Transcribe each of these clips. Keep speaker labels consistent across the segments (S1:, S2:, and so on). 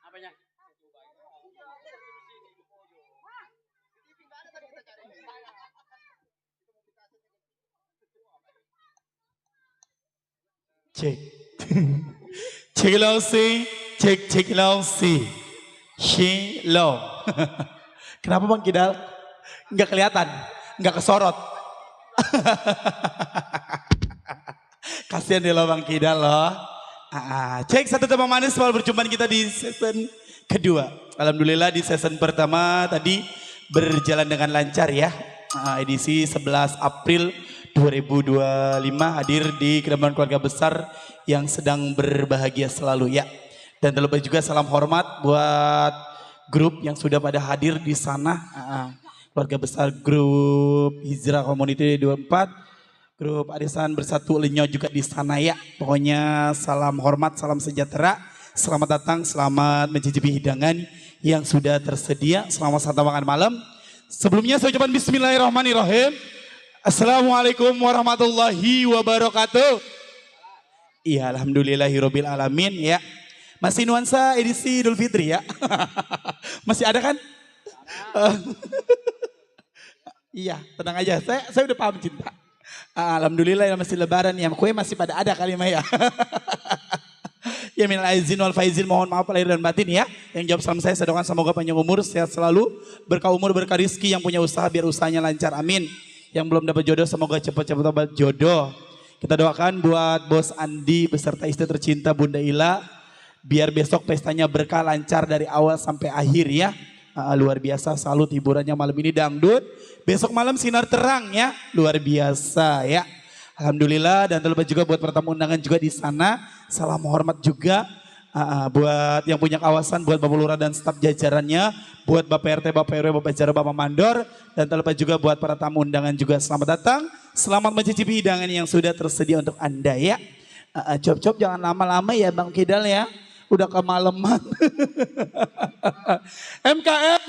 S1: Apanya?
S2: Cek. Cek low si, cek low si. Shalom. Kenapa Bang Kidal? Enggak kelihatan, enggak kesorot. Kasihan deh lo Bang Kidal loh. Cek satu tema manis soal perjumpaan kita di season kedua. Alhamdulillah di season pertama tadi berjalan dengan lancar ya. Edisi 11 April 2025 hadir di Kedepan Keluarga Besar yang sedang berbahagia selalu ya. Dan terlebih juga salam hormat buat grup yang sudah pada hadir di sana. Keluarga Besar grup Hijrah Community 24, grup Arisan Bersatu Lenyo juga di sana ya. Pokoknya salam hormat, salam sejahtera. Selamat datang, selamat mencicipi hidangan yang sudah tersedia. Selamat santap makan malam. Sebelumnya saya ucapkan bismillahirrahmanirrahim. Assalamualaikum warahmatullahi wabarakatuh. Iya, alhamdulillahirabbil alamin ya. Masih nuansa edisi Idul Fitri ya. Masih ada kan? Iya, tenang aja. Saya udah paham cinta. Alhamdulillah ya masih lebaran ya. Kue masih pada ada kali mah ya. Ya minal aizin wal faizin, mohon maaf lahir dan batin ya. Yang jawab salam saya doakan semoga panjang umur, sehat selalu, berkah umur, berkah rizki, yang punya usaha biar usahanya lancar, amin. Yang belum dapat jodoh semoga cepat-cepat dapat jodoh. Kita doakan buat Bos Andi beserta istri tercinta Bunda Ila, biar besok pestanya berkah lancar dari awal sampai akhir ya. Luar biasa, salut hiburannya malam ini dangdut. Besok malam sinar terang ya, luar biasa ya. Alhamdulillah, dan terlebih juga buat para tamu undangan juga di sana. Salam hormat juga buat yang punya kawasan, buat Bapak Lurah dan staf jajarannya, buat Bapak RT, Bapak RW, Bapak Jarwo, Bapak Mandor, dan terlebih juga buat para tamu undangan juga selamat datang. Selamat mencicipi hidangan yang sudah tersedia untuk Anda ya. Cop-cop jangan lama-lama ya Bang Kidal ya. Udah kemalaman. MKF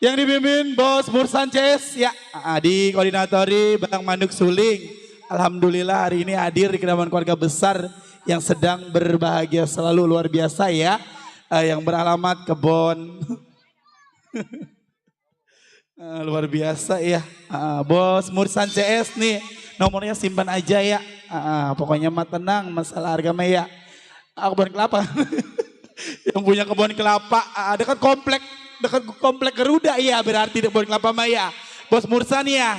S2: yang dibimbing Bos Mur Sanchez ya. Dikoordinatori Bang Manuk Suling. Alhamdulillah hari ini hadir di Kedepan Keluarga Besar yang sedang berbahagia selalu, luar biasa ya. Yang beralamat Kebon. Luar biasa ya. Bos Mur Sanchez nih nomornya simpan aja ya. Pokoknya mah tenang masalah harga mah ya. Kebun kelapa. Yang punya kebun kelapa dekat komplek Garuda ya, berarti kebun kelapa mah ya. Bos Mursan ya.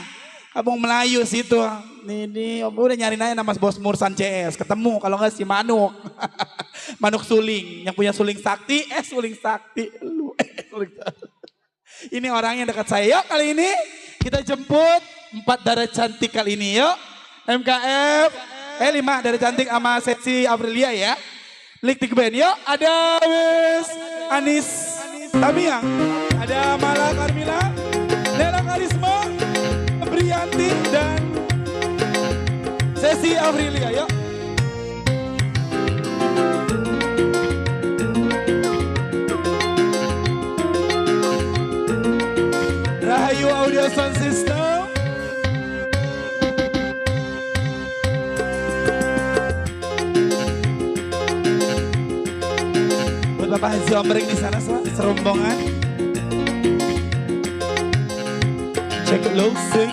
S2: Abang Melayu situ. Ini udah nyari nanya nama Bos Mursan CS. Ketemu kalau enggak si Manuk. Manuk Suling yang punya Suling Sakti. Suling Sakti. Suling Sakti. Ini orang yang dekat saya. Yuk kali ini kita jemput 4 darah cantik kali ini yuk. MKF 5 darah cantik sama Sesi Aprilia ya. Liktik Band yuk. Ada Wes Anis Tamiang. Ada Mala Karmila. Nela Karisma. Brianti dan Sesi Aprilia yuk. Rahayu Audio Sound System. Buat Bapak Haji Ombreng di sana serombongan. Check it low, sing.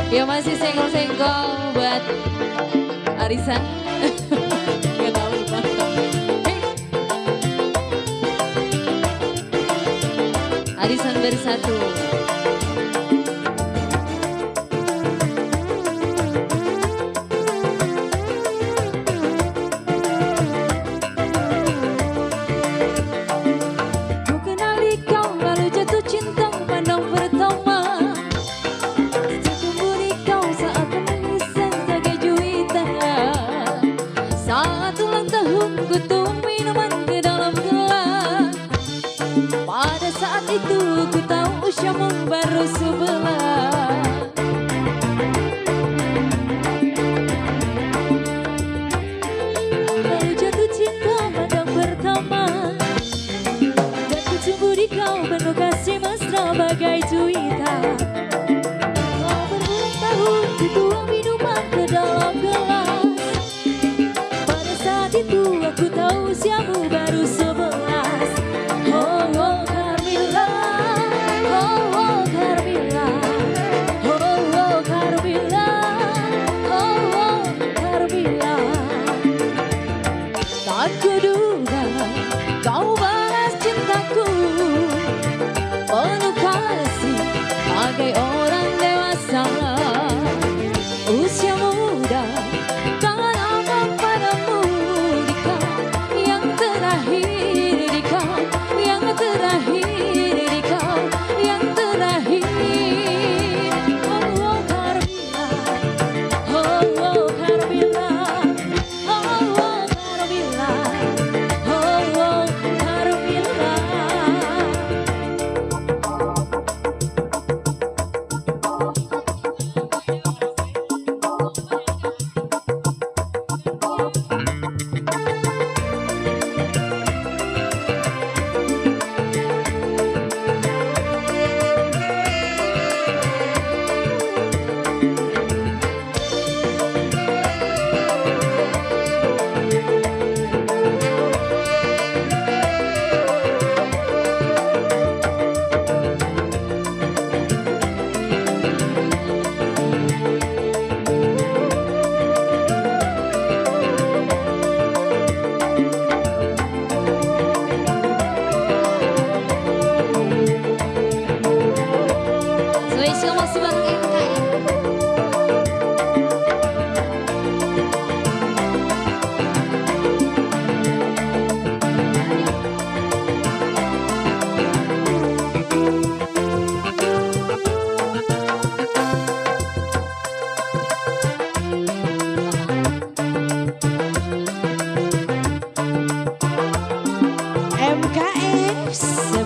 S1: Ya masih senggol-senggol buat arisan. Gak tahu lupa. Arisan bersatu. Ku kenali kau lalu jatuh cinta pandang pertama. Saat ulang tahun ku tuang minuman ke dalam gelas. Pada saat itu ku tahu usiamu baru 11. Lalu jatuh cinta pandang pertama. Dan ku tumbuh di kau penuh kasih mesra bagai juwita. Kau bertahun ku tuang minuman ke dalam gelas. Itu aku tahu usiamu baru 11. Oh, oh Carmilla, oh, oh Carmilla, oh, oh Carmilla, oh, oh Carmilla. Tak kuduga kau balas cintaku penuh kasih bagai orang dewasa. Usia muda tangan apa padamu.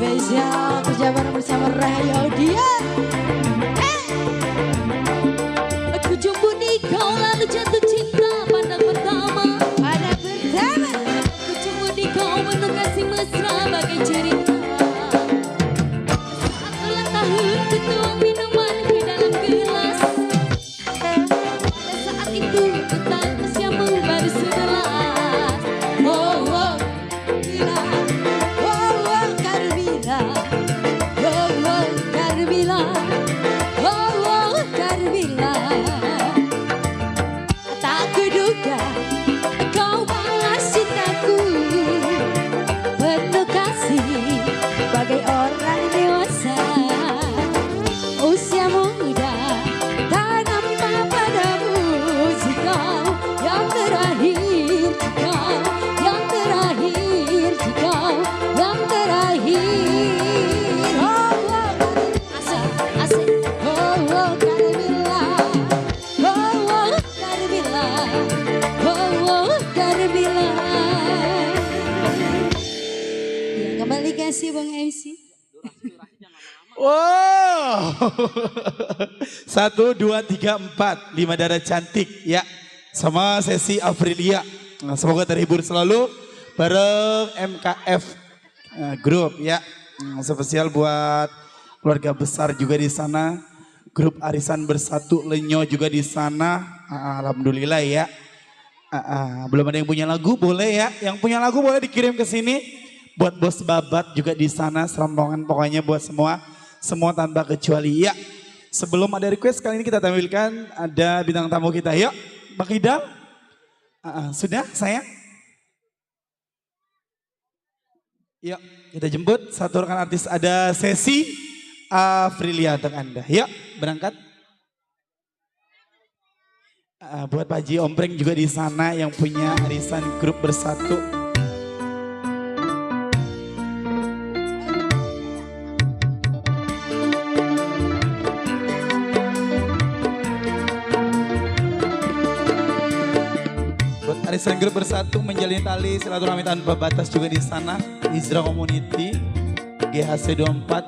S1: spesial berjalan bersama Rahayu dia. Aku jumpa di kau lalu jatuh cinta pada pertama. Aku jumpa di kau penuh kasih mesra bagai cerita. Saat ulang tahun ku tuang minuman ke dalam gelas. Pada saat itu ku tahu usiamu baru 11. Tak kuduga kau balas cintaku penuh kasih bagai orang dewasa. Usia muda tak nampak padamu kau yang terakhir, kau yang terakhir, kau yang terakhir. Kembali kasih Bang MC.
S2: Wow. 1, 2, 3, 4. 5 darah cantik ya. sama sesi Afrilia. Nah, semoga terhibur selalu bareng MKF Group ya. Spesial buat keluarga besar juga di sana. Grup Arisan Bersatu Lenyo juga di sana. Alhamdulillah ya. Belum ada yang punya lagu, boleh ya. Yang punya lagu boleh dikirim ke sini. Buat Bos Babat juga di sana. Serombongan pokoknya buat semua. Semua tanpa kecuali ya. Sebelum ada request kali ini kita tampilkan ada bintang tamu kita. Yuk, Bang Idam. Sudah sayang? Yuk kita jemput satu rekan artis, ada sesi Afrilia untuk Anda. Yuk berangkat. Buat Pak Haji Ompreng juga di sana yang punya Arisan Grup Bersatu. Buat Arisan Grup Bersatu menjalin tali silaturahmi tanpa batas juga di sana. Izra Community GHC 24.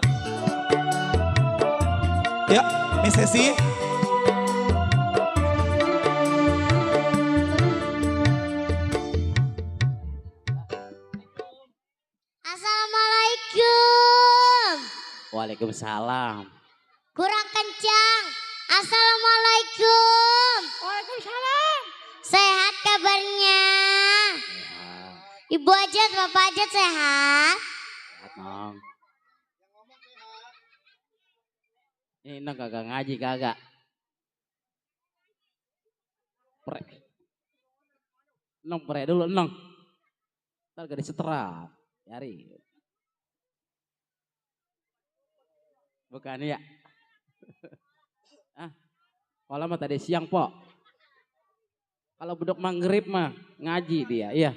S2: Ya, ini sesi.
S3: Assalamualaikum.
S4: Waalaikumsalam.
S3: Kurang kencang. Assalamualaikum. Waalaikumsalam. Sehat kabarnya? Ibu Ajat, Bapak Ajat sehat?
S4: Sehat, Nong. Ini Nong kagak ngaji kagak. Pre. Nong pre dulu, Nong. Ntar gak disetrap. Yari. Bukan ya? Kalau mah tadi siang, Pok. Kalau bedok maghrib mah ngaji dia, iya.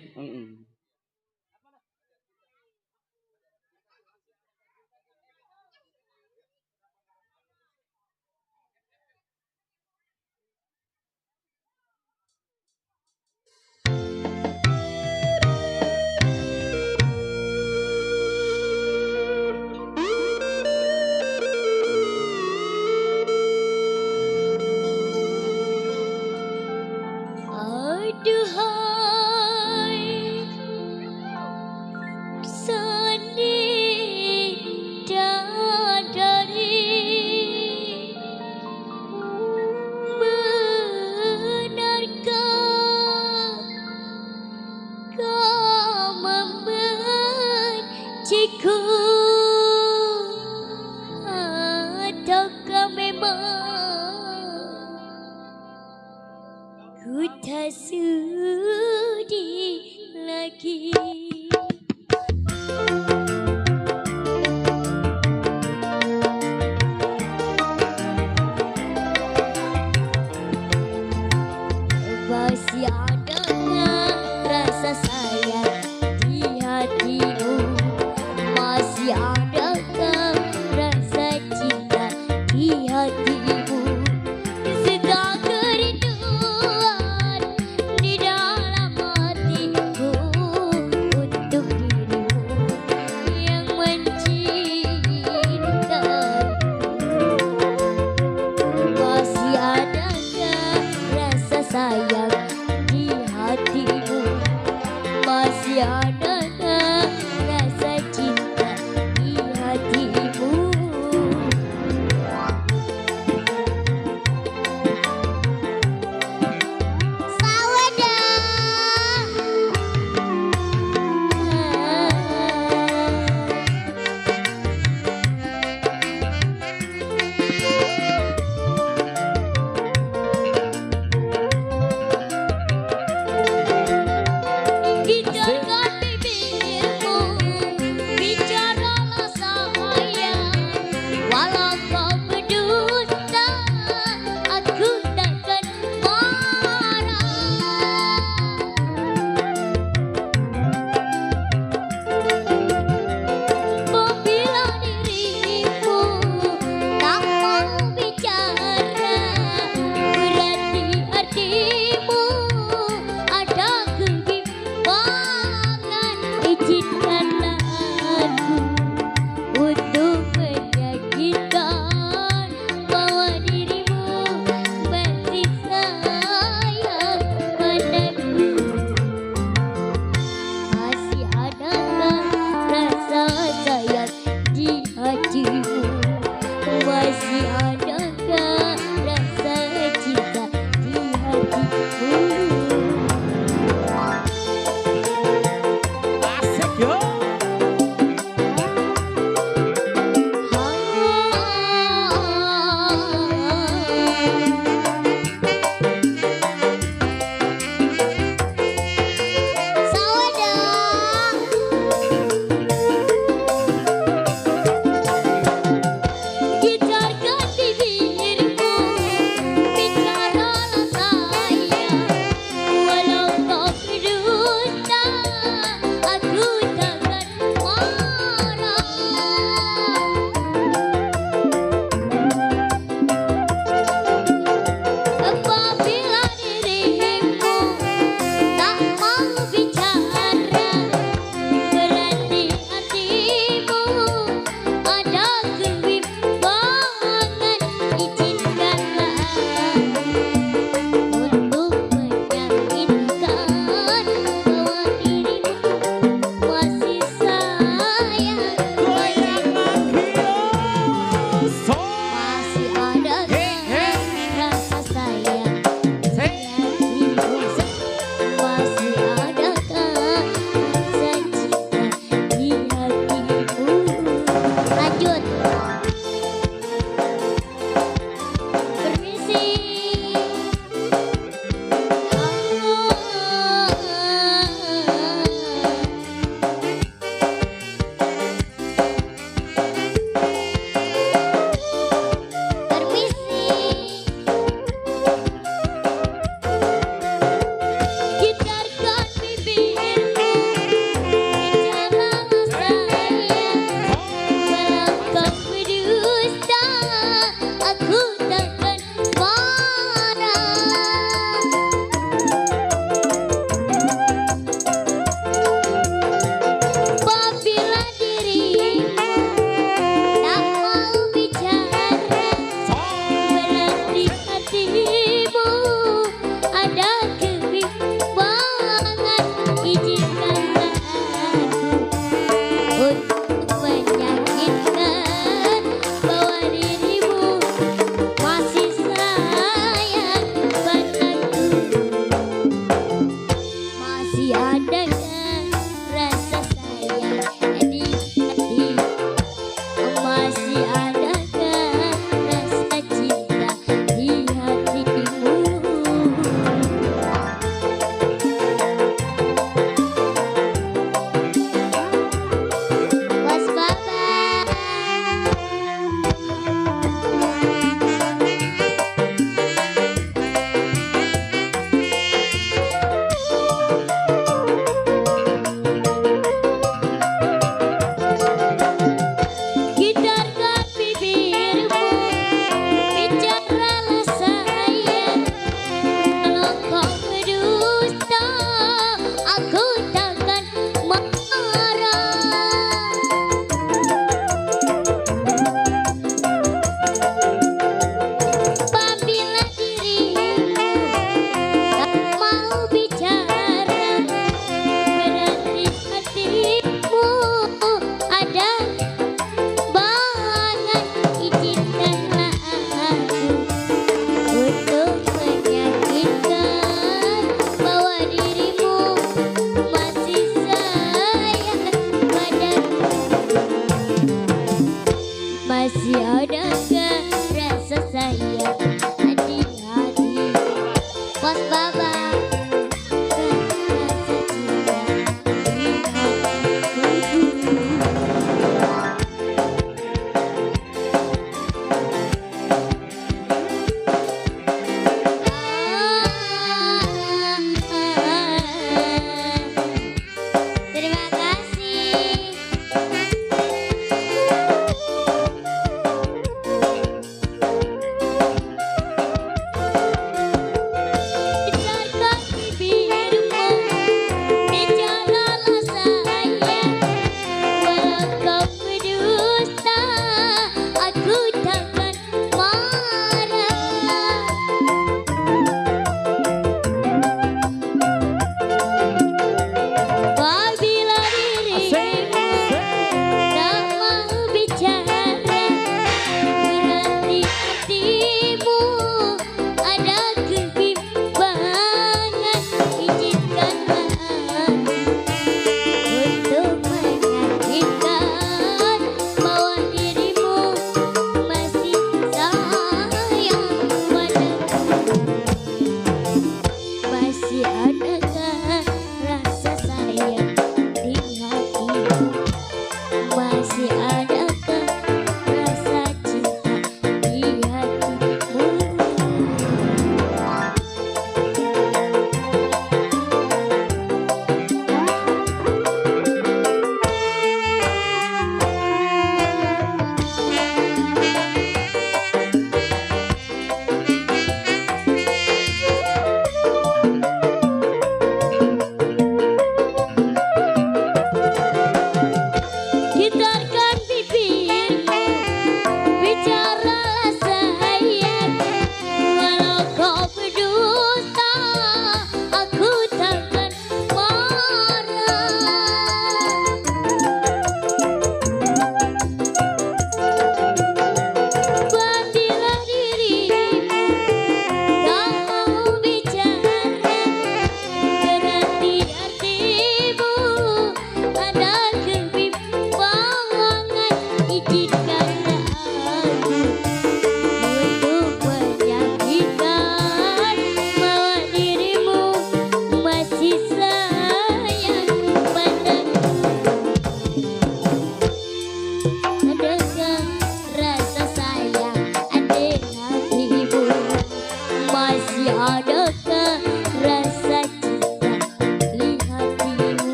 S1: Aduhai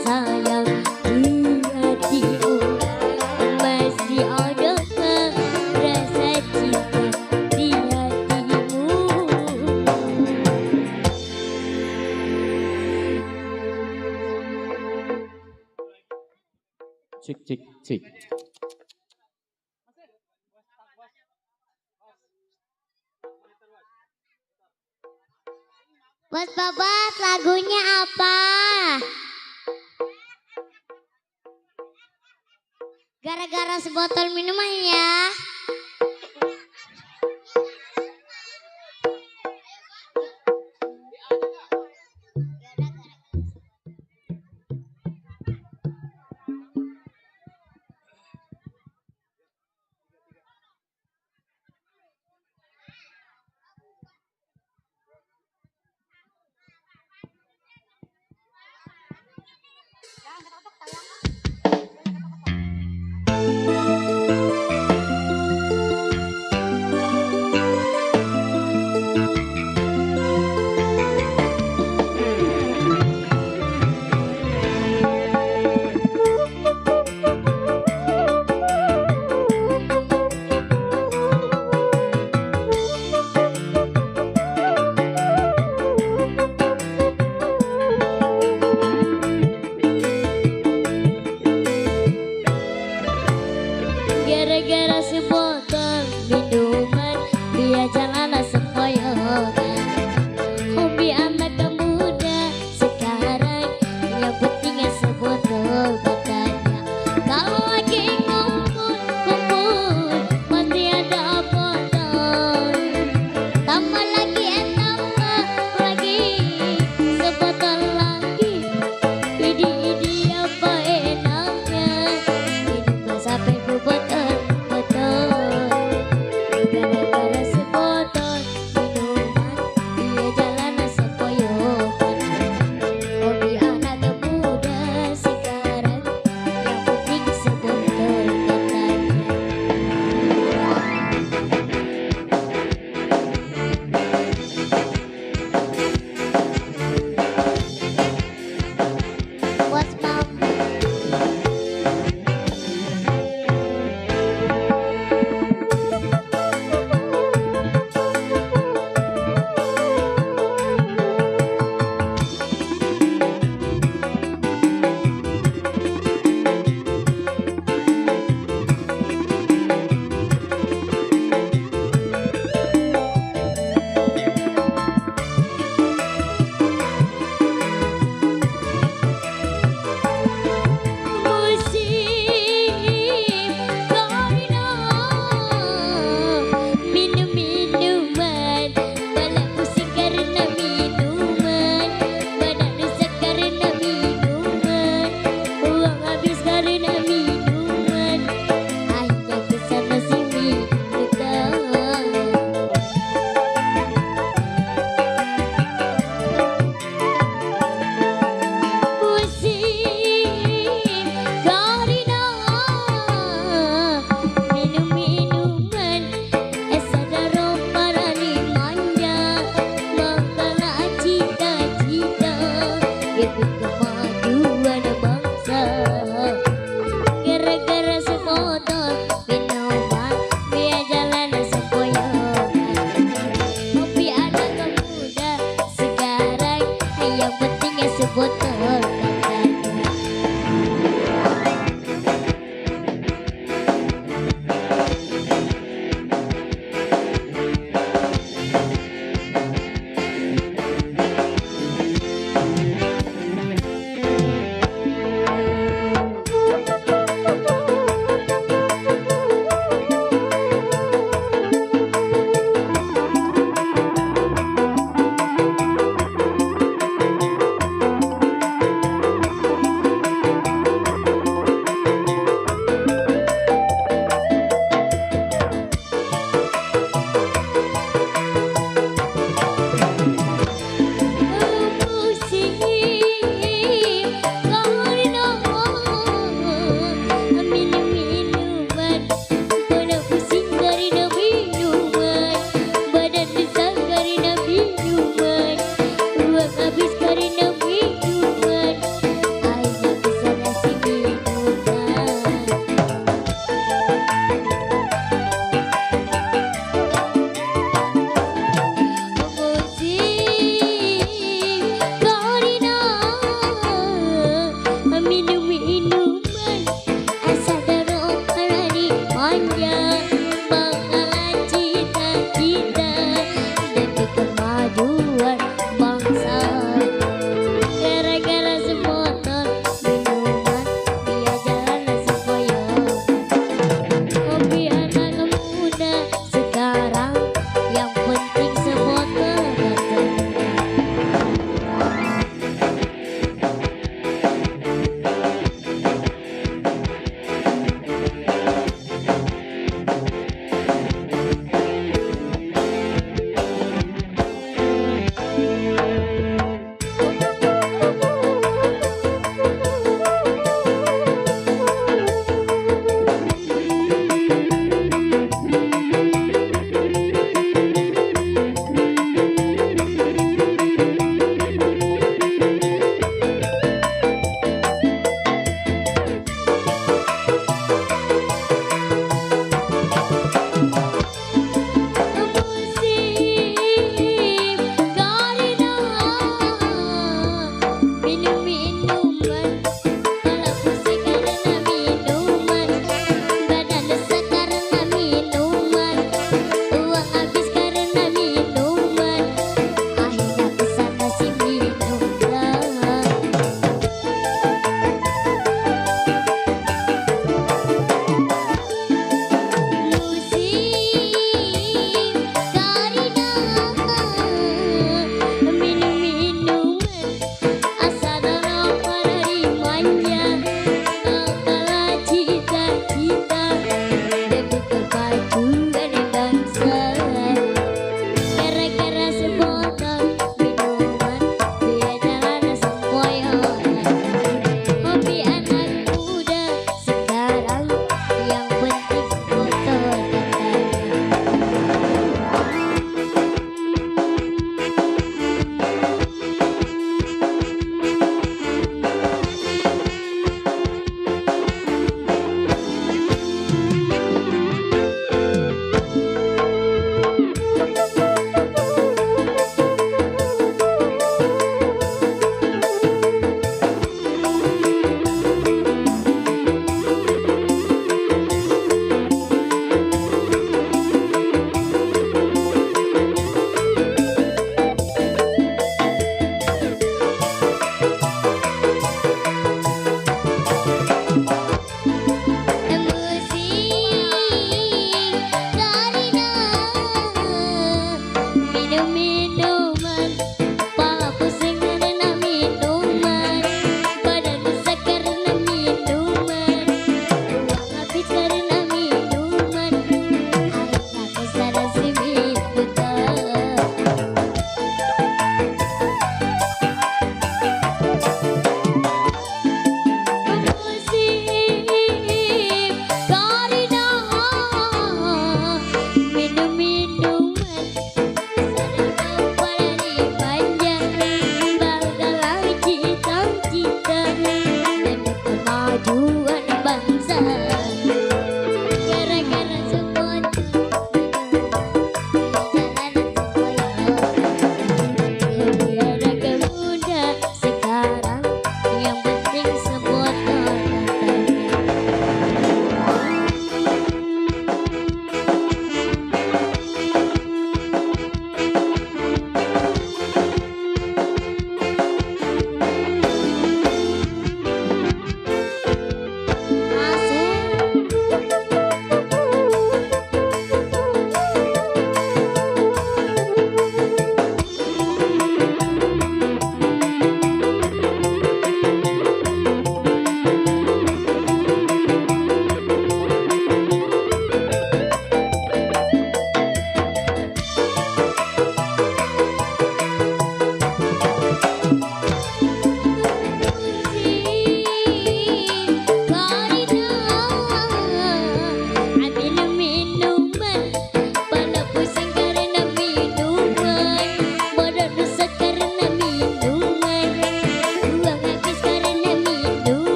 S3: sayang di hatimu. Masih adakah rasa cinta di hatimu?
S4: Cik cik cik.
S3: Bos Babat, lagunya apa? Gara-gara sebotol minuman ya.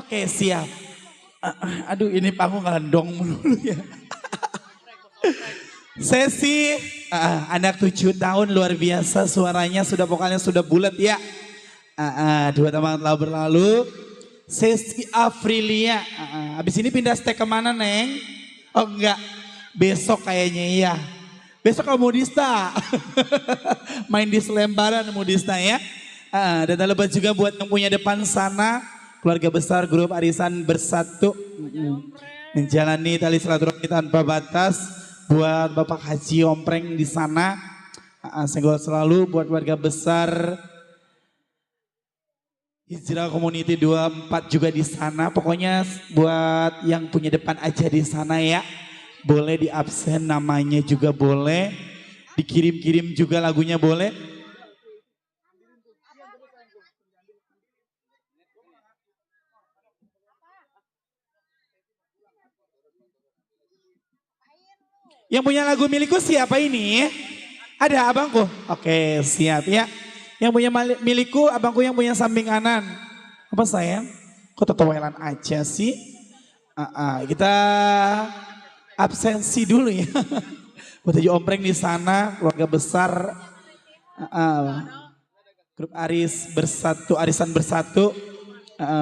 S2: Oke siap. Aduh ini panggung ngelendong mulu ya. Sesi anak 7 tahun luar biasa suaranya sudah vokalnya sudah bulat ya. 2 tahun telah berlalu. Sesi Afrilia. Habis ini pindah stay kemana Neng? Oh enggak. Besok kayaknya iya. Besok kamu Modista. Main di Selembaran Modista ya. Dan tak lupa juga buat yang punya depan sana. Keluarga besar grup Arisan Bersatu. Menjalani tali silaturahmi tanpa batas. Buat Bapak Haji Ompreng di sana. Senggol selalu buat warga besar. Hijrah Community 24 juga di sana. Pokoknya buat yang punya depan aja di sana ya. Boleh di absen namanya juga boleh. Dikirim-kirim juga lagunya boleh. Yang punya lagu milikku siapa ini? Ada abangku? Oke siap ya. Yang punya milikku abangku yang punya samping kanan. Apa sayang? Kok tetewelan aja sih? Kita absensi dulu ya. Buat Haji Ompreng di sana, keluarga besar. Grup Arisan Bersatu.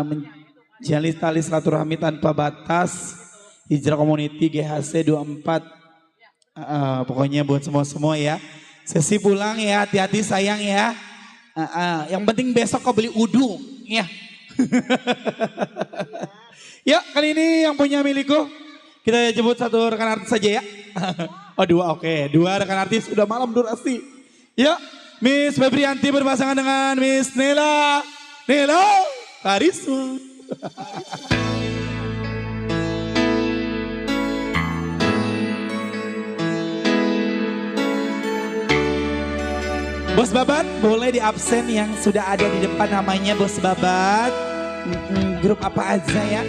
S2: Menjalin tali silaturahmi tanpa batas. Hijrah Community GHC 24. Pokoknya buat semua ya. Sesi pulang ya, hati-hati sayang ya. Yang penting besok kau beli udu ya. Yuk kali ini yang punya milikku. Kita jemput 1 rekan artis saja ya. Oh 2 oke. 2 rekan artis udah malam durasi. Yuk Miss Febrianti berpasangan dengan Miss Nela Karisma. Bos Babat boleh di absen yang sudah ada di depan namanya Bos Babat. Grup apa aja ya.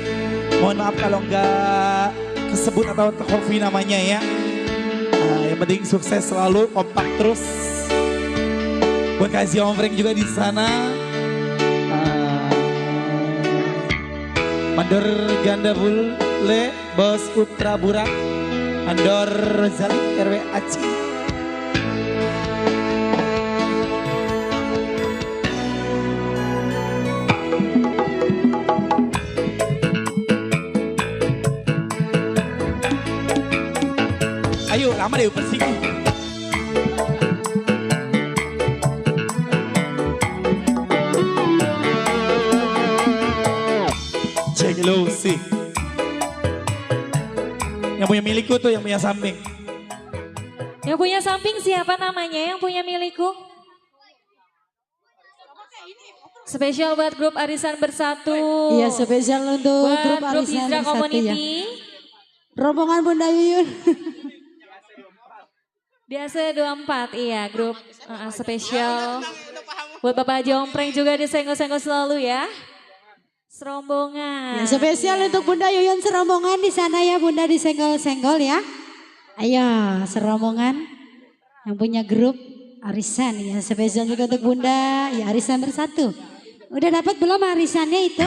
S2: Mohon maaf kalau enggak kesebut atau terkopi namanya ya. Yang penting sukses selalu, kompak terus. Buat Haji Ompreng juga di sana. Mandor Ganda Bule, Bos Putra Burak, Mandor Rozali RW Aceh. Ayo lama deh bersih. Cek lo sih. Yang punya milikku tuh yang punya samping.
S1: Yang punya samping siapa namanya yang punya milikku? Spesial buat grup Arisan Bersatu.
S5: Iya spesial untuk
S1: buat
S5: grup
S1: grup
S5: Arisan
S1: Hijrah
S5: Bersatu ya.
S1: Community.
S5: Rombongan Bunda Yuyun.
S1: Biasa 24 iya grup spesial. Buat Bapak Haji Ompreng juga disenggol-senggol selalu ya. Serombongan.
S5: Ya, spesial untuk Bunda Yuyun serombongan di sana ya Bunda disenggol-senggol ya. Ayo serombongan yang punya grup Arisan ya. Spesial juga untuk Bunda ya Arisan Bersatu. Udah dapat belum arisannya itu?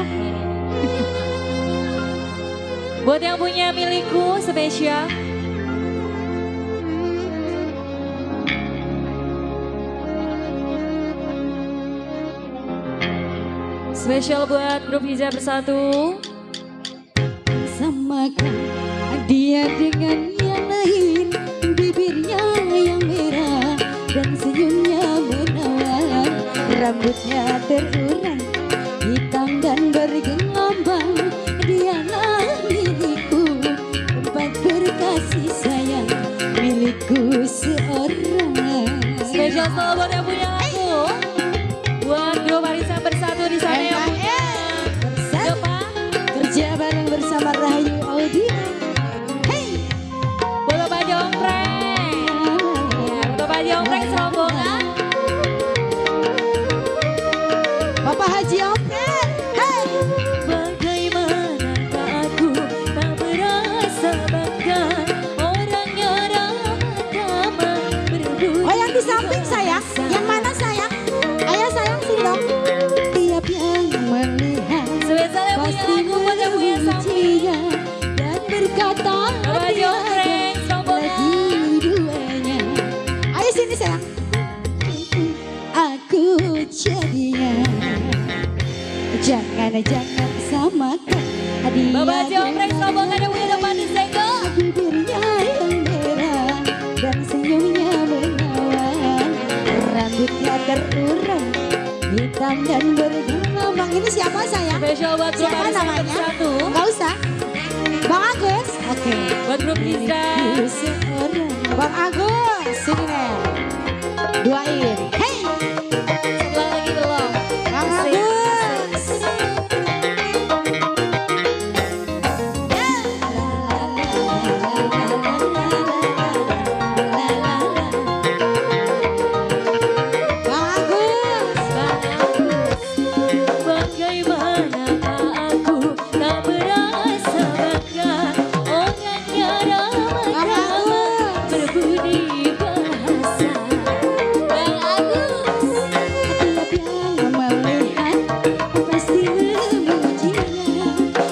S1: Buat yang punya milikku spesial. Spesial buat grup Hijrah Bersatu.
S5: Samakan dia dengan yang lain, bibirnya yang merah dan senyumnya menawan, rambutnya terurai hitam dan bergelombang. Dialah milikku, tempat berkasih sayang, milikku seorang.
S1: Spesial selalu buat yang punya lagu. Buat grup Arisan Bersatu di sana yang punya depan.
S5: Kerja bareng bersama Rahayu Audio. Hey, berkata
S1: Bapak Jonggrang, rombongan.
S5: lagi duanya. Ayo sini sayang. Aku jadinya jangan samakan hadiah
S1: Bapak Jonggrang, rombongan yang punya depan disenggol.
S5: bibirnya yang merah dan senyumnya menawan, rambutnya terurai hitam dan bergelombang. Ini siapa sayang?
S1: Spesial buat grup
S5: Siapa
S1: Arisan
S5: namanya?
S1: satu.
S5: Enggak usah. Bang Agus. Oke.
S1: Buat grup Nisa.
S5: Seorang Bang Agus. Sini Nel. Duain. Hey.
S1: Sebelah lagi belum.
S5: Bang
S1: Asik,
S5: Agus. Bang Agus.
S1: Bagaimanakah aku tak merasa bangga, orangnya ramah berbudi bahasa. Bang Agus,
S5: Setiap yang melihat pasti memujinya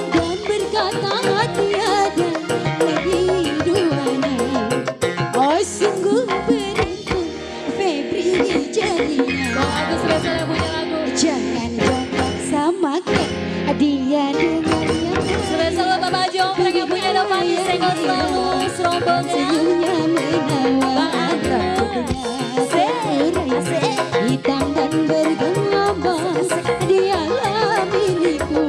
S5: dan berkata tiada lagi duanya. Oh sungguh beruntung Febri jadinya.
S1: Bang Agus spesial yang punya lagu.
S5: Jangan samakan dia dengan yang
S1: Spesial buat Bapak Jonggrang yang punya depan disenggol selalu rombongan.
S5: senyumnya menawan,
S1: Bang
S5: rambutnya terurai hitam dan bergelombang. Dialah milikku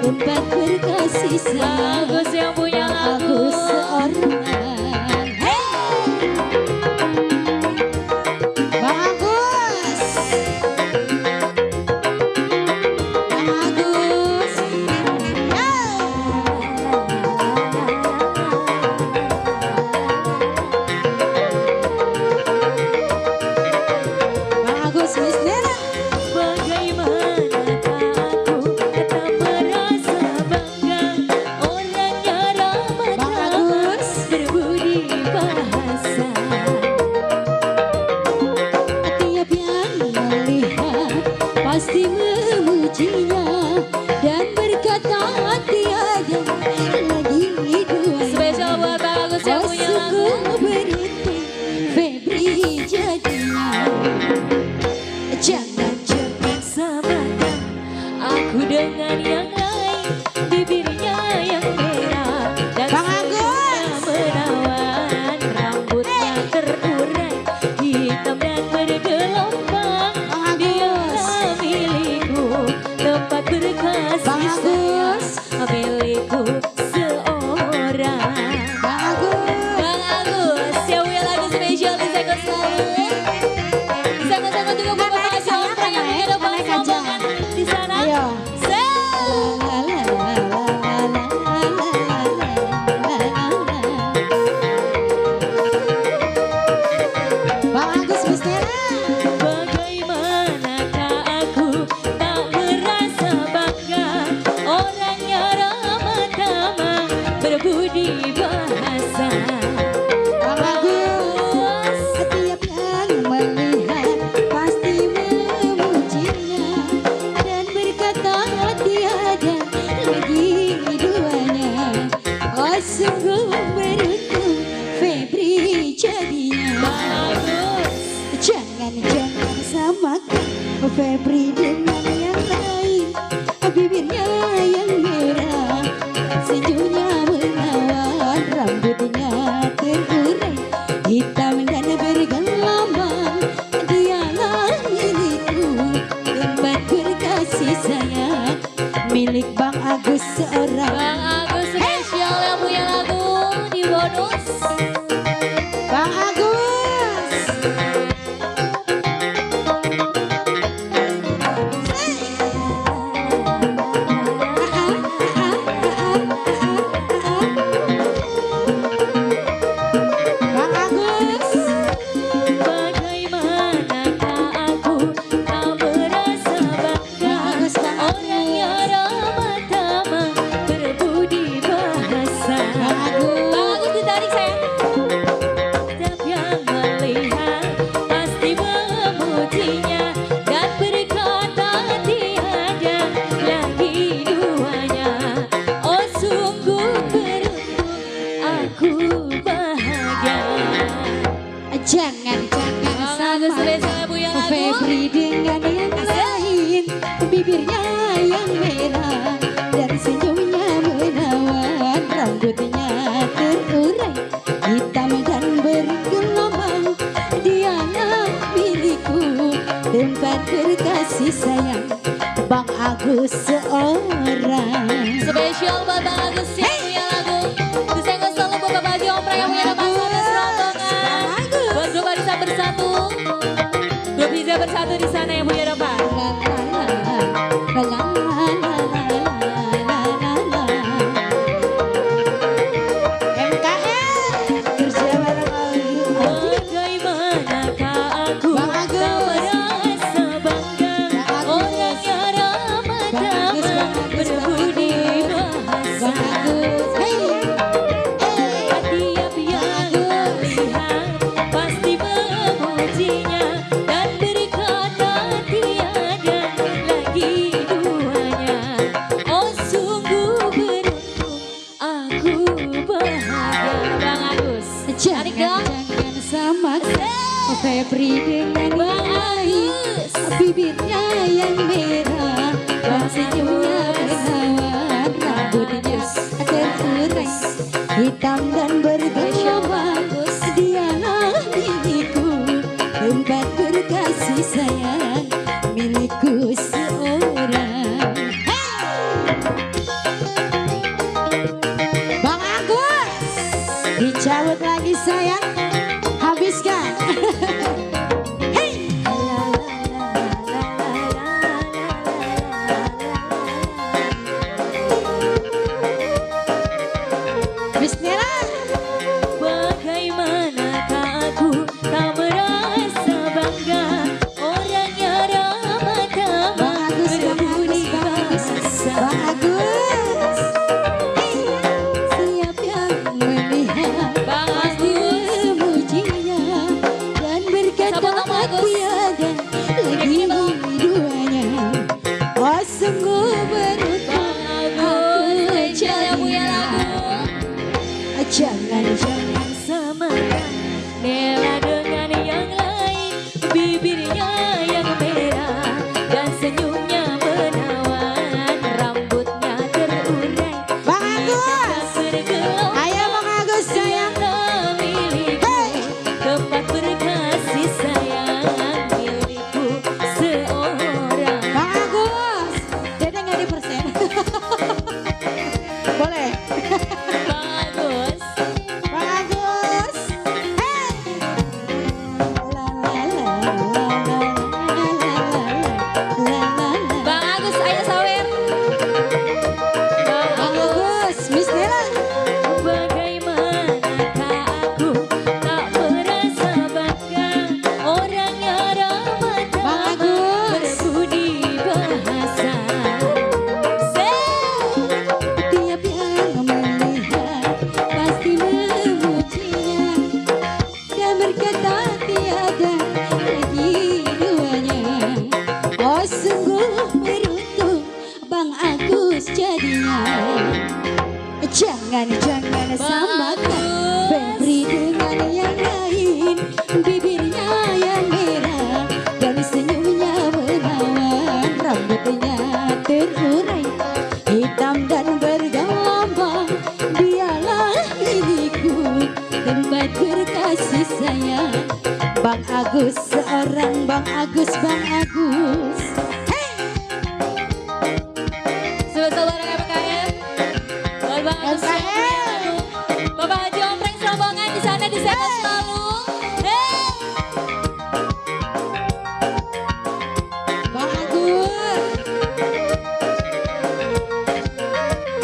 S5: tempat berkasih
S1: Bang
S5: sayang.
S1: Agus yang punya lagu.
S5: Aku seorang. Hey! Bang Agus. Bang Agus. Ya. Bang Agus Miss Nera.
S1: Bagaimanakah aku tak merasa bangga, orangnya ramah
S5: Bang Agus.
S1: berbudi bahasa.
S5: Tiap yang melihat pasti memujinya dan berkata tiada lagi duanya.
S1: Spesial buat Bang Agus yang
S5: Oh
S1: punya lagu.
S5: sungguh beruntung Febri jadinya. Jangan
S1: Samakan aku dengan yang lain, bibirnya yang merah dan
S5: Bang
S1: senyumnya
S5: Agus.
S1: menawan, rambutnya terurai hitam dan bergelombang.
S5: Bang Agus.
S1: Dialah milikku tempat berkasih
S5: Bang Agus.
S1: sayang, milikku seorang.
S5: Bang Agus.
S1: Bang Agus, yang punya lagu spesial di Senggol selalu. Senggol-senggol juga buat Bapak Jonggrang yang punya depan
S5: naik aja.
S1: rombongan di sana.
S5: Ayo.
S1: Set.
S5: La, la, la, la, la, la, la, la. Bang Agus Miss Nera.
S1: Bagaimanakah aku tak merasa bangga, orangnya ramah tamah berbudi bahasa.
S5: Bang Agus. Setiap yang melihat pasti memujinya dan berkata tiada lagi duanya. Oh sungguh beruntung Febri jadinya.
S1: Bang Agus,
S5: Jangan samakan Febri dengan yang lain. Bibirnya yang merah, senyumnya menawan, rambutnya terurai hitam dan bergelombang. Dialah milikku tempat berkasih sayang, milik Bang Agus seorang.
S1: Bang Agus spesial yang punya lagu di bonus.
S5: Bang Agus. Bang Agus.
S1: Bagaimanakah aku tak merasa bangga,
S5: Bang Agus, Bang Agus.
S1: orangnya ramah tamah berbudi
S5: Agus seorang.
S1: Spesial buat Bang Agus yang punya lagu. Disenggol selalu buat Bapak Haji Ompreng yang punya nama Satu Serombongan. Buat grup Arisan Bersatu. Grup Hijau Bersatu di sana yang punya nama.
S5: Jangan sama Febri dengan Bang Agus, bibirnya yang merah, dan senyumnya bersawan, rambutnya terurai, hitam dan bergelombang. Dialah milikku, tempat berkasih sayang, milikku seorang. Bang Agus, dicabut lagi sayang, habiskan. Bismillah.
S1: Bagaimanakah aku tak merasa bangga, orangnya ramah tamah, berbudi bahasa.
S5: Bang Agus, siap yang melihat,
S1: Bang Agus,
S5: memujinya dan berkata tiada lagi duanya. Oh sungguh beruntung
S1: Agus, Rachel yang punya lagu.
S5: Jangan
S1: Samakan Nela dengan yang lain, bibirnya yang merah dan senyumnya menawan, rambutnya terurai,
S5: Bang Agus,
S1: bergelombang.
S5: ayo Bang Agus sayang.
S1: Dialah milikku, tempat berkasih sayang, milikku seorang.
S5: Bang Agus, Dede nggak di persen. Boleh.
S1: Bang Agus,
S5: Bang Agus, hey. La la la la la la la la.
S1: Bang Agus, ayo sawer. Bang
S5: Bang
S1: Agus.
S5: Agus, Bismillah.
S1: Bagaimanakah aku tak merasa bangga, orangnya ramah
S5: Bang
S1: tamah,
S5: Agus.
S1: berbudi bahasa.
S5: Tiap yang melihat pasti memujinya dan berkata tiada lagi duanya. Oh sungguh beruntung Bang Agus jadinya. Jangan samakan Febri dengan yang lain, bibirnya yang merah dan senyumnya menawan, rambutnya terurai, hitam dan bergelombang. Dialah milikku, tempat berkasih sayang, Bang Agus seorang. Bang Agus, Bang Agus. Hey!
S1: Sebesar barang MKM, buat Bang Agus yang punya lagu. Bapak Haji Ompreng Serombongan di sana di segmen selalu. Hey!
S5: Bang Agus.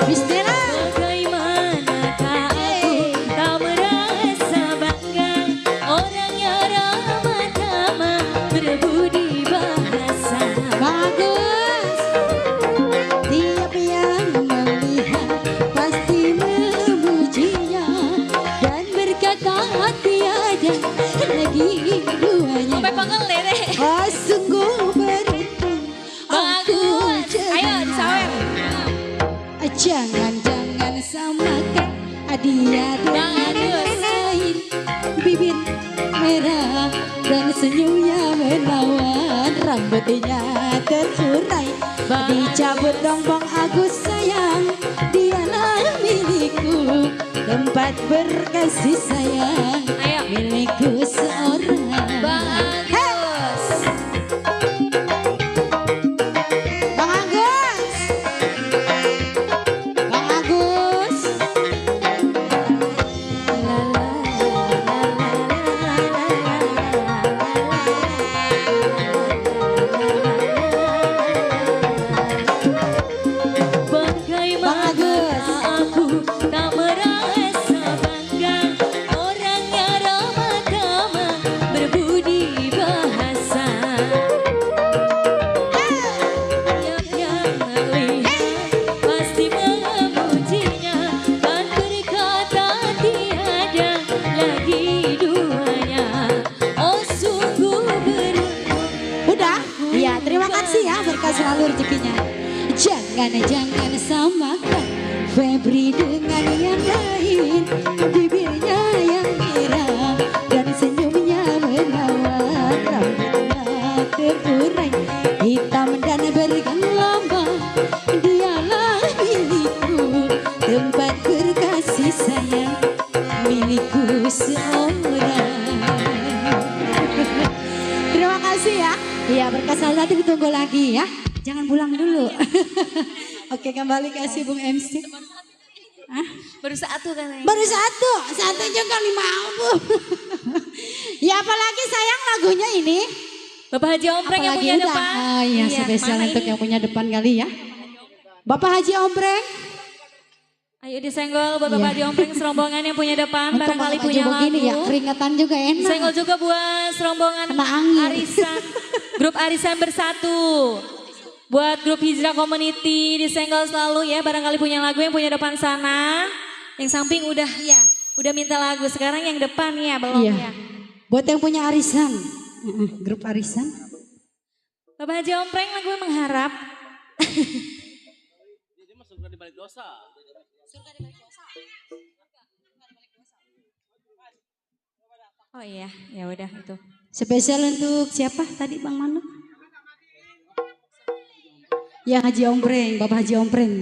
S5: Bismillah.
S1: Bagaimanakah aku tak merasa bangga, orangnya ramah tamah, berbudi bahasa.
S5: Bang Agus, tiap yang melihat pasti memujinya dan berkata tiada lagi duanya.
S1: Sampai pengel deh.
S5: Oh sungguh beruntung
S1: Bang Agus, ayo disawer.
S5: Jangan samakan dia
S1: Bang
S5: dengan
S1: Agus.
S5: yang lain, bibir merah dan senyumnya menawan, rambutnya terurai.
S1: Bang
S5: Dicabut dong Bang Agus sayang, dialah milikku, tempat berkasih sayang,
S1: Ayo.
S5: milikku seorang.
S1: Bang Agus.
S5: Bang Agus, jangan samakan Febri dengan yang lain. Bibirnya yang merah dan senyumnya menawan, rambutnya terurai hitam dan bergelombang. Dialah milikku, tempat berkasih sayang, milikku seorang. Terima kasih ya. Iya, berkesan nanti ditunggu lagi ya. Jangan pulang dulu. Oke, kembali kasih Bung MC. Hah?
S1: Baru satu kan?
S5: Baru satu juga 5 album. Ya apalagi sayang lagunya ini.
S1: Bapak Haji Ompreng yang punya
S5: Apalagi
S1: depan.
S5: Oh iya, spesial
S1: mana
S5: untuk
S1: ini?
S5: yang punya depan kali ya. Bapak Haji Ompreng.
S1: Ayo disenggol buat Bapak
S5: Iya.
S1: Haji Ompreng serombongan yang punya depan.
S5: Untuk
S1: Barangkali
S5: pakai
S1: punya
S5: baju
S1: lagu.
S5: begini ya, keringatan juga enak.
S1: Disenggol juga buat serombongan
S5: Kena angin.
S1: Arisan. Grup Arisan Bersatu. Buat grup Hijrah Community disenggol selalu ya. Barangkali punya lagu yang punya depan sana. Yang samping udah ya. Udah minta lagu. Sekarang yang depan ya belum
S5: Iya.
S1: ya.
S5: Buat yang punya arisan. Grup arisan.
S1: Bapak Haji Ompreng lagu Mengharap.
S4: Dia mah surga di balik dosa.
S1: Oh iya, ya udah itu.
S5: Spesial untuk siapa tadi Bang Manu? Ya Haji Ompreng, Bapak Haji Ompreng.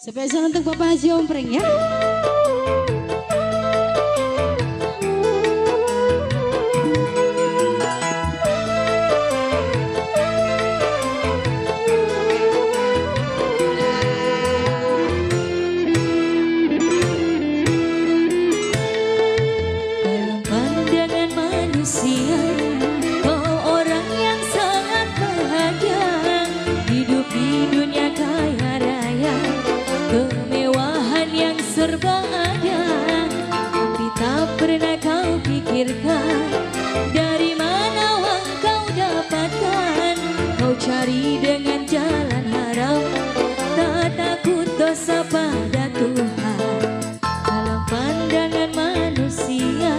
S5: Spesial untuk Bapak Haji Ompreng ya.
S1: Dalam pandangan manusia, kau orang yang sangat bahagia. Hidup di dunia kaya raya, kemewahan yang serba ada. Tapi tak pernah kau pikirkan, dari mana uang kau dapatkan. Kau cari dengan jalan haram, tak takut dosa pada Tuhan. Dalam pandangan manusia,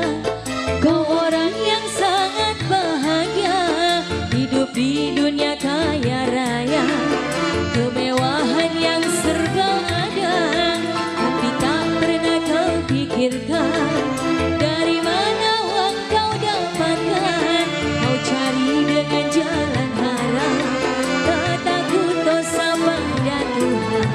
S1: kau orang yang sangat bahagia. Hidup di dunia kaya raya, kemewahan yang serba ada. Tapi tak pernah kau pikirkan, dari mana uang kau dapatkan. Kau cari dengan jalan haram, tak takut dosa pada Tuhan.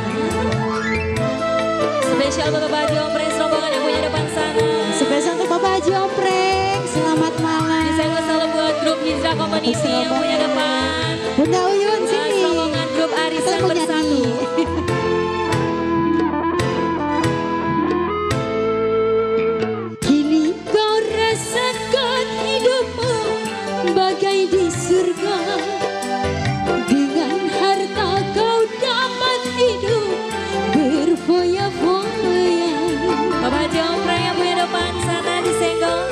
S1: Spesial buat Bapak Haji Ompreng serombongan yang punya depan sana.
S5: Spesial untuk Bapak Haji Ompreng. Selamat malam.
S1: Disenggol selalu buat grup Hijrah Community yang punya depan.
S5: Bunda Uyun
S1: Buat
S5: sini.
S1: serombongan grup Arisan
S5: Kita punya
S1: Bersatu.
S5: nih. Kini kau rasakan hidupmu bagai di surga. Dengan harta kau dapat hidup berfoya-foya.
S1: Bapak Haji Ompreng yang punya depan sana disenggol.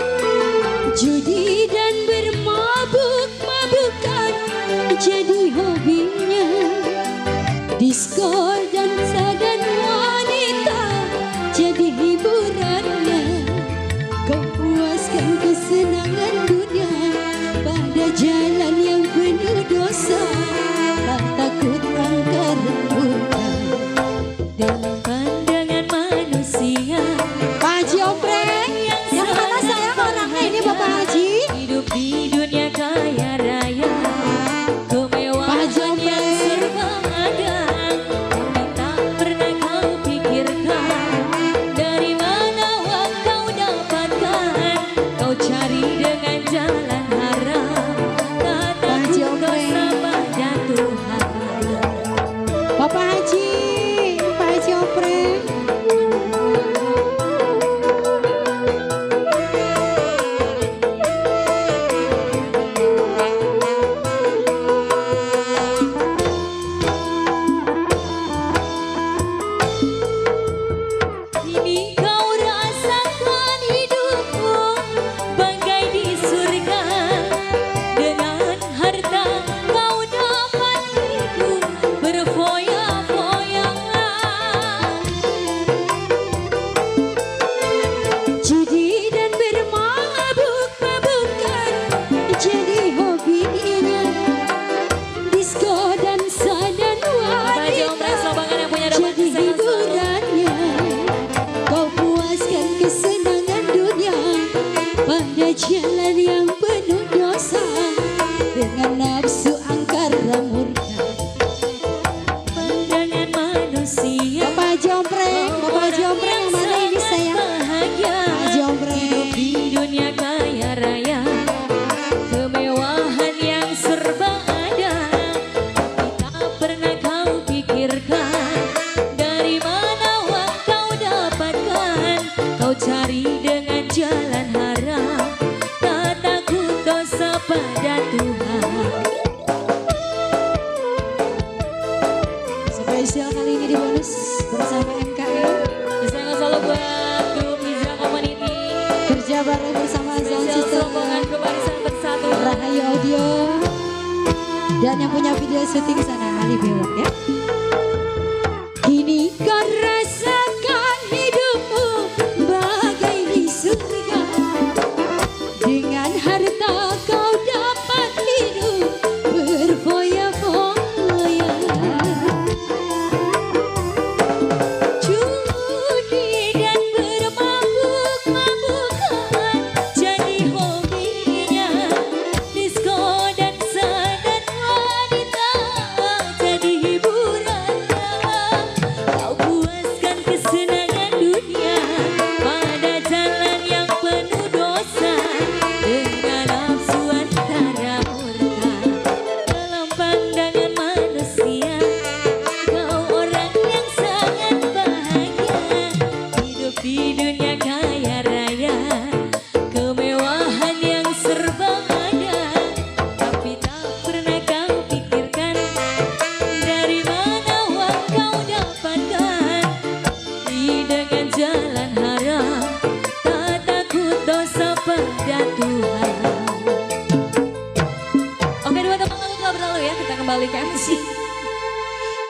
S5: Judi dan bermabuk-mabukan jadi hobinya.
S1: manusia.
S5: Bapak Jompreng, Bapak Jompreng yang mana ini sayang?
S1: Bahagia
S5: Bapak Jompreng.
S1: di dunia kaya raya, kemewahan yang serba ada, tapi tak pernah kau pikirkan dari mana uang kau dapatkan. Kau cari dengan jalan haram, tak takut dosa pada Tuhan.
S5: Spesial kali ini di bonus bersama MKM.
S1: Saya selalu buat grup Hijrah Community.
S5: Kerja bareng bersama Sound
S1: Spesial
S5: System,
S1: rombongan Kebarisan Bersatu.
S5: Rahayu Audio, dan yang punya video syuting sana Ali Bewok ya. Kini kau rasakan hidupmu bagai di surga, dengan harta kau dapat hidup berfoya-foya. Judi dan bermabuk-mabukan jadi hobinya, disko, dansa dan wanita jadi hiburannya. Kau puaskan kesenangan dunia pada jalan yang penuh dosa, dengan nafsu antara murka dalam pandangan manusia. Kau orang yang sangat bahagia hidup di dunia kaya raya, kemewahan yang serba ada, tapi tak pernah kau pikirkan dari mana uang kau dapatkan. Dengan jalan haram, tak takut dosa pada Tuhan. Oke, dua teman lalu telah berlalu ya, kita kembali ke MC.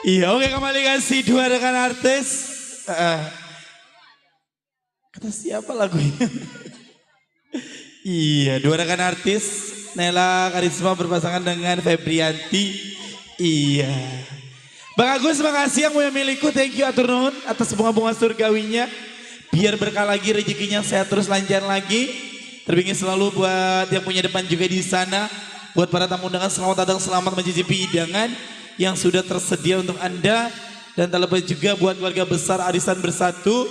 S2: Iya, oke, kembali kasih dua rekan artis. Kata siapa lagunya? Iya, dua rekan artis. Nela Karisma berpasangan dengan Febrianti. Iya. Bang Agus, makasih yang punya milikku. Thank you atur nuhun atas bunga-bunga surgawinya. Biar berkah lagi, rezekinya sehat terus, lancar lagi. Terbingin selalu buat yang punya depan juga di sana. Buat para tamu undangan, selamat datang, selamat mencicipi hidangan yang sudah tersedia untuk Anda. Dan tak lupa juga buat keluarga besar Arisan Bersatu.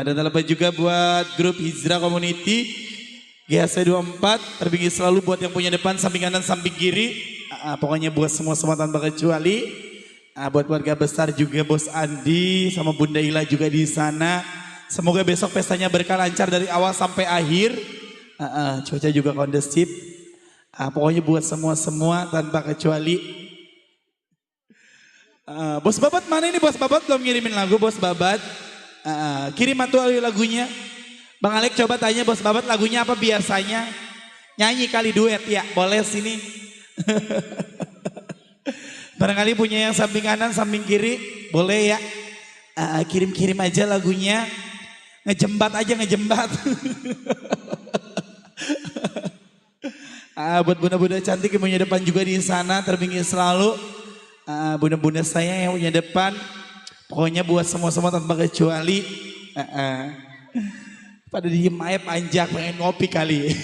S2: Dan tak lupa juga buat grup Hijrah Community GHC 24. Terbingin selalu buat yang punya depan, samping kanan, samping kiri. Pokoknya buat semua tanpa kecuali. Buat keluarga besar juga Bos Andi sama Bunda Ila juga di sana. Semoga besok pestanya berkah, lancar dari awal sampai akhir. Cuaca juga kondusif. Pokoknya buat semua tanpa kecuali. Bos Babat mana ini? Bos Babat belum ngirimin lagu. Bos Babat kirim atuh lagunya. Bang Alek coba tanya Bos Babat lagunya apa biasanya. Nyanyi kali duet ya, boleh sini. Barangkali punya yang samping kanan, samping kiri, boleh ya. Kirim-kirim aja lagunya. Ngejembat aja, ngejembat. Buat bunda-bunda cantik yang punya depan juga di sana, terbingin selalu. Bunda-bunda saya yang punya depan, pokoknya buat semua tanpa kecuali. Pada diem aja, panjak pengen ngopi kali.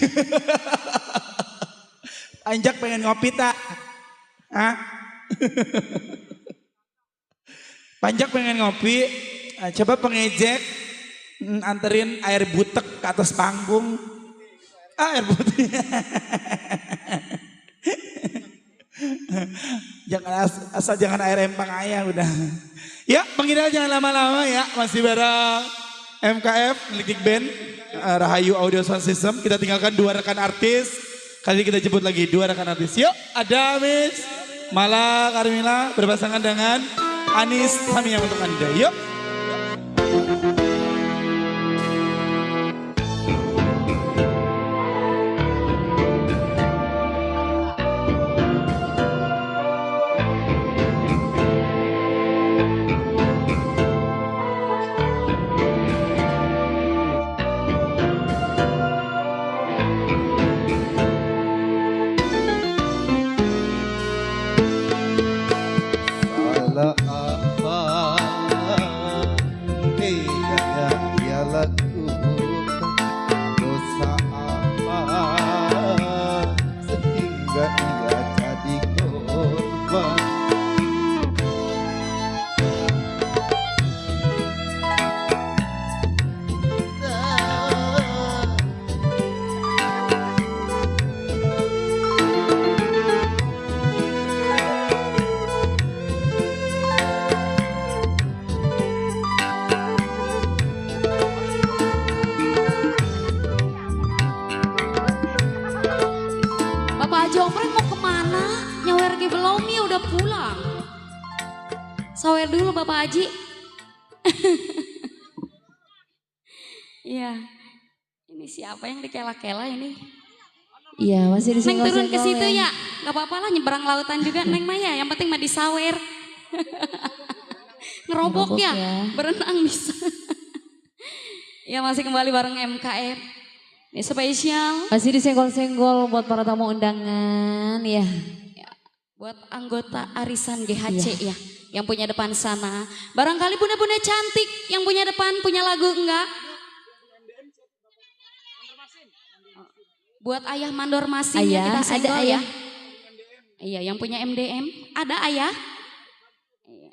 S2: Panjak pengen ngopi tak? Panjak pengen ngopi, coba pengejek anterin air butek ke atas panggung. Air butek. Jangan asal jangan air empang ayah udah. Ya, penginal jangan lama-lama ya, masih bareng MKF milik band Rahayu Audio Sound System. Kita tinggalkan dua rekan artis. Kali ini kita jemput lagi dua rekan artis. Yuk, ada Miss Mala Karmila berpasangan dengan Anis Samia untuk Anda. Yuk.
S6: Salah apa tega sawer dulu Bapak Haji. Iya. Ini siapa yang dikela-kela ini?
S1: Iya, masih
S6: Neng
S1: disenggol-senggol.
S6: turun ke situ ya. Gak apa-apa lah nyebrang lautan juga Neng Maya. Yang penting mah disawer. Ngerobok ya. Berenang bisa. Ya masih kembali bareng MKM. Ini spesial.
S1: Masih disenggol-senggol buat para tamu undangan ya.
S6: Buat anggota arisan GHC ya. Yang punya depan sana. Barangkali bunda-bunda cantik yang punya depan punya lagu enggak? Buat ayah mandor masih
S1: Ayah,
S6: kita senggol
S1: ada
S6: ya.
S1: ayah.
S6: Iya yang punya MDM. Ada ayah? Iya.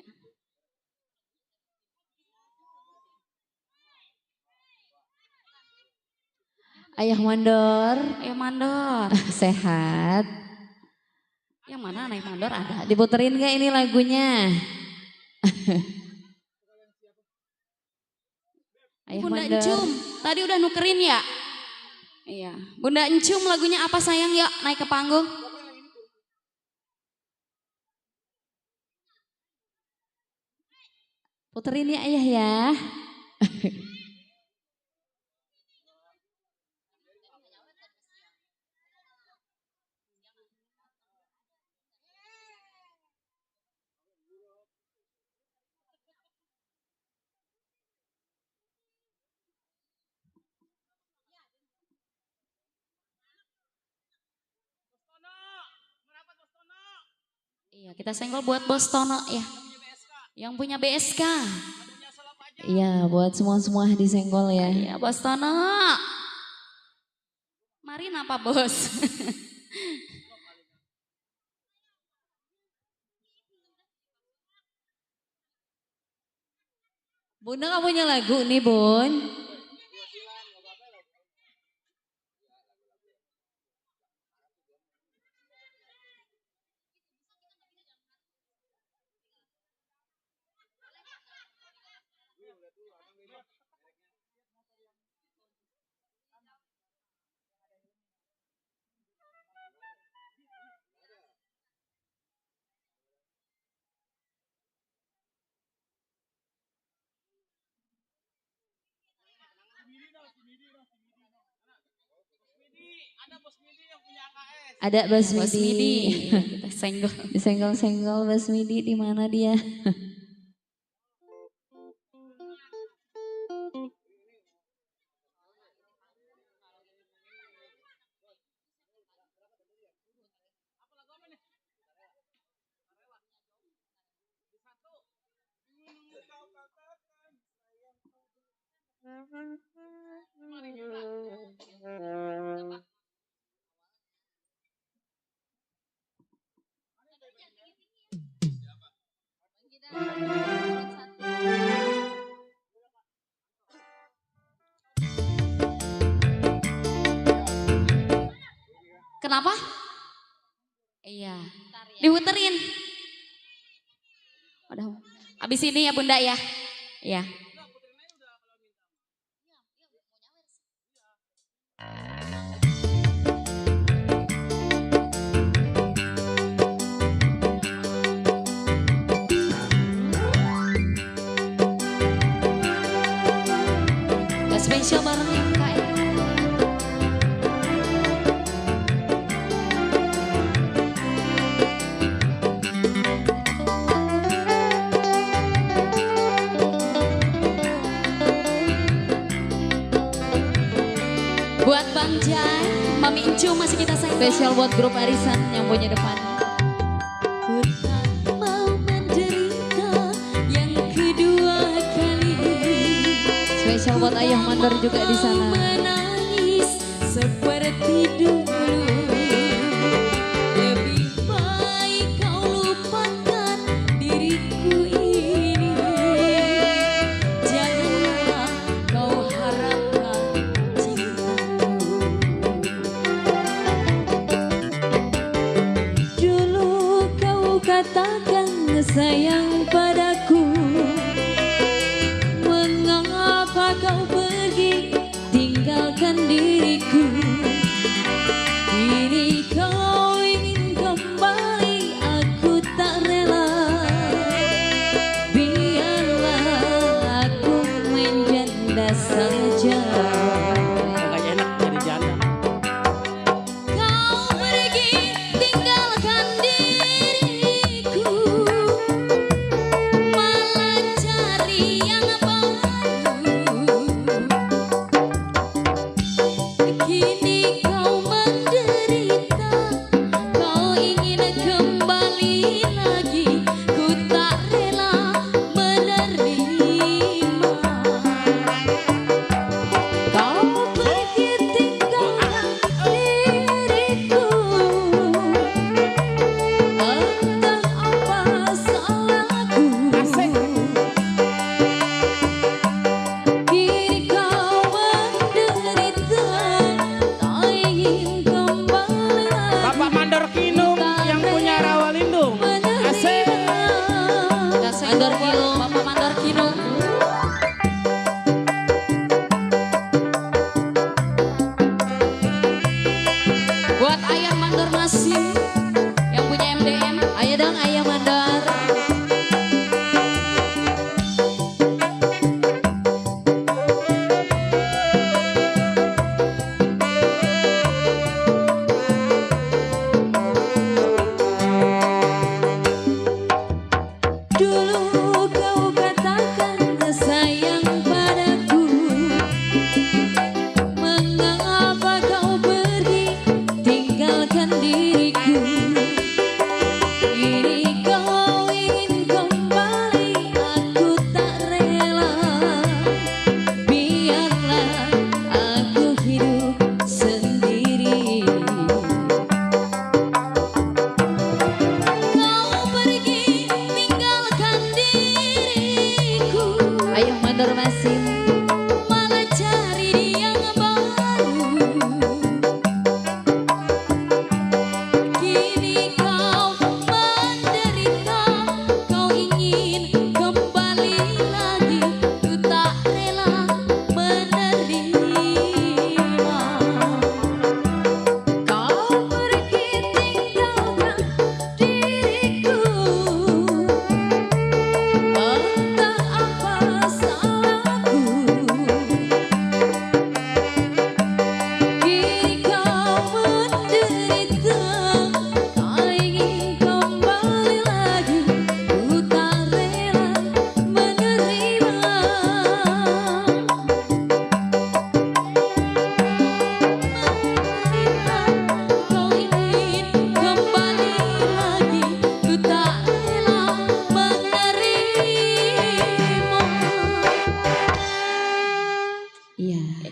S1: Ayah mandor,
S6: Ayah mandor.
S1: sehat.
S6: Yang mana ayah mandor ada?
S1: Diputerin gak ini lagunya? Ayah
S6: Bunda
S1: mandor.
S6: Encum, tadi udah nukerin ya? Iya. Bunda Encum lagunya apa sayang? Yuk naik ke panggung.
S1: Puterin ya ayah ya.
S6: Iya kita senggol buat Bos Tono ya. Yang punya BSK.
S1: Iya buat semua-semua disenggol ya.
S6: Iya Bos Tono. Mari napa Bos?
S1: Bunda gak punya lagu nih Bun? Ada Bas
S6: Bos Midi.
S1: Midi.
S6: Iya, kita senggol.
S1: Disenggol-senggol Bas Midi di mana dia?
S6: Kenapa? Iya. Diputerin. Udah. Habis ini ya Bunda ya. Iya. Gak spesial bareng MKM. Buat Bang Jai, Mami Incu masih kita sayang.
S1: Spesial buat grup arisan yang punya depan.
S6: Ku tak mau menderita yang kedua kali.
S1: Spesial buat ayah mandor juga di sana.
S6: Menangis seperti dulu. Lebih baik kau lupakan diriku ini. Janganlah kau harapkan cintaku. Dulu kau katakan sayang padaku. Mengapa kau pergi tinggalkan diriku?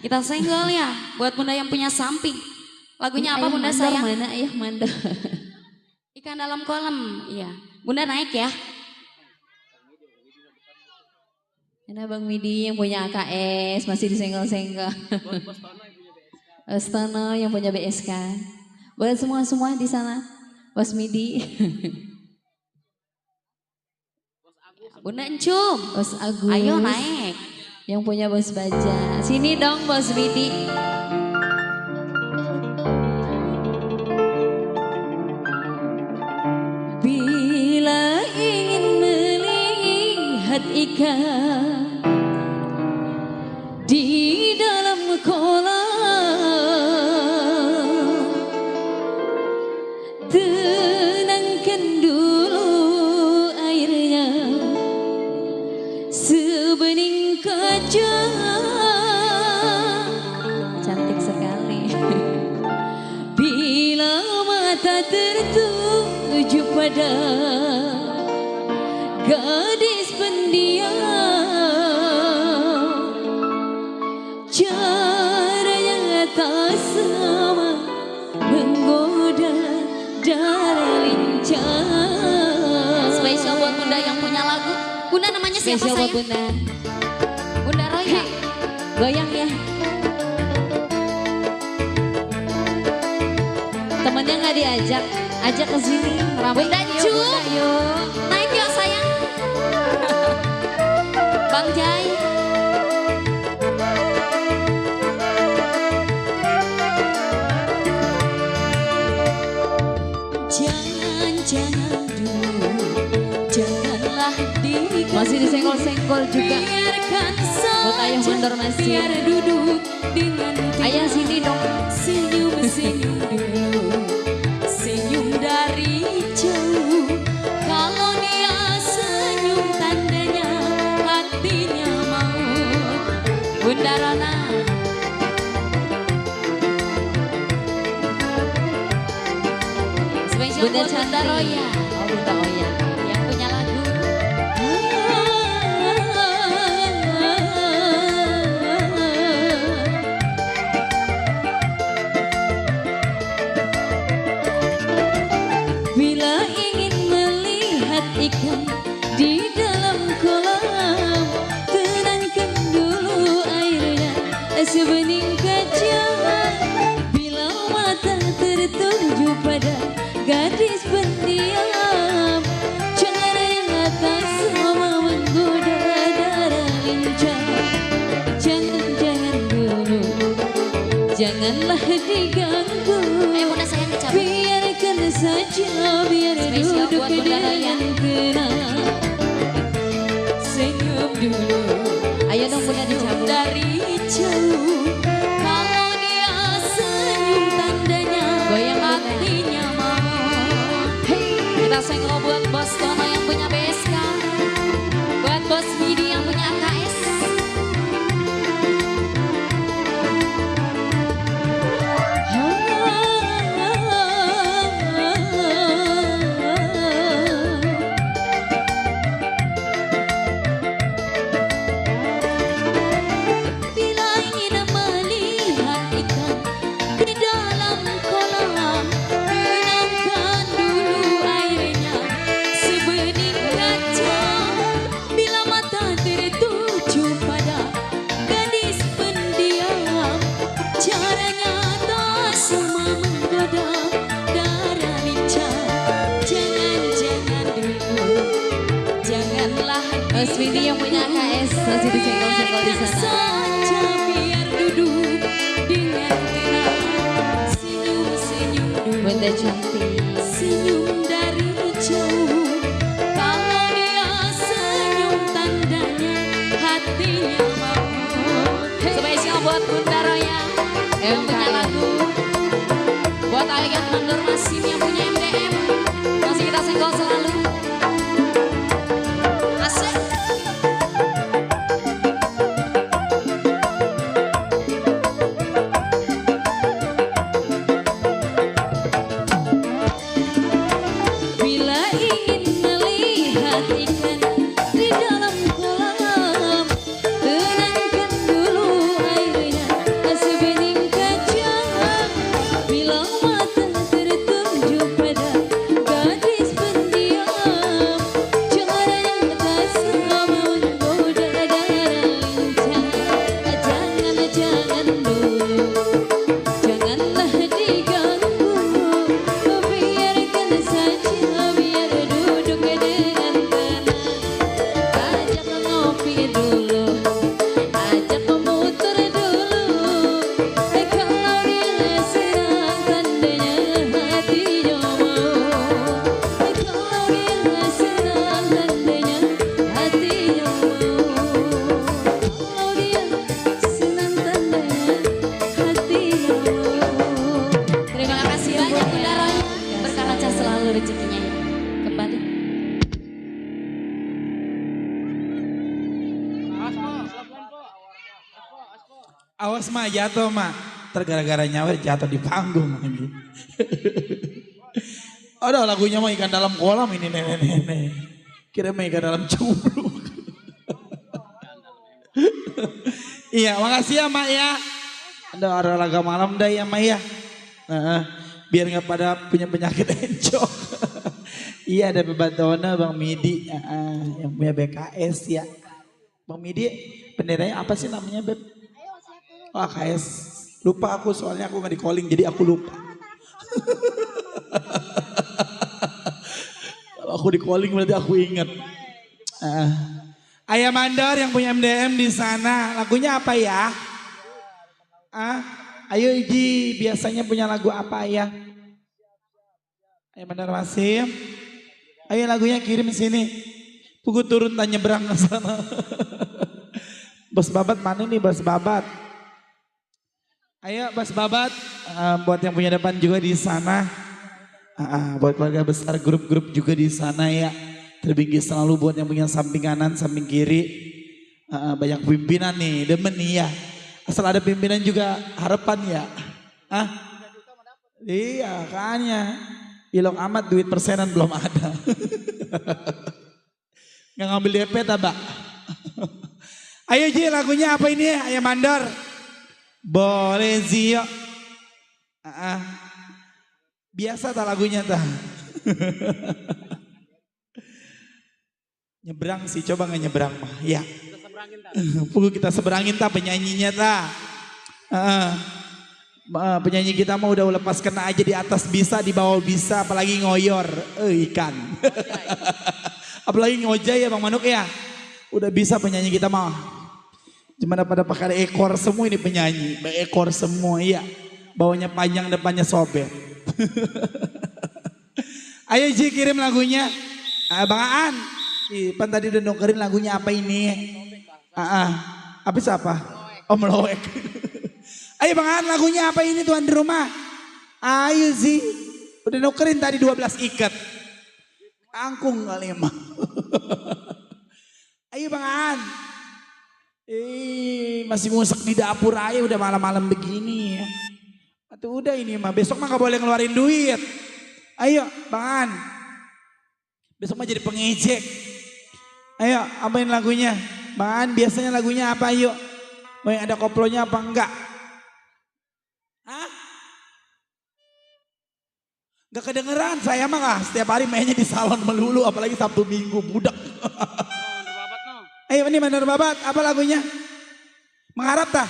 S6: Kita senggol ya buat bunda yang punya samping. Lagunya apa bunda sayang?
S1: Mana ayah mandor.
S6: Ikan dalam kolam. Iya. Bunda naik ya.
S1: Karena Bang Midi yang punya AKS masih disenggol-senggol. Tono yang punya BSK. Buat semua di sana. Bos Midi.
S6: Bunda Encum.
S1: Bos Agus.
S6: Ayo naik.
S1: Yang punya Bos Baja. Sini dong Bos Midi. Bila ingin melihat ikan di dalam kolam, tenangkan dulu airnya sebening kaca. Cantik sekali. Bila mata tertuju pada gadis pendiam, caranya tak sama menggoda darah lincah.
S6: Spesial buat bunda yang punya lagu. Bunda namanya siapa
S1: Spesial buat
S6: sayang?
S1: Bunda.
S6: Bunda Roya.
S1: Goyang ya. Temennya nggak diajak, ajak ke sini.
S6: Bunda Cu.
S1: Yuk.
S6: Naik yuk sayang. Bang Jai.
S1: Jangan dulu, janganlah masih disenggol-senggol juga. Buat ayah mandor masih.
S6: Biar duduk dengan
S1: Ayah sini dong.
S6: senyum-senyum dulu. Senyum dari jauh. Kalau dia senyum tandanya hatinya mau. Bunda Rona. Spesial
S1: Bunda
S6: buat Bunda
S1: cantik.
S6: Roya.
S1: Oh Bunda Oya.
S6: Yang punya lagu.
S1: Bila ingin melihat ikan di dalam kolam, tenangkan dulu airnya sebening kaca. Bila mata tertuju pada gadis pendiam, caranya tak sama menggoda darah lincah. Jangan dulu, janganlah diganggu.
S6: Ayo Bunda sayang dicabut.
S1: Biarkan saja, biar
S6: Spesial
S1: duduk
S6: buat Bunda Raya.
S1: dengan tenang. Senyum dulu. Ayo dong Bunda dicabut.
S6: Dari jauh. Kalau dia senyum tandanya
S1: Goyang, Bunda.
S6: hatinya mau. Kita senggol buat Bos Tono yang punya BSK. Buat Bos Midi yang punya AKS.
S1: Bila ingin melihat ikan di dalam kolam,
S6: Tenangkan dulu airnya sebening kaca. Bila mata tertuju pada gadis pendiam, caranya tak sama menggoda darah lincah. Jangan dulu, janganlah
S1: Mas Vini yang punya AKS masih disenggol-senggol di sana.
S6: saja biar duduk dengan tenang. Senyum-senyum dulu.
S1: Bunda cantik.
S6: Senyum dari jauh. Kalau dia senyum tandanya hatinya mau. Spesial buat Bunda Roya yang punya lagu. Buat Ayat Mandor Masim yang punya MDM. Masih kita senggol selalu. Asik.
S1: Bila ingin melihat ikan di dalam kolam, tenangkan dulu airnya
S6: dulu, ajak komuter dulu. Kalau dia senang tandanya hatinya mau. Kalau dia senang tandanya hatinya mau. Kalau dia senang tandanya hatinya mau. Terima kasih banyak Bunda Roya. Berkah lancar selalu rezekinya ya. Kembali.
S2: Awas mah jatuh mah. Tergara-gara nyawer jatuh di panggung ini. Ada lagunya mah ikan dalam kolam ini nenek-nenek. Kira mah ikan dalam curug. Iya, makasih ya Mak ya. Ada olahraga malam dah ya Mak ya. Biar nggak pada punya penyakit encok. Iya ada bebatona Bang Midi yang punya BKS ya. Bang Midi benderanya apa sih namanya Beb? Wah KS. Lupa aku soalnya aku nggak di calling jadi aku lupa. Kalau aku di calling berarti aku ingat. Ayah Mandor yang punya MDM di sana lagunya apa ya? Ayo Iji biasanya punya lagu apa ya? Ayah Mandor Wasim. Ayo lagunya kirim sini. Pugu turun dan nyebrang ke sana. Bos Babat mana nih Bos Babat? Ayo Bos Babat, buat yang punya depan juga di sana. Buat keluarga besar grup-grup juga di sana ya. Terbinggi selalu buat yang punya samping kanan, samping kiri. Banyak pimpinan nih, demen nih ya. Asal ada pimpinan juga harapan ya. Iya kayaknya. Ilong amat duit persenan belum ada. Nggak ngambil DP tabak. Ayo Ji lagunya apa ini ya Ayah Mandor? Boleh Zio. Biasa tak lagunya tak. Nyebrang sih coba nggak nyebrang mah ya. Pukul kita seberangin tak penyanyinya tak. Penyanyi kita mah udah lepas kena aja di atas bisa, di bawah bisa, apalagi ngoyor, ikan. Apalagi ngojay ya Bang Manuk ya. Udah bisa penyanyi kita mah. Cuma pada pakai ekor semua ini penyanyi, ekor semua iya. Bawahnya panjang, depannya sobek. Ayo Ji kirim lagunya. Bang Aan, Pan tadi udah nukerin lagunya apa ini? Habis apa? Oh melowek. Ayo Bang Aan lagunya apa ini tuan di rumah? Ayo sih. Udah nukerin tadi 12 ikat. Angkung kali emang. Ayo Bang Aan. Masih musik di dapur aja udah malam-malam begini ya. Atau udah ini mah besok mah gak boleh ngeluarin duit. Ayo Bang Aan. Besok mah jadi pengejek. Ayo apain lagunya? Bang Aan biasanya lagunya apa ayo? Mau yang ada koplonya apa enggak? Gak kedengeran saya mah setiap hari mainnya di salon melulu apalagi Sabtu Minggu budak. Ayo ini Mandor Babat apa lagunya? Mengharap tah?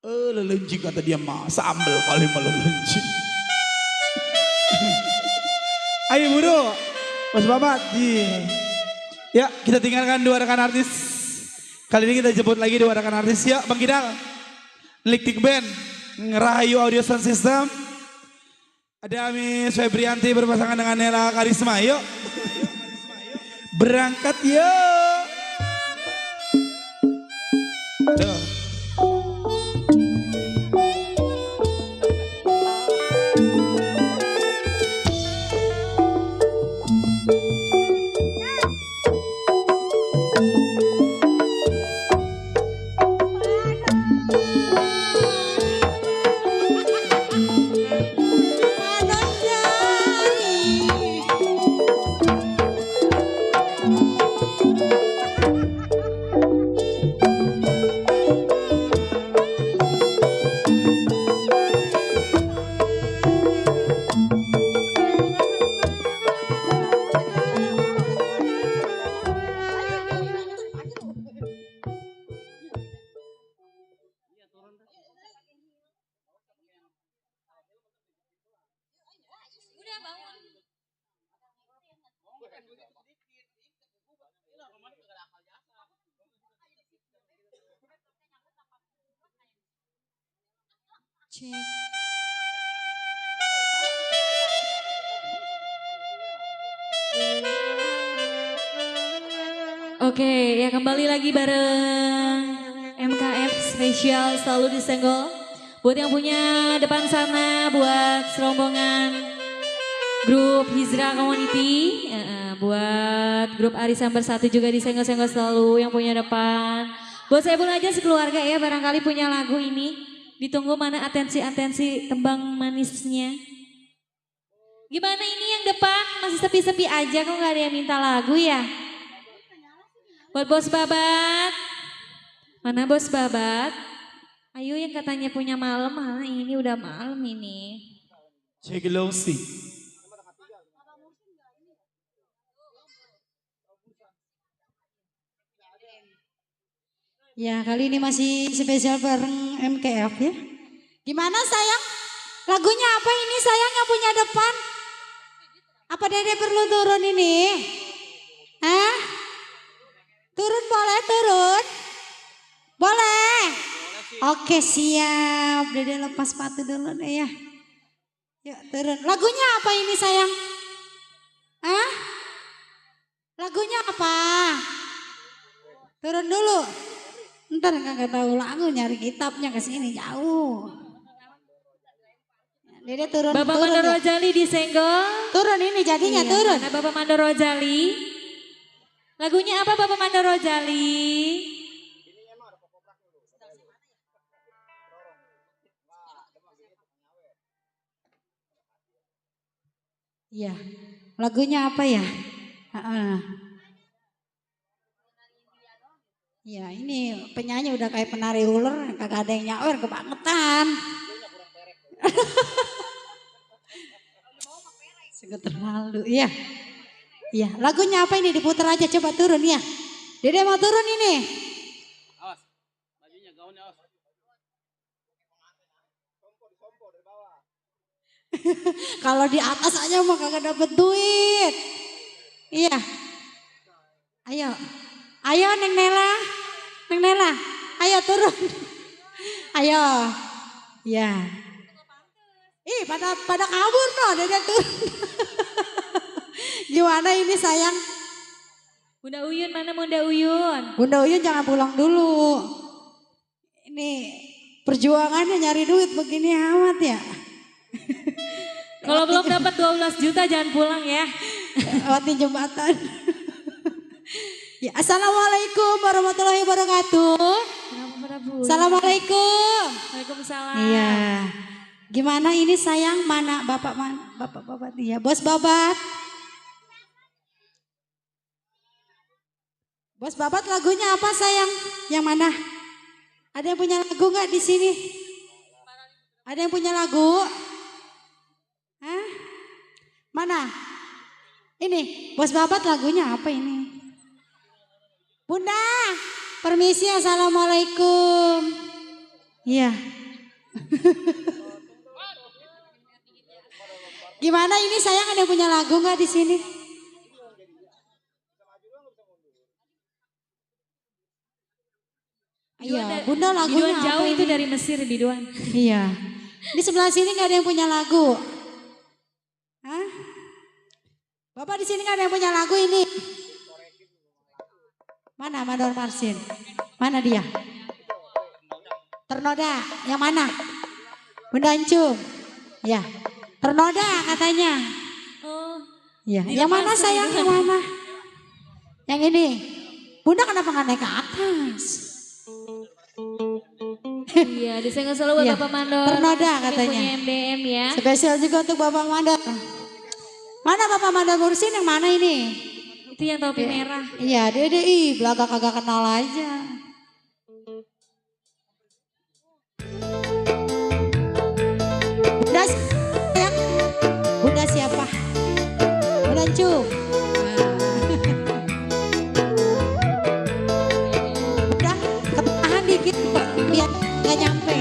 S2: Lelencing kata dia mah sambel kali mah lelencing. Ayo buru Bos Babat. Ya kita tinggalkan dua rekan artis. Kali ini kita jemput lagi dua rekan artis ya Bang Kidal. Liktik Band, Rahayu Audio Sound System. Ada Ami Febrianti berpasangan dengan Nela Karisma. Yuk. Berangkat yuk. Tuh.
S5: Cek.
S1: Oke, ya kembali lagi bareng MKF spesial selalu disenggol. Buat yang punya depan sana, buat serombongan grup Hizra Community, buat grup Arisan Bersatu juga disenggol-senggol selalu yang punya depan. Buat saya pun aja sekeluarga ya, barangkali punya lagu ini. Ditunggu mana atensi-atensi tembang manisnya. Gimana ini yang depan? Masih sepi-sepi aja kok gak ada yang minta lagu ya? Buat Bos Babat. Mana Bos Babat? Ayo yang katanya punya malam, ini udah malam ini.
S2: Cek Losi.
S5: Ya kali ini masih spesial bareng MKF ya. Gimana sayang? Lagunya apa ini sayang yang punya depan? Apa Dede perlu turun ini? Hah? Turun boleh turun? Boleh? Oke siap. Dede lepas sepatu dulu deh ya. Yuk turun. Lagunya apa ini sayang? Hah? Lagunya apa? Turun dulu. Ntar kagak tahu lagu nyari kitabnya ke sini jauh. Dede turun.
S1: Bapak
S5: turun
S1: Mandor
S5: ya.
S1: Rojali disenggol.
S5: Turun ini jadinya
S1: Iya,
S5: turun.
S1: mana Bapak Mandor Rojali? Lagunya apa Bapak Mandor Rojali?
S5: Iya. Lagunya apa ya? Ya ini penyanyi udah kayak penari ular, kagak ada yang nyawer kebangetan. Sungguh terlalu, iya. Iya, lagunya apa ini diputar aja coba turun ya. Dede mau turun ini.
S4: Awas, bajunya gaunnya awas.
S5: Kalau di atas aja mah kagak dapet duit. Iya. Ayo. Ayo Neng Nela. Neng Nela. Ayo turun. Ayo. Ya. Ih pada kabur no. Dede turun. Gimana ini sayang?
S1: Bunda Uyun mana Bunda Uyun?
S5: Bunda Uyun jangan pulang dulu. Ini perjuangannya nyari duit begini amat ya.
S1: Kalau belum dapat 12 juta jangan pulang ya.
S5: Lewatin jembatan. Ya, assalamualaikum warahmatullahi wabarakatuh. Assalamualaikum.
S1: Waalaikumsalam.
S5: Iya. Gimana ini sayang? Mana bapak babat dia? Bos Babat. Bos Babat lagunya apa sayang? Yang mana? Ada yang punya lagu nggak di sini? Ada yang punya lagu? Hah? Mana? Ini Bos Babat lagunya apa ini? Bunda, permisi assalamualaikum. Iya. Gimana ini sayang ada yang punya lagu nggak di sini? Iya, Bunda lagunya
S1: Biduan jauh
S5: apa
S1: itu
S5: ini?
S1: dari Mesir Biduan.
S5: Iya. Di sebelah sini nggak ada yang punya lagu. Hah? Bapak di sini nggak ada yang punya lagu ini. Mana Mandor Marsin? Mana dia? Ternoda. Yang mana? Bunda Encum. Ya. Ternoda katanya.
S1: Oh,
S5: Ya. Yang mana sayang? Yang mana? Yang ini. Bunda kenapa nggak naik ke atas?
S1: iya disenggol selalu buat
S5: Iya,
S1: Bapak Mandor.
S5: Ternoda
S1: Yang
S5: katanya.
S1: punya MDM ya.
S5: Spesial juga untuk Bapak Mandor. Mana Bapak Mandor Mursin yang mana ini?
S1: Itu yang topi merah.
S5: Iya, Dede belaga kagak kenal aja. Bunda siapa? Bunda siapa? Bunda Encum. Bunda ketahan dikit biar nggak nyampe.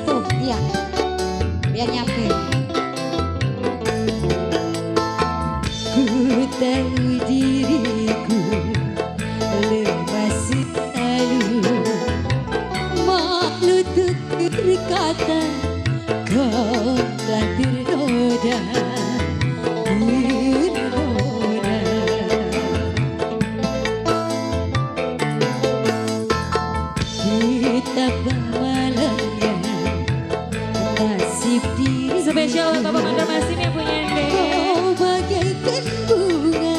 S5: Tuh, iya. Biar nyampe.
S1: Ku tak
S5: diriku lemas selalu malu tutur kata kau telah ternoda. Betapa malamnya nasib diri.
S1: Spesial Bapak Bandarmasin yang punya Ende.
S5: Kau bagaikan bunga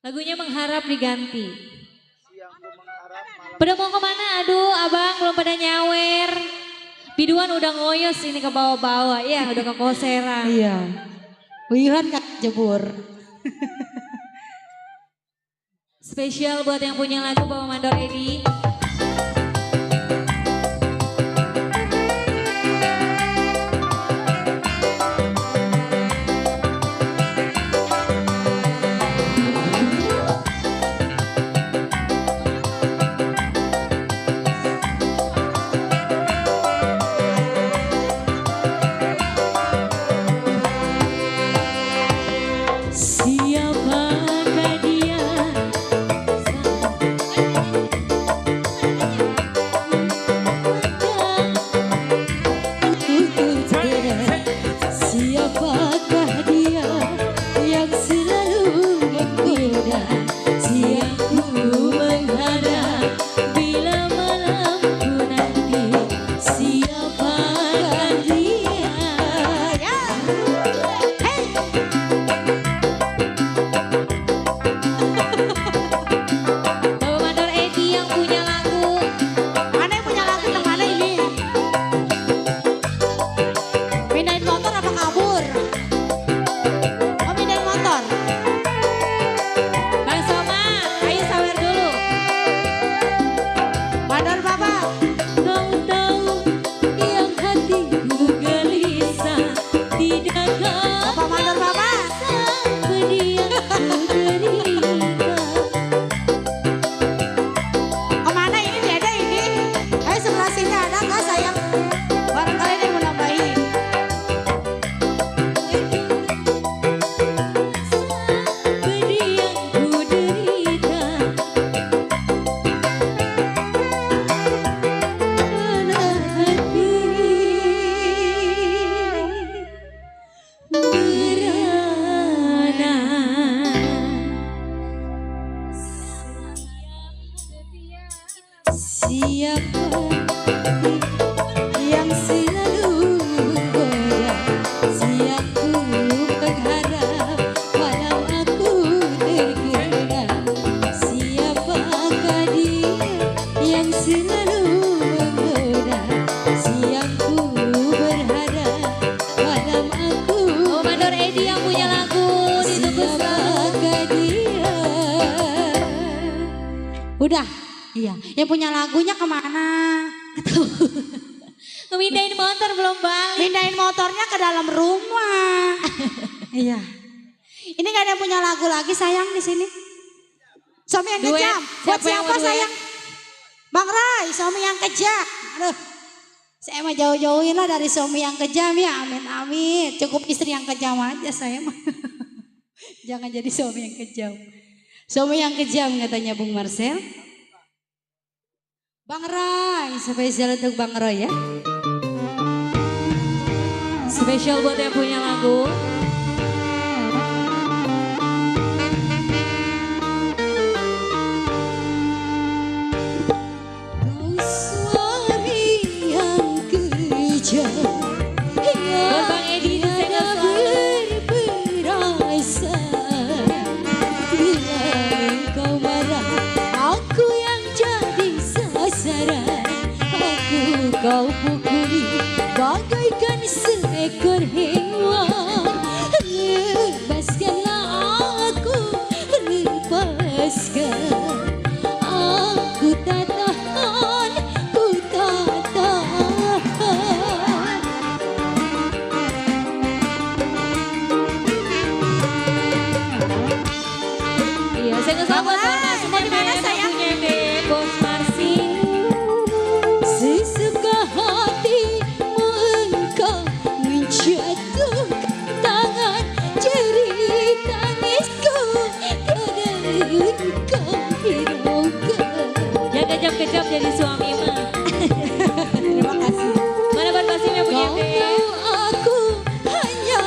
S1: Lagunya Mengharap diganti. Pada mau kemana? Aduh abang belum pada nyawer. Biduan udah ngoyos ini ke bawah-bawah. Ya udah ke koseran.
S5: Iya. Uyuhan Kak jebur.
S1: Spesial buat yang punya lagu Bawa Mandor Edi. Siapakah dia?
S5: Siapakah dia yang selalu menggoda siangku menghadap
S1: Bila malamku nanti siapakah dia? Bawa Mandor Edi yang punya lagu.
S5: Mana yang punya lagu yang mana ini? Pindahin motor apa kabur? Oh pindahin motor.
S1: Bang Soma, ayo sawer dulu.
S5: Mandor Bapak.
S1: Kau tahu yang hatiku gelisah, tidakkah
S5: Bapak Mandor Bapak.
S1: pedih yang ku derita?
S5: Kemana ini beda ini? Ayo sebelah sini ada nggak sayang? Barangkali ada yang mau nambahin.
S1: Pedih yang ku derita. Mana hati merana.
S5: Siapa yang selalu menggoda siangku mengharap malam aku tergerak. Siapakah dia yang selalu menggoda siangku berharap malam aku.
S1: Oh Mandor Edi yang punya lagu ditunggu selalu.
S5: Siapakah dia? Udah, iya. Yang punya lagunya kemana?
S1: Ngemindahin motor belum balik.
S5: Pindahin motornya ke dalam rumah. Iya. Ini gak ada yang punya lagu lagi sayang di sini. Suami yang
S1: Duet.
S5: kejam. Buat
S1: Siapa yang
S5: siapa
S1: mau duet?
S5: sayang? Bang Rai, suami yang kejam. Aduh. Saya mah jauh-jauhin lah dari suami yang kejam ya. Amin amin. Cukup istri yang kejam aja saya mah. Jangan jadi suami yang kejam. Suami yang kejam katanya Bung Marcel. Bang Rai, spesial untuk Bang Roy ya.
S1: Spesial buat yang punya lagu.
S5: Kau suami yang kejam
S1: Buat Bang Edi itu single selalu.
S5: berperasa. Bila engkau marah, aku yang jadi sasaran. Aku kau pukuli bagaikan seekor hewan. Lepaskanlah aku, lepaskan. Aku tak tahan, ku tak tahan.
S1: Iya, single selalu buat Warna semua
S5: di mana,
S1: yang
S5: sayang?
S1: punya deh, Bos Marsi.
S5: Sesuka hatimu engkau menjatuhkan tangan. Jerit tangisku tiada engkau hiraukan.
S1: Yang kejam-kejam jadi suami mah.
S5: Terima kasih.
S1: Mana Bang Basim yang punya
S5: Kau
S1: deh?
S5: tahu aku hanya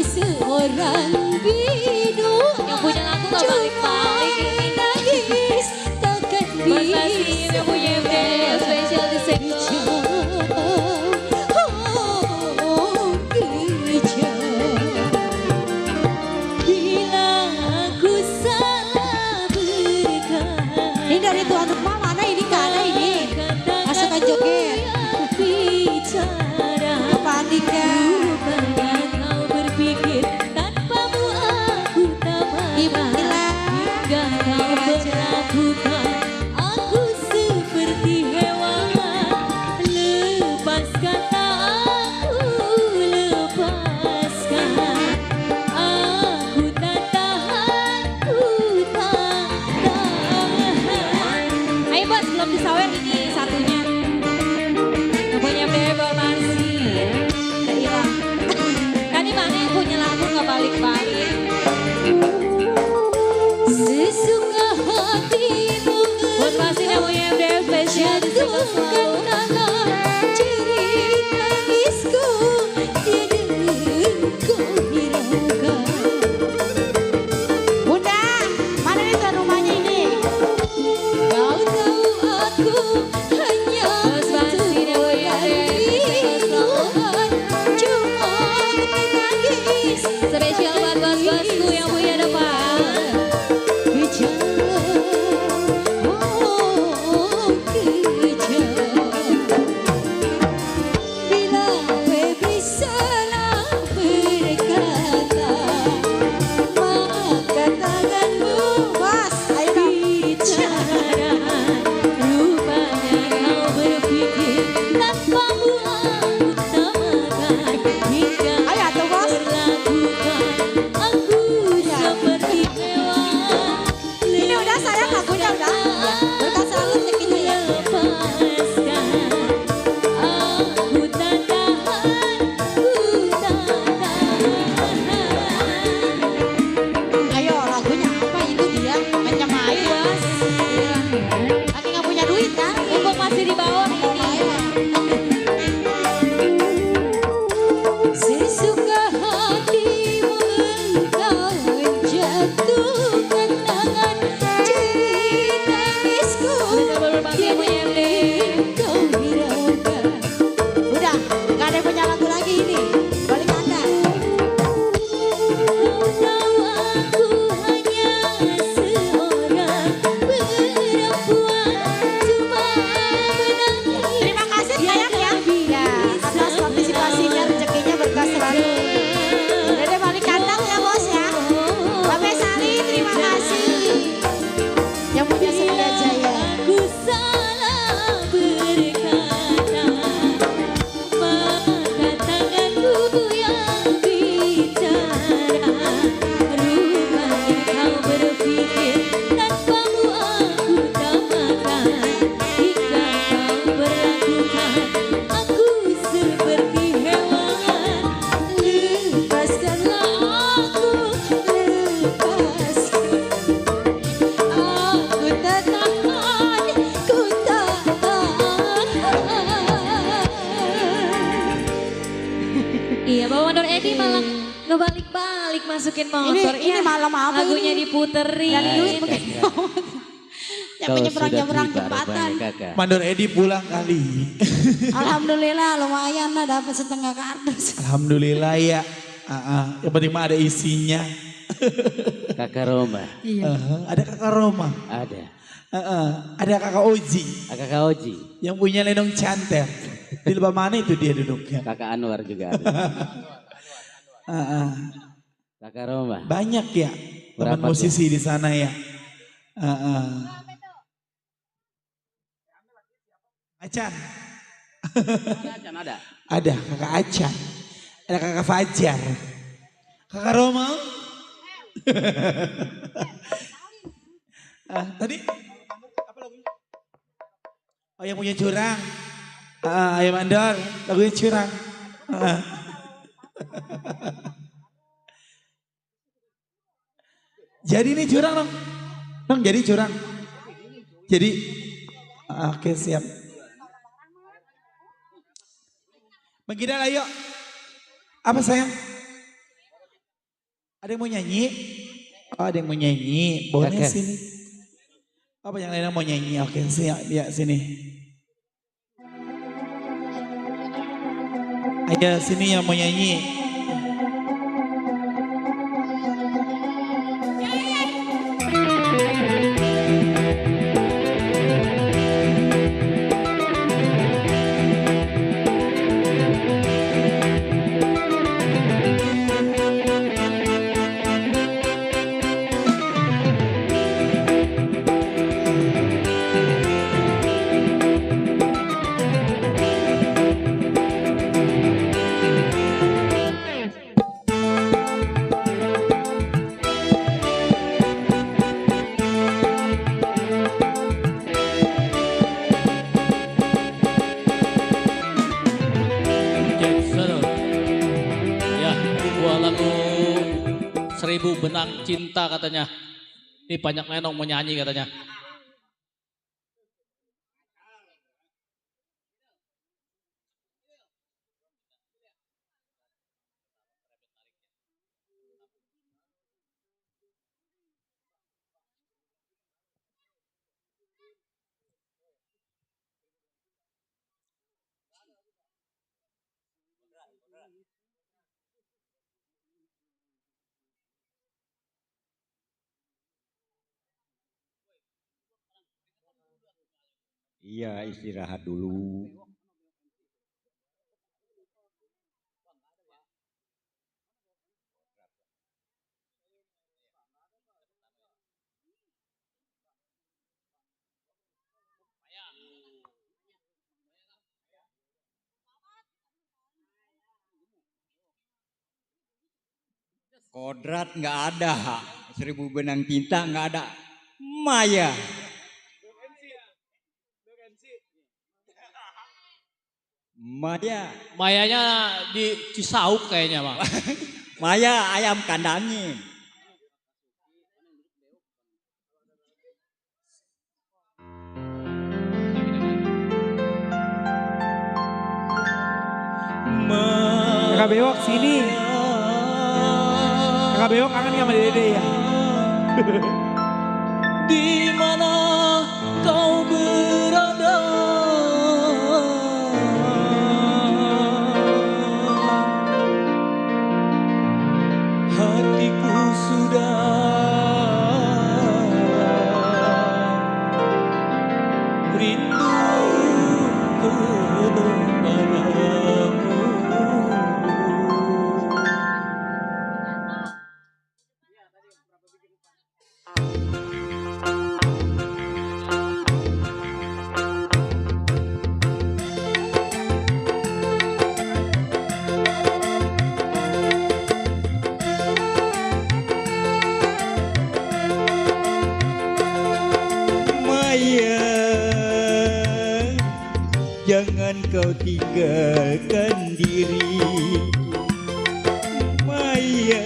S5: seorang bidu.
S1: Yang punya lagu gak balik-balik ini.
S5: Nangis takkan
S1: Bos Basim yang punya deh, spesial di single.
S5: Oh, kejam.
S1: berpikir tanpamu aku tak mampu. Hingga kau berlakukan aku seperti hewan. Lepaskan aku, lepaskan. Aku tak tahan, ku tak tahan.
S6: Ayo bos, belum disawer ini satunya. Namanya Bebermansi ya. Udah hilang. Tadi mana yang punya lagu gak balik-balik.
S1: Sesuka hatimu
S6: Buat pasti namanya MDF spesial disimpan selalu.
S1: cerita tangisku tiada kau hiraukan.
S5: Bunda, mana nih tuan rumahnya ini?
S1: Kau tahu aku hanya
S6: Bos pasti namanya MDF
S1: Tuhan, cuma menangis.
S6: spesial buat bos-bosku yang punya depan.
S1: Bila Febri salah berkata, maka tanganmu
S5: Bos, ayo dong.
S1: bicara. Rupanya kau berpikir tanpamu aku tak makan. Hingga
S5: Ayo atuh, Bos.
S1: berlakukan aku seperti hewan.
S5: Ini udah sayang lagunya udah. Ya, berkat selalu rezekinya ya.
S1: Lepaskan, aku tak tahan, ku tak tahan.
S5: Ayo lagunya apa itu dia? Macam aja. Lagi nggak punya duit kan?
S6: Mumpung masih di bawah ini.
S1: Sesuka hatimu engkau menjatuhkan tangan. Cerita tangisku
S6: Pasti punya MDF.
S1: kau hiraukan.
S5: Udah, nggak ada yang punya lagu lagi ini. Balik anda.
S1: Kau tahu aku hanya seorang perempuan, cuma menangis.
S5: Terima kasih sayang ya. Ya, atas partisipasinya rezekinya berkah selalu. Udah deh balik kandang ya bos ya. Bapak Sari terima kasih. Yang punya Setia Jaya.
S1: Aku salah berkata, maka tanganku yang bicara. Rupanya kau berpikir tanpamu aku tak makan. Hingga kau berlakukan aku seperti hewan. Lepaskanlah aku, lepaskan. Aku tak tahan, ku tak tahan.
S6: Iya, Bapak Mandor Edi malah ngebalik-balik masukin motor.
S5: Ini malam apa
S6: Lagunya
S5: ini?
S6: diputerin.
S5: Dari duit begini. Yang menyeberang-nyeberang jembatan.
S2: Mandor Edi pulang kali.
S5: Alhamdulillah lumayan lah dapat setengah kardus.
S2: Alhamdulillah ya. Yang penting mah ada isinya.
S4: Kakak Roma.
S5: Iya.
S2: Ada kakak Roma.
S4: Ada.
S2: Ada kakak Oji.
S4: Kakak Oji.
S2: Yang punya lenong canter. Di lebah mana itu dia duduknya?
S4: Kakak Anwar juga ada. Kakak Roma.
S2: Banyak ya. Teman
S4: Berapa
S2: musisi di sana ya. Acan.
S4: Acan ada.
S2: Ada kakak Acan. Ada kakak Fajar. Kakak Roma. Tadi apa lagunya? Oh yang punya curang. Ayo Mandor, lagunya curang. Jadi ini curang dong. Dong jadi curang. Jadi oke siap. Bang Kidal ayo. Apa sayang? Ada yang mau nyanyi? Oh ada yang mau nyanyi. Boleh
S4: Oke.
S2: sini. Apa yang lainnya mau nyanyi? Oke siap ya sini. Ayo sini yang mau nyanyi.
S7: 1000 benang cinta katanya. Ini banyak nenong mau nyanyi katanya.
S8: Iya, istirahat dulu. Kodrat nggak ada, 1000 benang cinta nggak ada. Maya. Maya.
S7: Mayanya di Cisauk kayaknya Bang.
S8: Maya ayam kandangin.
S2: Kakak Bewok sini. Kakak Bewok kangen sama Dede ya.
S7: Di mana kau berada? Hatiku sudah rindu kepadamu.
S8: Maya, jangan kau tinggalkan diri. Maya,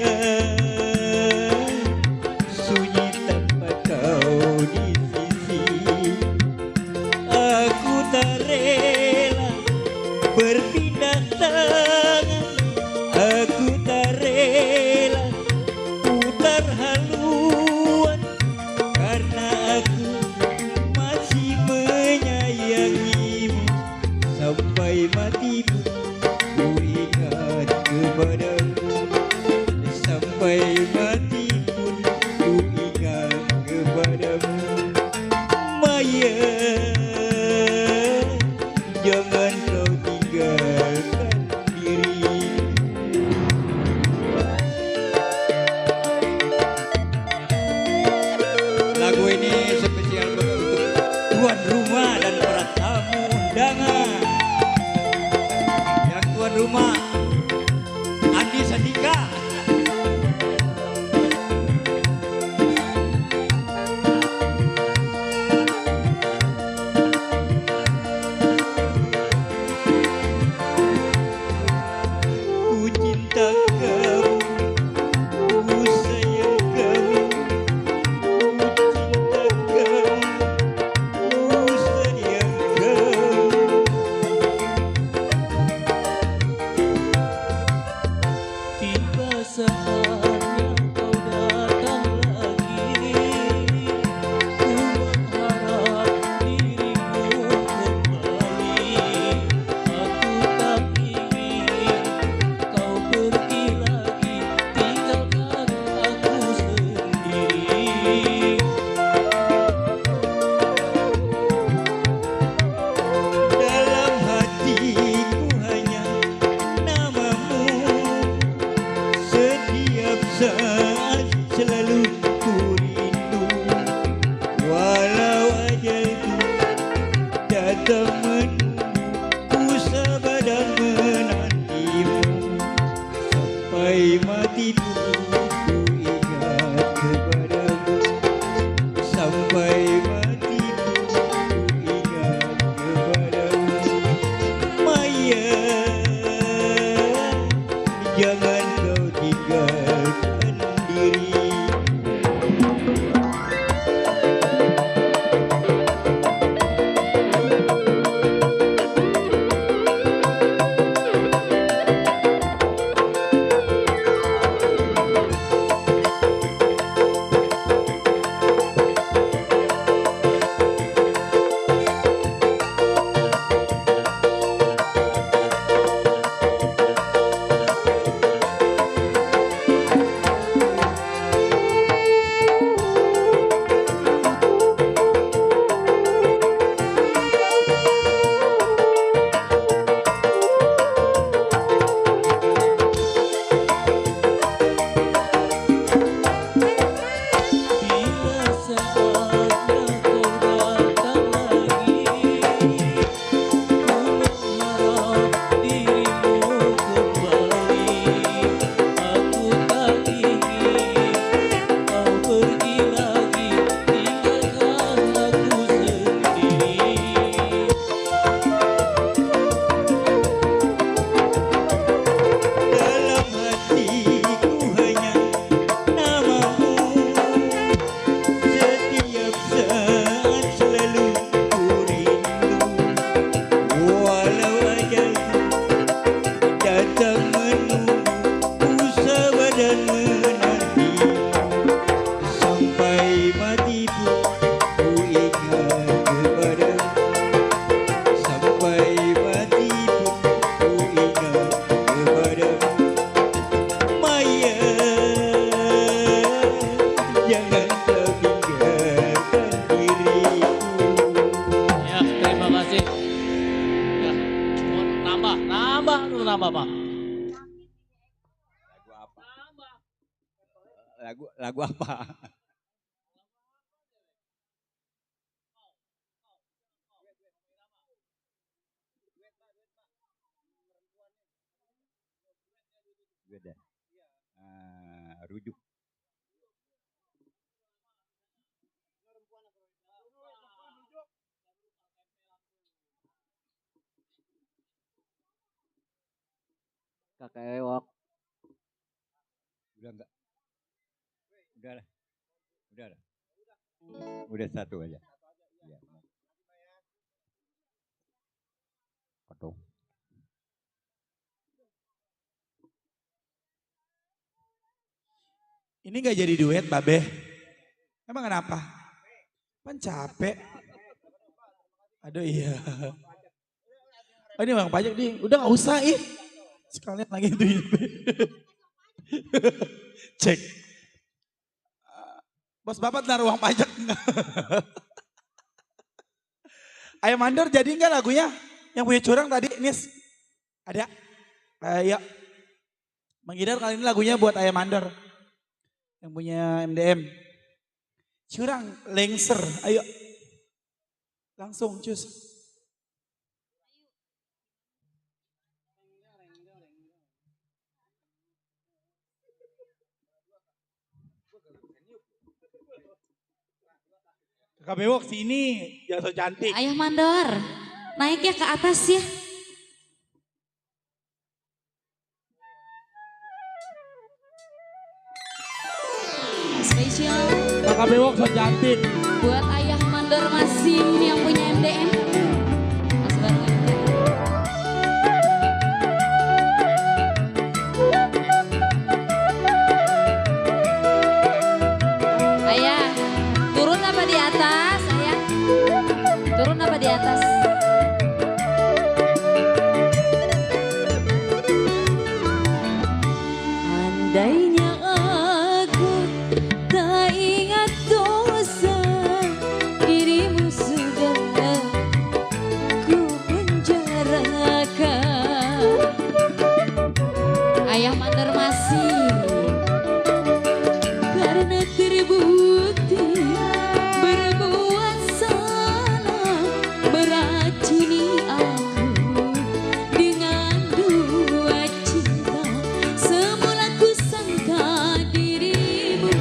S8: sunyi tanpa kau di sisi. Aku tak rela berpindah tangan. Aku tak rela putar haluan, karena aku masih menyayangimu. Sampai mati pun ku ingat kepadamu. Sampai mati pun ku ingat kepadamu. Maya, jangan kau tinggalkan diri. Lagu ini spesial untuk tuan rumah dan para tamu undangan. Yang tuan rumah Andi Sandika. Ku cinta kamu, ku sayang kamu, ku cinta lagu apa? Beda. Rujuk.
S4: Kakak Ewok.
S8: Udah enggak? Udah lah. Udah lah. Udah satu aja. Iya. Potong.
S2: Ini gak jadi duet Babe. Emang kenapa? Kan capek. Aduh iya. Oh, ini Bang Pajak nih. Udah gak usah ih. Sekalian lagi itu. Cek. Bos Bapak naruh uang pajak enggak? Ayam Mandor jadi enggak lagunya? Yang punya curang tadi, Nis? Ada? Ayo. Menghindar kali ini lagunya buat Ayam Mandor. Yang punya MDM. Curang, lengser. Ayo. Langsung, cus. Kakak Bewok sini, jangan so cantik.
S6: Ayah Mandor, naik ya ke atas ya. Spesial
S2: Kakak Bewok so cantik.
S6: buat Ayah Mandor Masim yang punya MDM. Mas baru MDM. Ayah, turun apa di atas? Ayah, turun apa di atas?
S1: Andainya aku tak ingat dosa, dirimu sudah ku penjarakan.
S6: Ayah Mandor Masim.
S1: Karena terbukti berbuat salah, meracuni aku dengan dua cinta. Semula ku sangka dirimu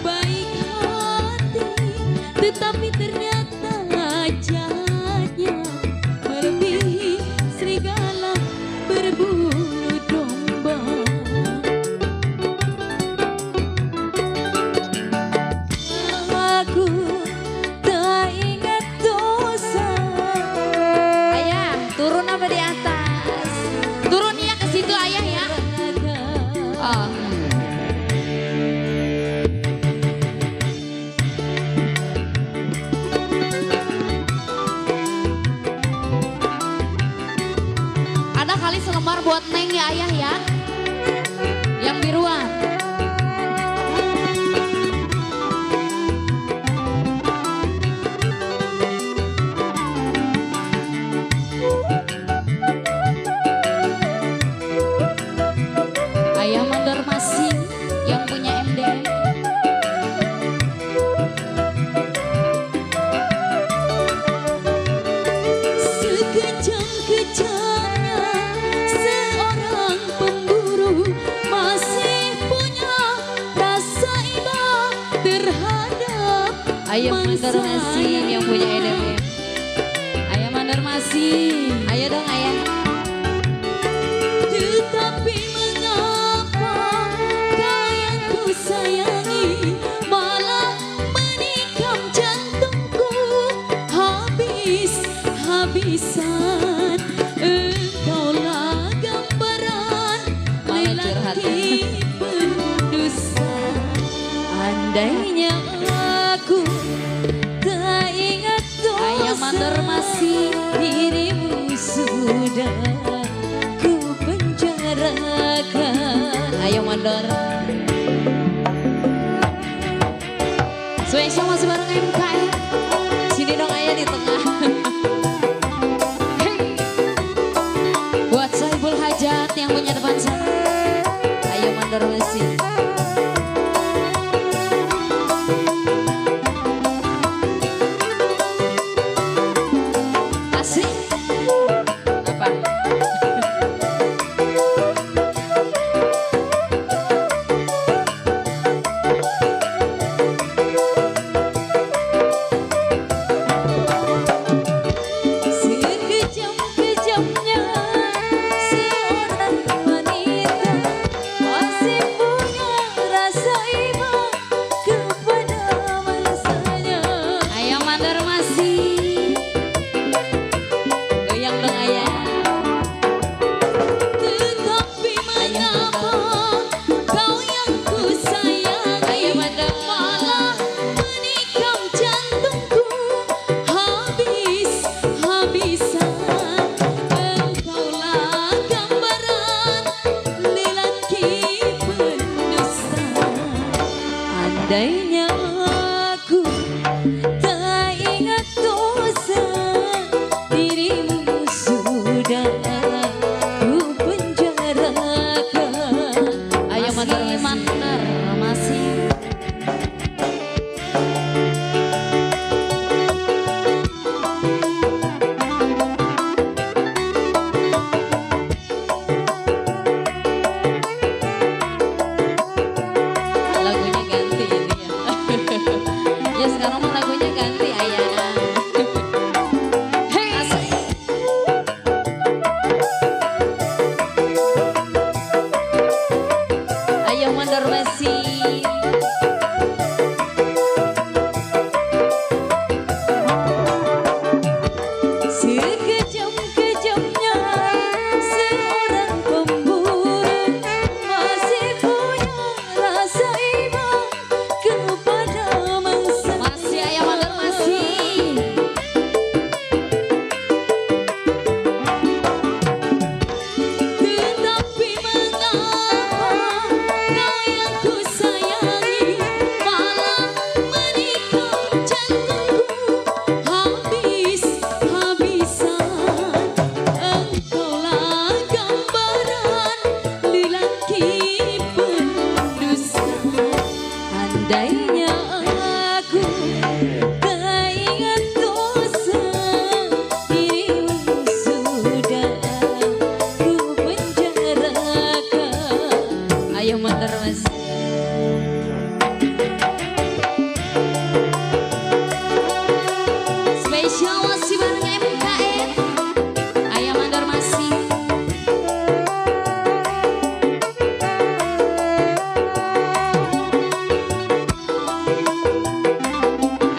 S1: baik hati, tetapi ternyata jahatnya melebihi serigala berbulu domba. Aku tak ingat dosa.
S6: Ayah, turun apa di atas? Turun ya ke situ ayah ya. Oh. Ada kali selembar buat Neng ya ayah ya. Yang biruan. Ayah Mandor Masim yang punya MDM.
S1: Sekejam-kejamnya seorang pemburu masih punya rasa iba terhadap
S6: Ayah Mandor
S1: mangsa
S6: Masim yang punya MDM. Ayah Mandor Masim. Ayo dong ayah.
S1: Tetapi mengapa kau yang ku sayangi malah menikam jantungku habis-habisan. Engkaulah gambaran
S6: Malah curhat.
S1: lelaki pendosa. Andainya aku tak ingat dosa,
S6: Ayah Mandor Masim.
S1: dirimu sudah ku penjarakan.
S6: Ayo Mandor. Spesial masih bareng MK ya. Sini dong ayah di tengah. Hey. Buat Saibul Hajat yang punya depan sana. Ayo Mandor Masim.
S1: Andainya aku tak ingat dosa, dirimu sudah ku penjarakan.
S6: Ayo
S1: Masih
S6: mandar masih.
S1: lagunya ganti ini ya. Ya sekarang mah lagunya ganti ayah. Hey. Asik. Ayo mandor mesin. Sekejam-kejamnya seorang pemburu masih punya rasa iba kepada mangsa. Masih ayah mandor masih. Tetapi mengapa kau yang ku sayangi malah menikam jantungku habis-habisan. Engkaulah gambaran lelaki pendusta. Andainya aku tak ingat dosa, dirimu sudah ku penjarakan. Ayo mandor mas. Spesial masih bareng MKM. Ayo mandor masih.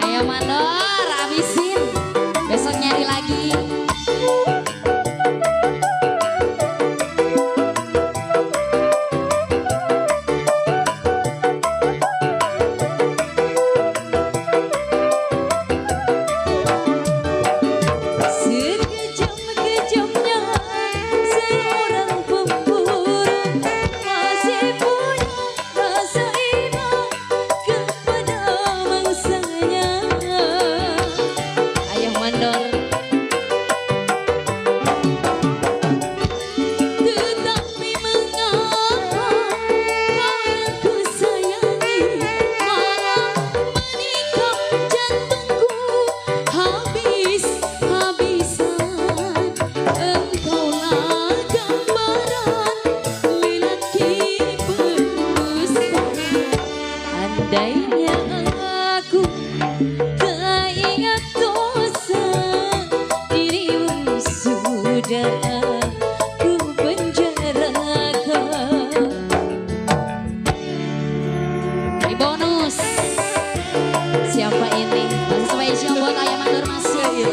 S1: Ayo mandor habisin. Besok nyari lagi. Sekejam-kejamnya seorang pemburu masih punya rasa iba kepada mangsanya. Ayo mandor. Tetapi mengapa kau yang ku sayangi malah menikam jantungku habis-habisan. Engkaulah gambaran lelaki pendusta. Andainya aku tak ingat dosa, dirimu sudah ku penjarakan. Ini bonus. Siapa ini? Masih spesial buat ayah mandor masih.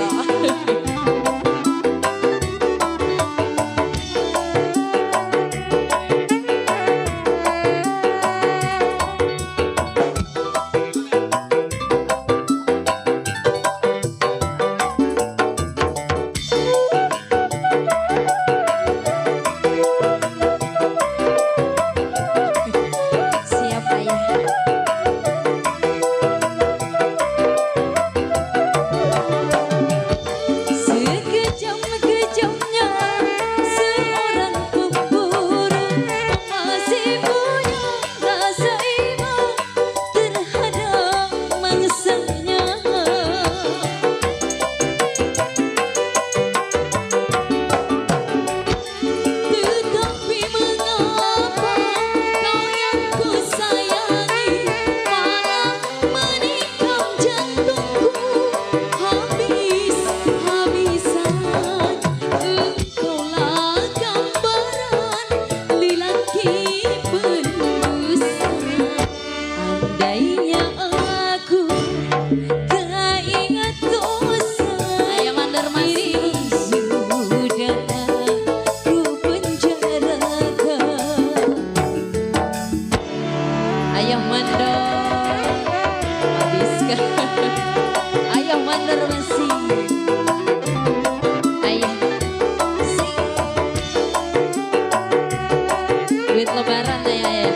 S1: Siapa ya? Sekejam-kejamnya seorang pemburu masih punya rasa iba terhadap mangsanya. Tetapi mengapa kau yang ku sayangi malah menikam jantungku habis-habisan. Engkaulah gambaran lelaki pendusta. Andainya aku tak ingat dosa, ayo mandor masih sudah ku penjarakan. Ayo mandor habiskan. Ayo mandor masih. Ayo sing. Duit lebaran ya.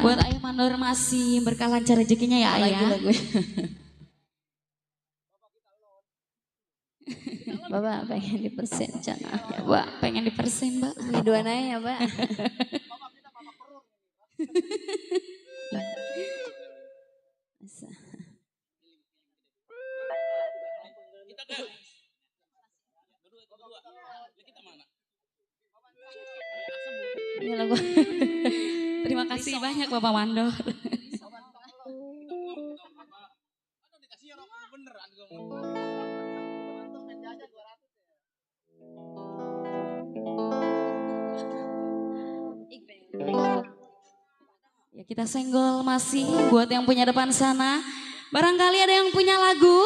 S6: Buat Ayah Mandor masih berkah lancar rezekinya ya Ayah.
S1: Lagu. Bapak pengen dipersen cana.
S6: Ya, Mbak, pengen dipersen, Mbak.
S1: Hiduan aja ya, Mbak. Masa. Ini lagu.
S6: Terima kasih banyak Bapak Mandor. Ya kita senggol masih buat yang punya depan sana. Barangkali ada yang punya lagu.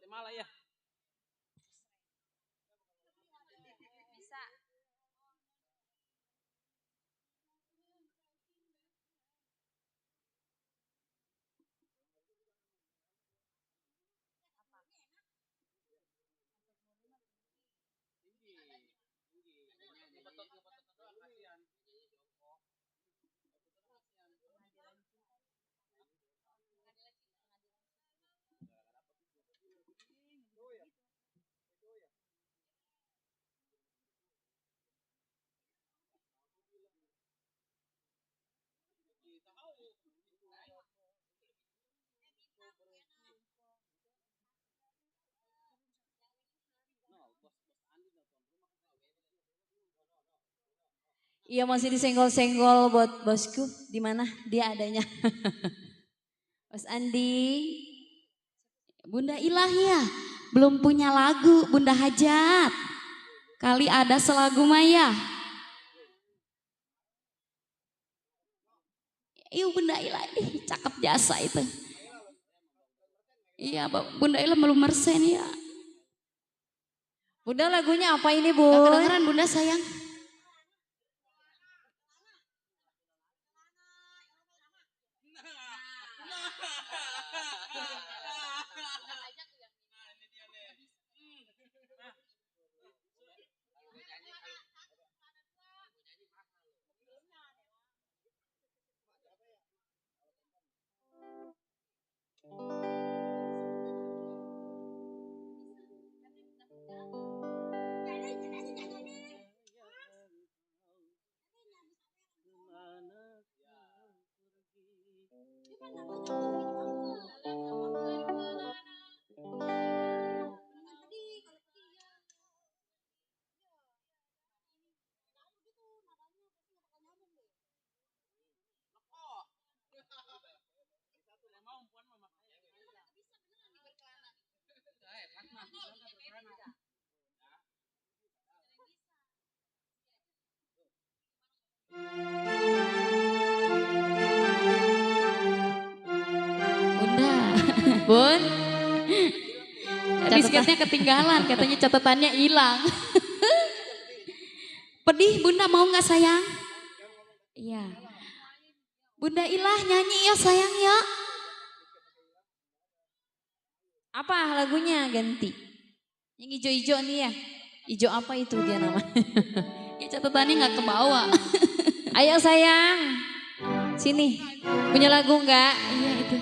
S4: Malah ya.
S1: Iya masih disenggol-senggol buat bosku. Di mana dia adanya? Bos Andi.
S6: Bunda Ilah ya, belum punya lagu Bunda Hajat. Kali ada selagu Maya. Iya Bunda Ilah nih, cakep jasa itu. Iya Bunda Ilah belum mersen ya.
S1: Bunda lagunya apa ini Bu?
S6: Gak kedengeran Bunda sayang. Bunda,
S1: Bun.
S6: biskitnya ketinggalan, katanya catatannya hilang. Pedih Bunda mau nggak sayang? Iya. Bunda Ilah nyanyi ya sayang ya.
S1: Apa lagunya ganti? Yang hijau-hijau nih ya. Hijau apa itu dia namanya?
S6: Ya catatannya nggak ke bawah.
S1: Ayo sayang. Sini. Punya lagu enggak?
S6: Iya itu.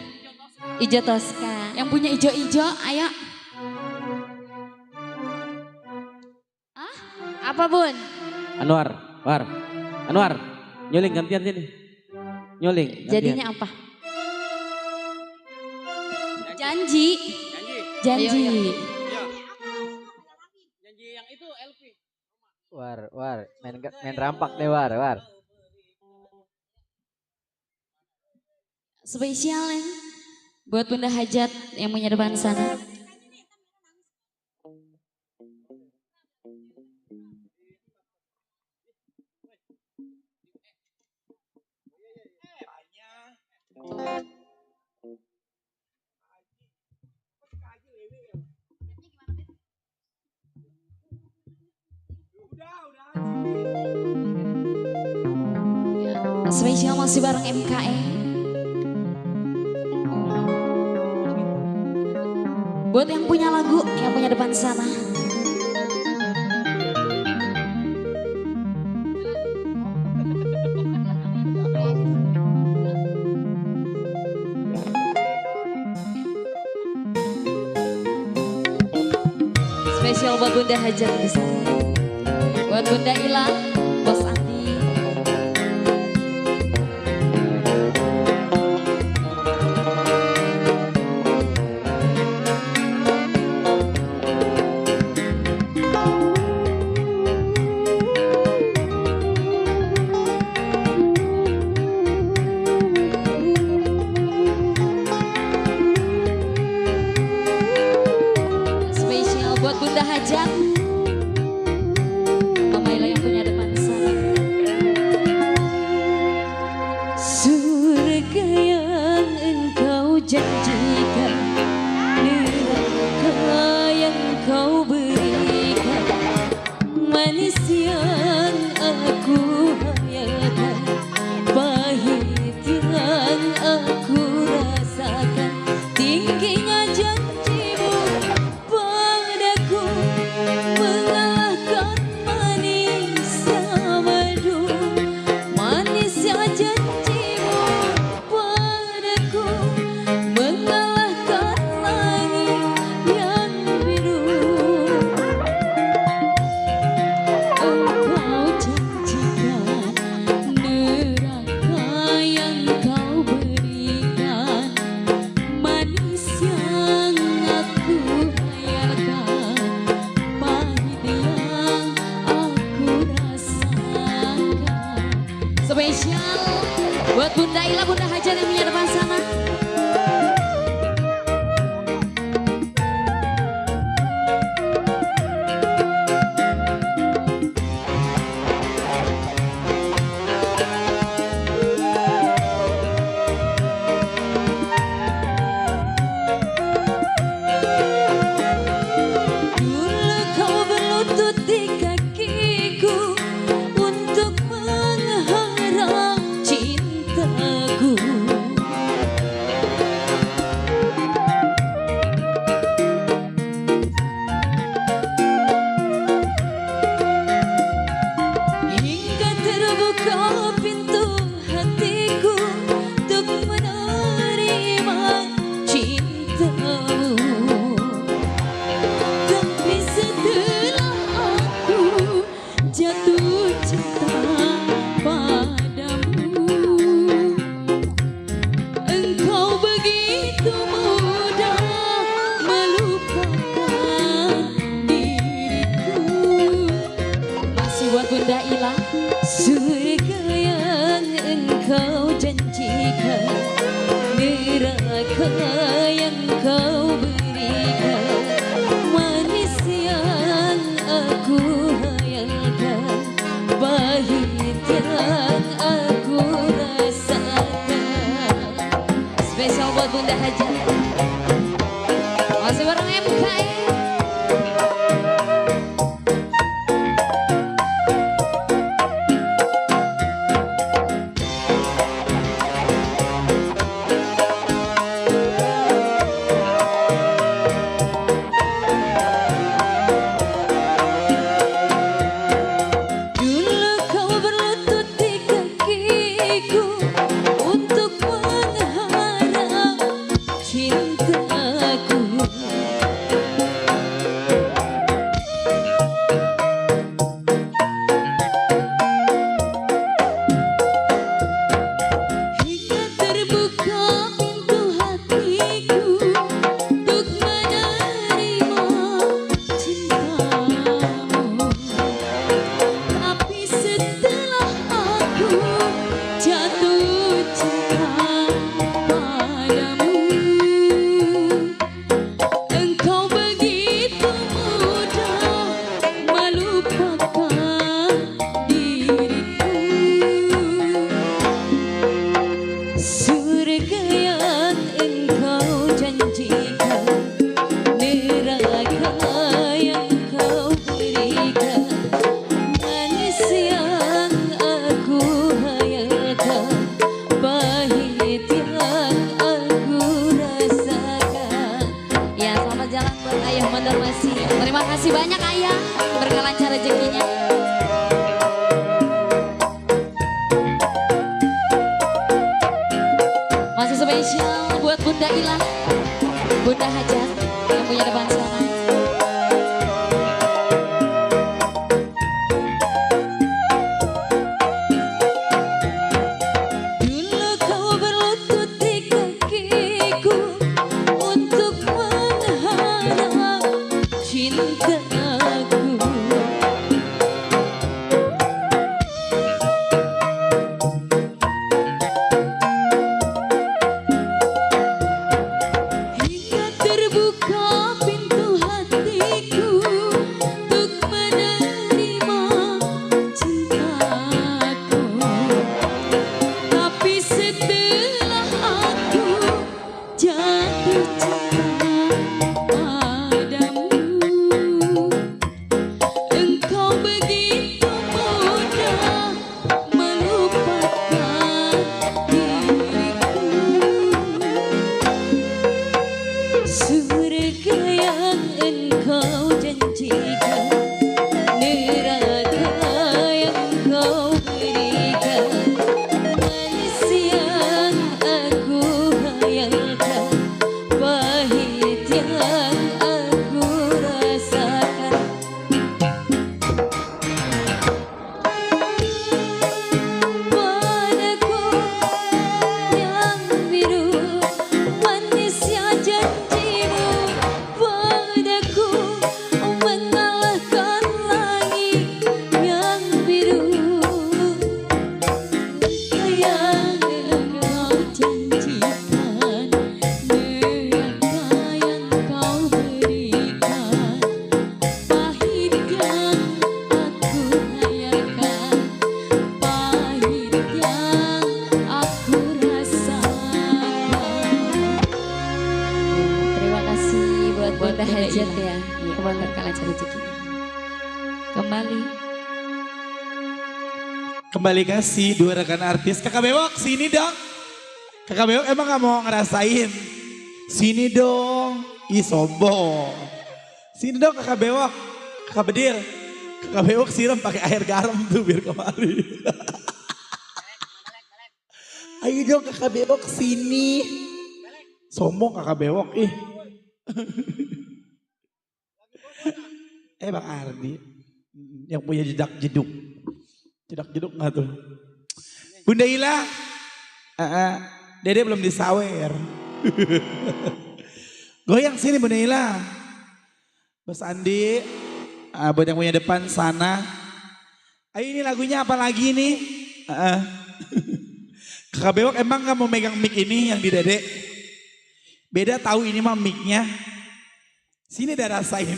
S1: Hijau Tosca.
S6: Yang punya ijo-ijo, ayo.
S1: Apa Bun?
S4: Anwar, Anwar, nyuling gantian sini. Nyuling. Gantian.
S1: Jadinya apa?
S6: Janji. Janji.
S4: Janji yang itu Elvi.
S9: War, main rampak deh war.
S6: Spesial ya. Buat Bunda Hajat yang punya depan sana. Spesial masih bareng MKE. Buat yang punya lagu, yang punya depan sana. Spesial buat Bunda Hajat di sana. Buat Bunda Ila, Bos Andi. Spesial buat Bunda Hajat. Mama Ila yang punya depan sana. Surga yang engkau janjikan, neraka yang kau berikan, manis yang aku hayalkan, pahit yang aku rasakan, tingginya janjimu padaku, mengalahkan manisnya madu, manisnya janjimu padaku, mengalahkan langit yang biru. Engkau janjikan neraka yang kau berikan, manis yang aku hayalkan, pahit yang aku rasakan. Spesial buat Bunda Ila, Bunda Hajat yang punya depan sana. Dulu kau berlutut di kakiku untuk mengharap cintaku. Hingga terbuka pintu hatiku untuk menerima cintamu. Tapi setelah aku jatuh cinta padamu, engkau begitu mudah melupakan diriku. Masih buat Bunda Ila. Surga yang engkau janjikan, neraka yang kau berikan, manis yang aku hayalkan, pahit yang aku rasakan. Spesial buat Bunda Hajat. Masih bareng MKE. Dulu kau berlutut di kakiku untuk mengharap cintaku. Mandor masih. Terima kasih banyak ayah, berkah lancar rezekinya. Masih spesial buat Bunda Ila, Bunda Hajat yang punya depan sana. Dulu kau berlutut di kakiku untuk mengharap cintaku. Hingga terbuka pintu hatiku untuk menerima cintaku. Tapi setelah aku jatuh cinta padamu, engkau begitu mudah melupakan diriku. Surga yang engkau janjikan, neraka yang kau berikan, manis yang aku hayalkan, pahit yang aku rasakan. Padaku yang biru, manisnya janjimu. Padaku mengalahkan langit yang biru. Yang engkau janjikan, neraka yang kau berikan, pahit yang aku hayalkan, pahit yang aku rasakan. Terima kasih buat Bunda Hajat ya, semoga lancar rezekinya.
S2: Kembali kasih dua rekan artis. Kakak Bewok sini dong. Kakak Bewok emang gak mau ngerasain? Sini dong. Ih sombong. Sini dong Kakak Bewok. Kakak Bedir. Kakak Bewok siram pakai air garam tuh biar kemari. Ayo dong Kakak Bewok sini. Sombong Kakak Bewok. Ih. Bang Ardi. Yang punya jedak jeduk. Jedak jeduk gak tuh? Bunda Ila. Dede belum disawer. Goyang sini Bunda Ila. Bos Andi. Buat yang punya depan sana. Ayo ini lagunya apa lagi nih? Kakak Bewok emang gak mau megang mic ini yang di Dede? Beda tahu ini mah mic-nya. Sini dah rasain.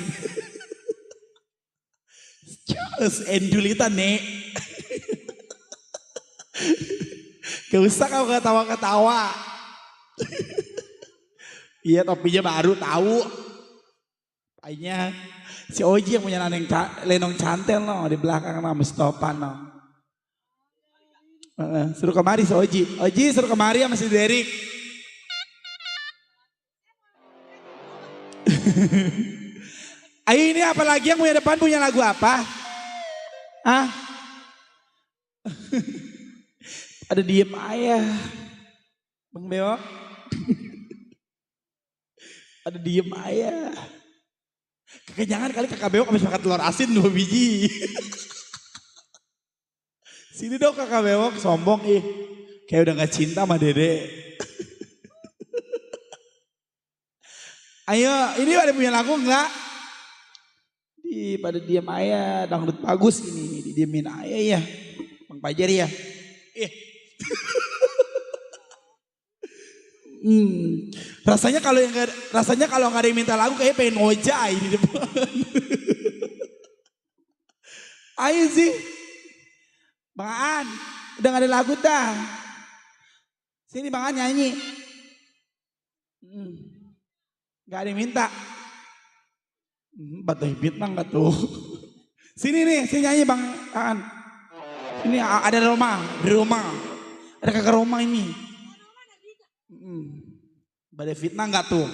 S2: Just endulita nek. Gak usah kau ketawa-ketawa. Iya topinya baru tahu. Kayaknya si Oji yang punya lenong cantel no di belakang nama stopan no. Suruh kemari si Oji. Oji suruh kemari sama si Derek. Ayo ini apa lagi yang punya depan punya lagu apa? Hah? Ada diem ayah. Bang Bewok. Ada diem ayah. Kekenyangan kali Kakak Bewok habis makan telur asin 2 biji. Sini dong Kakak Bewok sombong ih. Kayak udah gak cinta sama Dede. Ayo ini ada punya lagu enggak? Pada diam ayah, dangdut bagus ini, didiemin ayah ya. Bang Pajar ya. Rasanya kalau nggak ada yang minta lagu kayak pengen ngojai di depan. Ayo sih. Bang Aan, udah gak ada lagu dah. Sini Bang Aan nyanyi. Gak ada yang minta. Batai fitnah gak tuh. Sini nih, sini nyanyi Bang Aan. Ini ada di rumah. Ada kakak Roma ini. Badai fitnah gak tuh?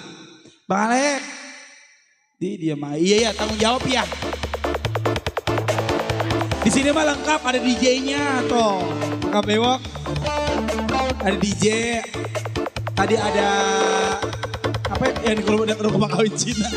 S2: Bang Alek. Dia mah. Iya ya, tanggung jawab ya. Di sini mah lengkap, ada DJ-nya toh. Lengkap bewok. Ada DJ. Tadi ada apa yang di rumah kawin Cina.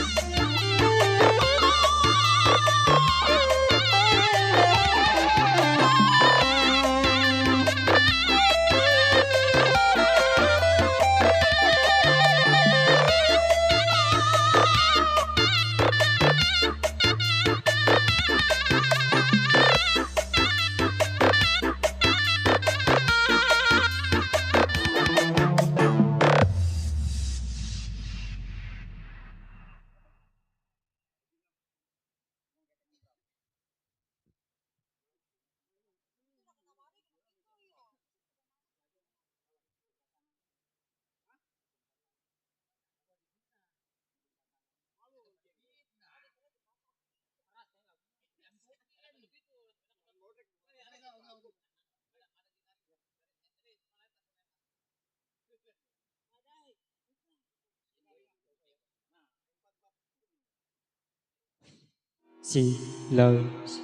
S9: Si loves.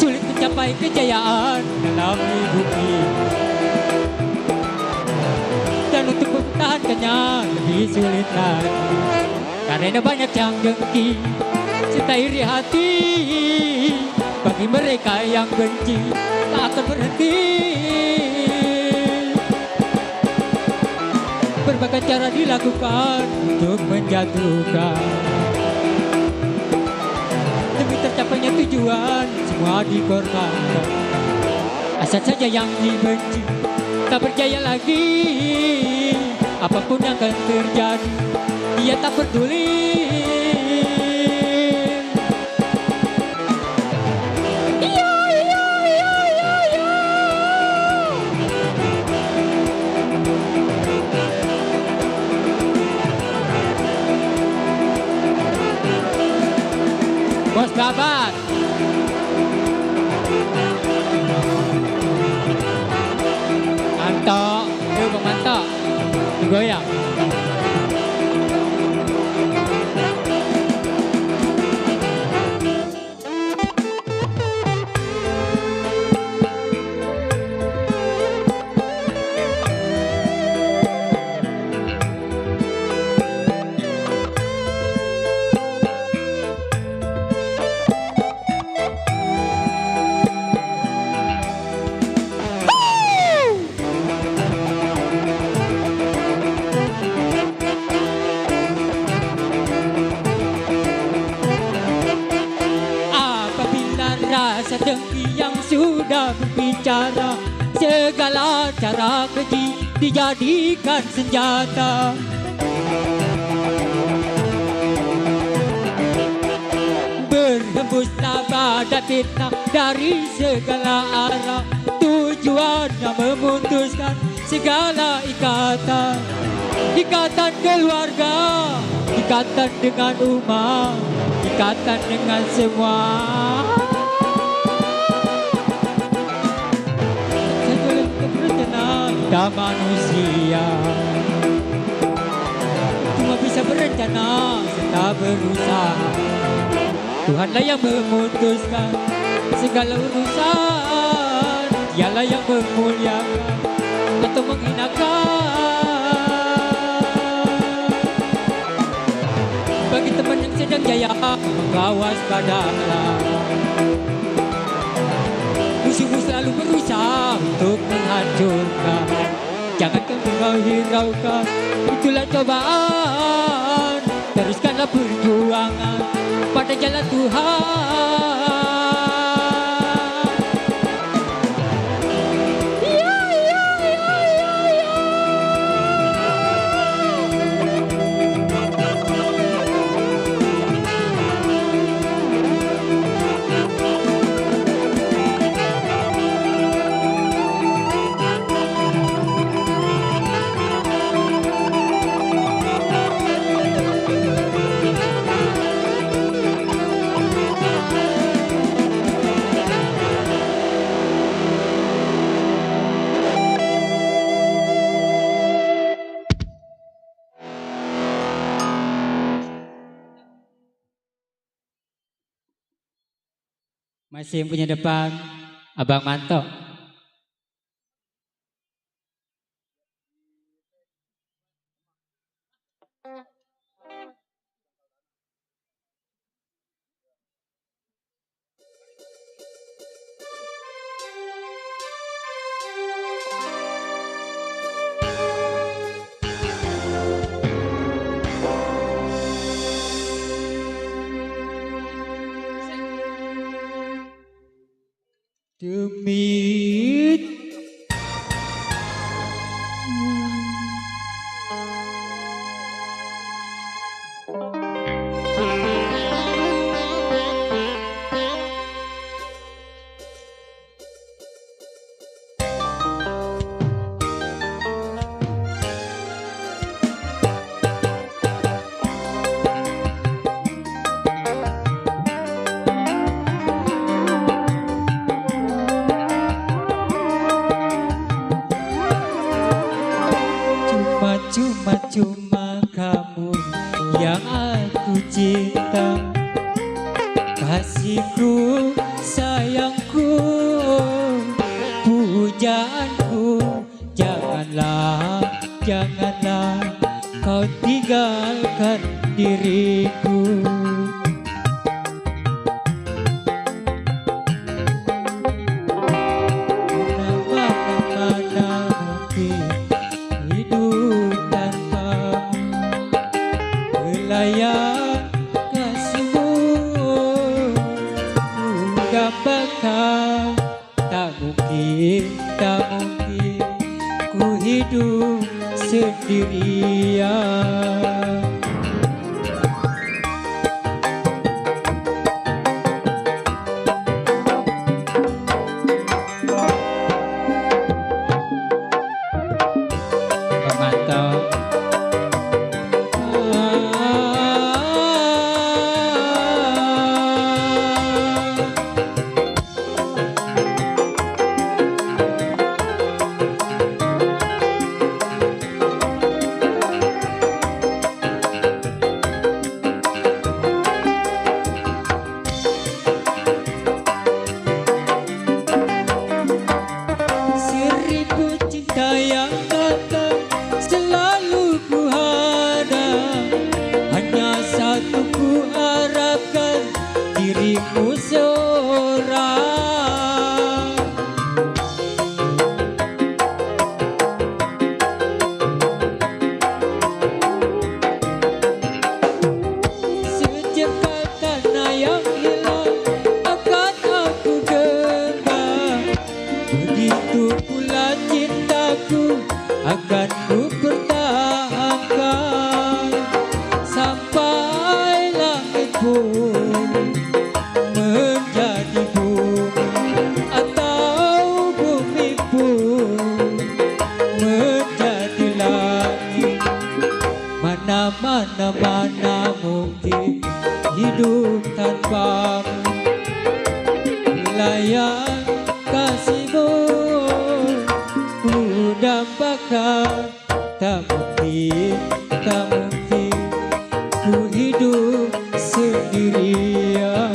S10: Sulit mencapai kejayaan dalam hidup ini, dan untuk mempertahankannya lebih sulit lagi, karena banyak yang dengki serta iri hati. Bagi mereka yang benci tak akan berhenti. Berbagai cara dilakukan untuk menjatuhkan, demi tercapainya tujuan semua dikorbankan. Asal saja yang dibenci tak berjaya lagi, apapun yang akan terjadi dia tak peduli. Bos Babat, mantap, yuk mantap, goyang. Rasa dengki yang sudah berbicara, segala cara keji dijadikan senjata. Berhembuslah badai fitnah dari segala arah, tujuannya memutuskan segala ikatan. Ikatan keluarga, ikatan dengan umat, ikatan dengan semua. Kita manusia cuma bisa berencana serta berusaha. Tuhanlah yang memutuskan segala urusan, dialah yang memuliakan atau menghinakan. Bagi teman yang sedang jaya, menggawas badanlah. Musuhmu selalu berusaha untuk menghancurkan, jangan kau hiraukan, itulah cobaan. Teruskanlah perjuangan pada jalan Tuhan. Masih yang punya depan, Abang Manto. Demi cuma kamu yang aku cinta, kasihku, sayangku, pujaanku. Janganlah kau tinggalkan diriku. Mana mungkin hidup tanpamu, layak kasihmu ku dapatkan. Tak mungkin ku hidup sendirian. Dirimu seorang, sejak tanah yang hilang akan aku genggam. Begitu pula cintaku akan ku pertahankan sampai langit pun menjadi bumi, atau bumi pun menjadi langit. Mana mungkin hidup tanpamu, layak kasihmu ku dambakan. Tak mungkin ku hidup sendirian.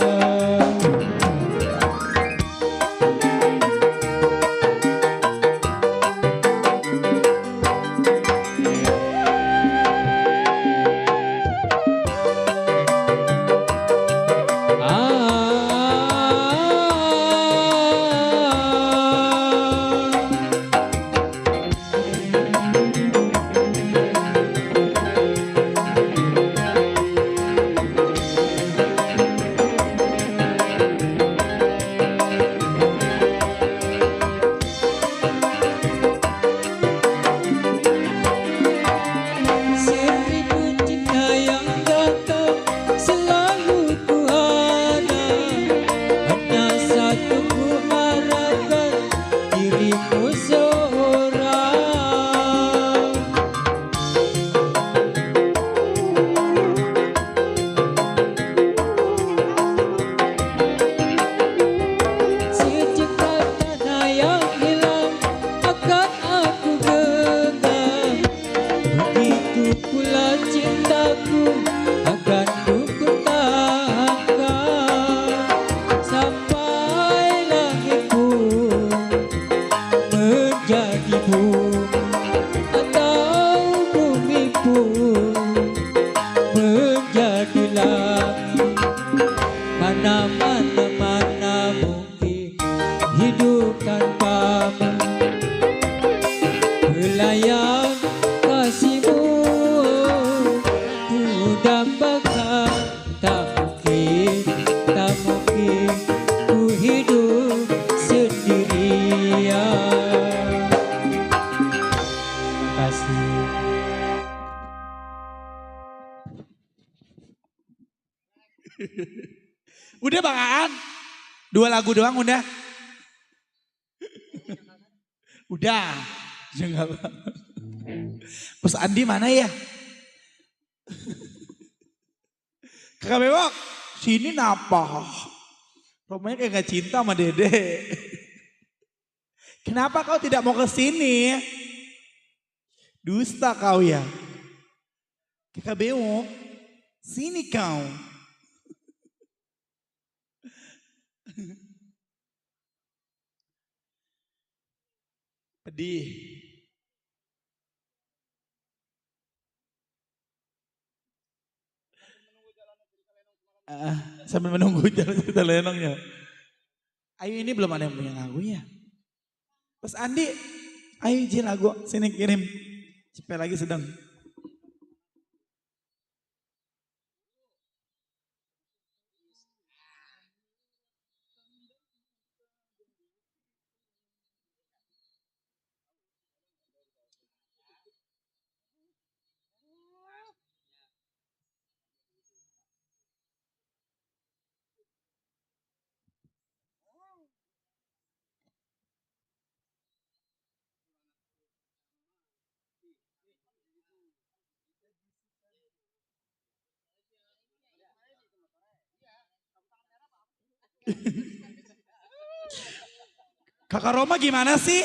S2: 2 lagu doang udah? Udah. Jangan. Mas Andi mana ya? Kakak Bewok, sini napa? Romanya kayak gak cinta sama Dede. Kenapa kau tidak mau ke sini? Dusta kau ya. Kakak Bewok, sini kau. Pedih. Sambil menunggu jalan cerita lenongnya. Ayo ini belum ada yang punya lagunya. Mas Andi, ayo izin lagu, sini kirim. Cepet lagi sedang. Kakak Roma gimana sih?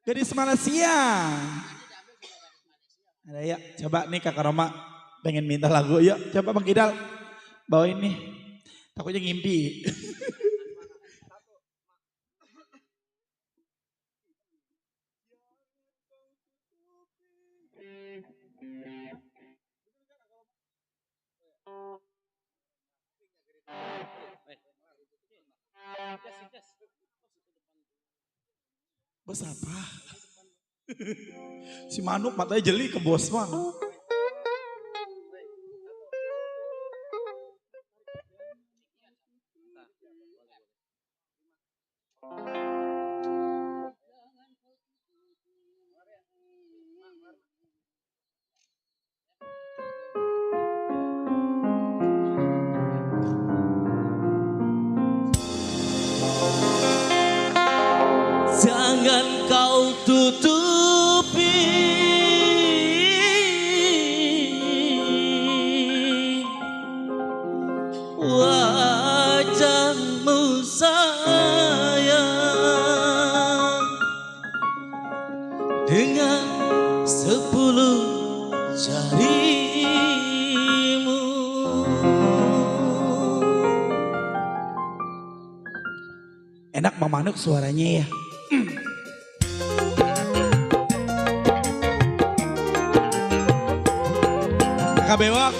S2: Gadis Malaysia. Ada ya, coba nih Kakak Roma pengen minta lagu. Yuk coba Bang Kidal bawain nih. Takutnya ngimpi. Bos apa? Si Manuk matanya jeli ke bos bang.
S7: Jangan kau tutupi wajahmu sayang dengan 10 jarimu.
S2: Enak Bang Manuk suaranya ya. Kakak Bewok.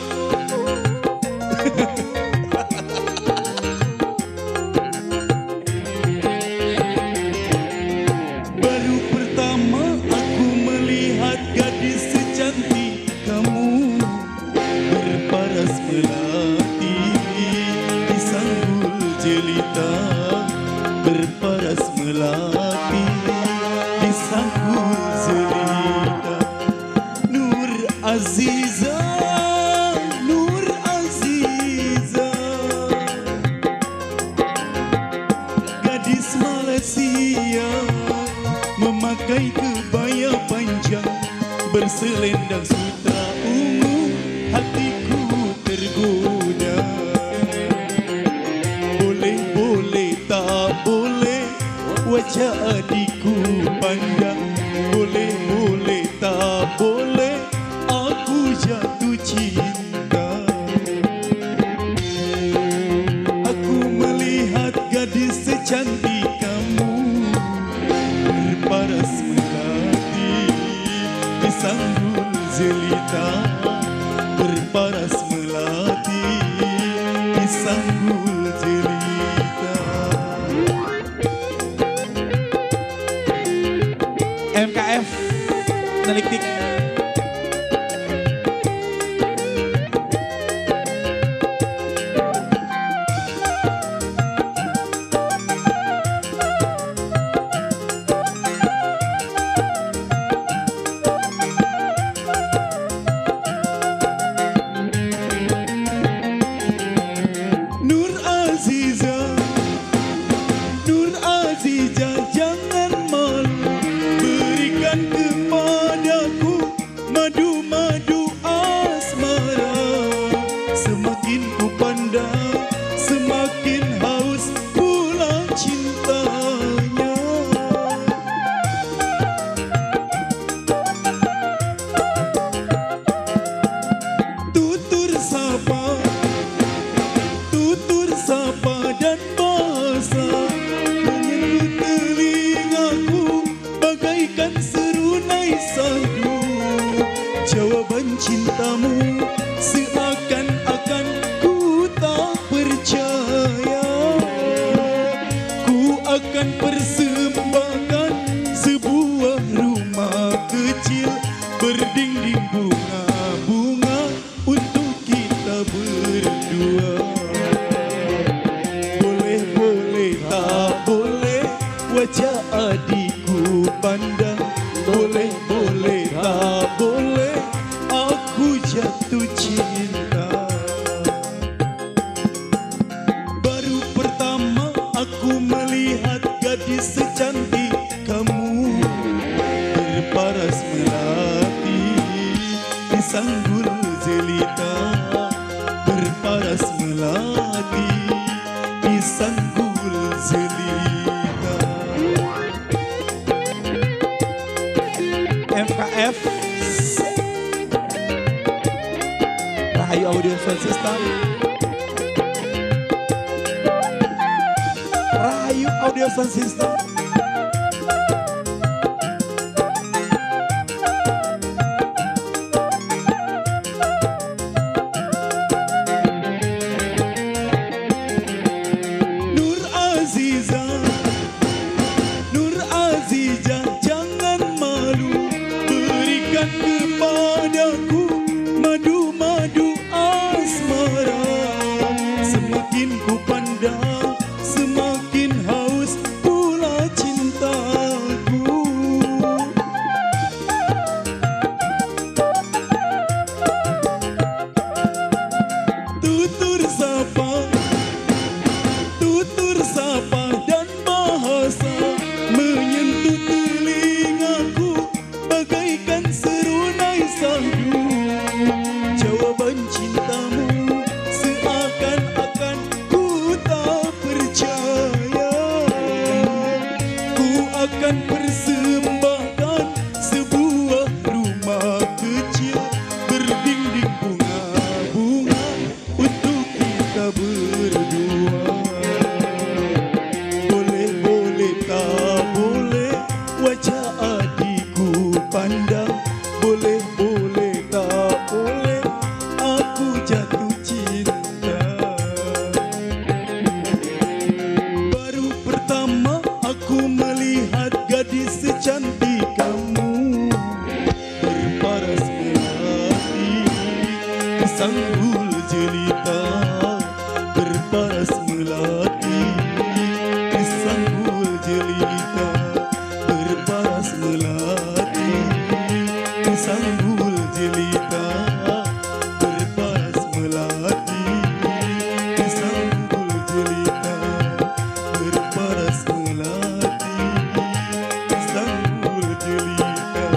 S2: Baru pertama aku melihat gadis secantik kamu berparas melati di sanggul jelita, berparas melati di sanggul jelita. Nur Aziza, Nur Aziza, gadis Malaysia memakai kebaya panjang berselendang sutra ungu, hatiku tergoda. Boleh boleh tak boleh wajah adikku pandang, boleh boleh tak boleh aku jatuh cinta. Aku melihat gadis secantik kamu berparas melati di sanggul jelita, berparas melati di sanggul jelita. MKF Neliktik. akan persembahkan sebuah rumah kecil berdinding bunga-bunga untuk kita berdua. Boleh-boleh tak boleh wajah adikku pandang. Boleh-boleh tak boleh aku jatuh cinta. Baru pertama aku melihat gadis secantik kamu berparas melati di sanggul jelita, berparas melati di sanggul jelita. FKF Rahayu Audio Sound System, Rahayu Audio Sound System. Nur Aziza, Nur Aziza, jangan malu, berikan kepadaku madu-madu asmara. Semakin ku pandang, semakin haus pula cintaku. Tutur sapa, tutur sapa dan bahasa menyentuh telingaku bagaikan serunai sahdu. Jawaban cintamu seakan-akan ku tak percaya. Ku akan persembahkan sebuah rumah kecil berdinding bunga-bunga untuk kita berdua. Boleh-boleh tak boleh wajah adikku pandang. Boleh-boleh tak boleh aku jatuh cinta. Baru pertama aku melihat gadis secantik kamu berparas melati di sanggul jelita, berparas melati di sanggul jelita, berparas melati di sanggul jelita, berparas melati di sanggul jelita, berparas melati di sanggul jelita,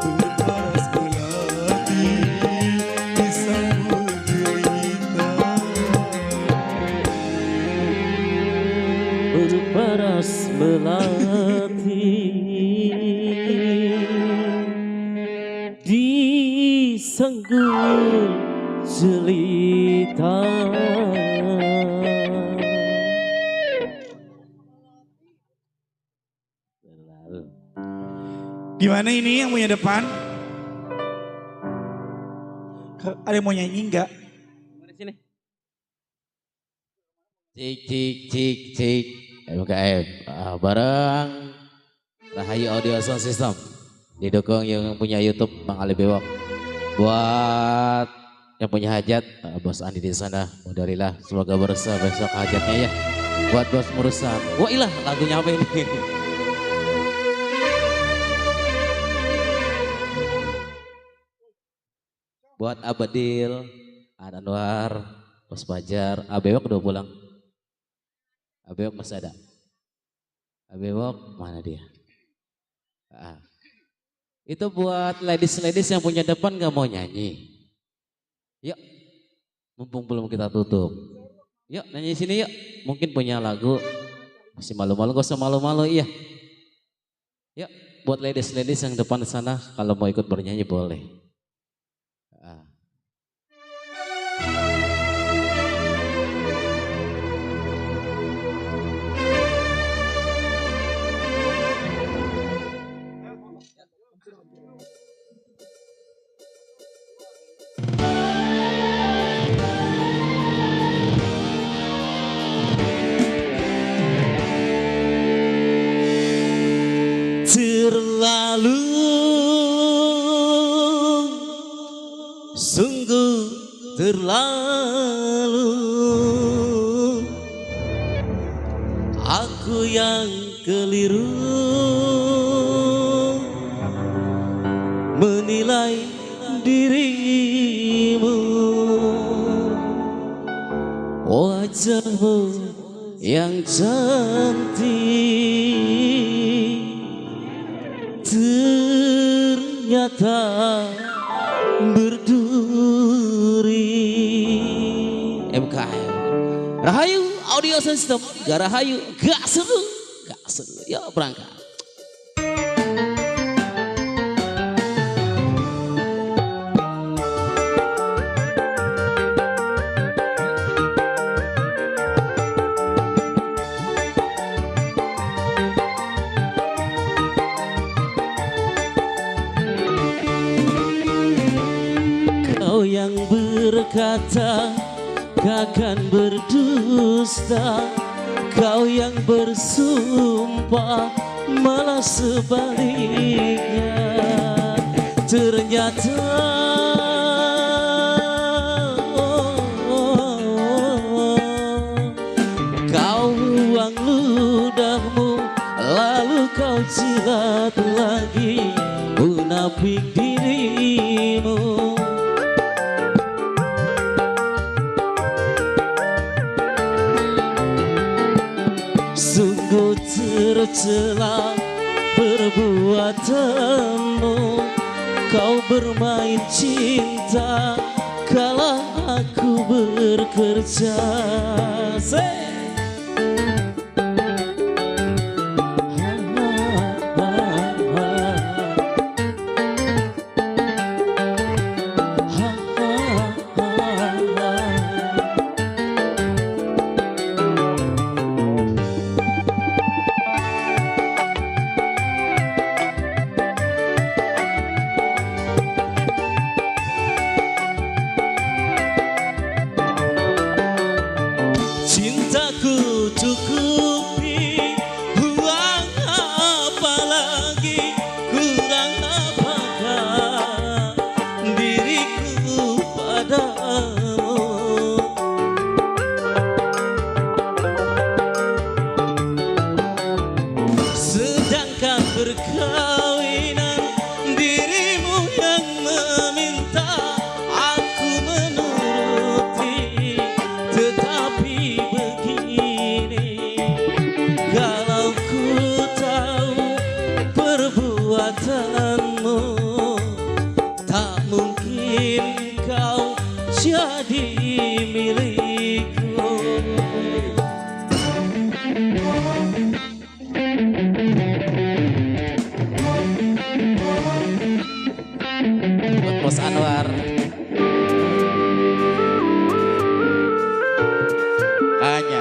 S2: berparas melati di sanggul jelita.
S4: Berparas melati di sanggul jelita.
S2: Gimana ini yang punya depan? Ada yang mau nyanyi enggak?
S4: Mana sini? Cik cik cik cik. MKM bareng Rahayu Audio Sound System didukung yang punya YouTube Bang Ali Bewok. Buat yang punya hajat Bos Andi di sana, modalilah semoga bersah besok hajatnya ya. Buat Bos Murusan, wah ilah lagunya apa ini? Buat Abadil, Anwar, Bos Fajar, Abewok udah pulang. Abewok masih ada. Abewok mana dia? Itu buat ladies-ladies yang punya depan gak mau nyanyi. Yuk, mumpung belum kita tutup. Yuk nyanyi sini yuk, mungkin punya lagu. Masih malu-malu, gak usah malu-malu iya. Yuk, buat ladies-ladies yang depan sana kalau mau ikut bernyanyi boleh.
S11: terlalu. Aku yang keliru menilai dirimu. Wajahmu yang cantik ternyata berduri. MKM Rahayu Audio System, gak Rahayu, gak seru, gak seru. Yuk berangkat. Kau yang berkata takkan berdusta, kau yang bersumpah malah sebaliknya. Ternyata kau buang ludahmu lalu kau jilat lagi munafik dirimu. Sungguh tercela perbuatanmu, kau bermain cinta kala aku bekerja. Cintaku cukupi, buang apa lagi, kurang apakah diriku padamu. Sedangkan perkawinan dirimu yang meminta aku menuruti. Tetapi kalau ku tahu perbuatanmu, tak mungkin kau jadi milikku. Bos Anwar hanya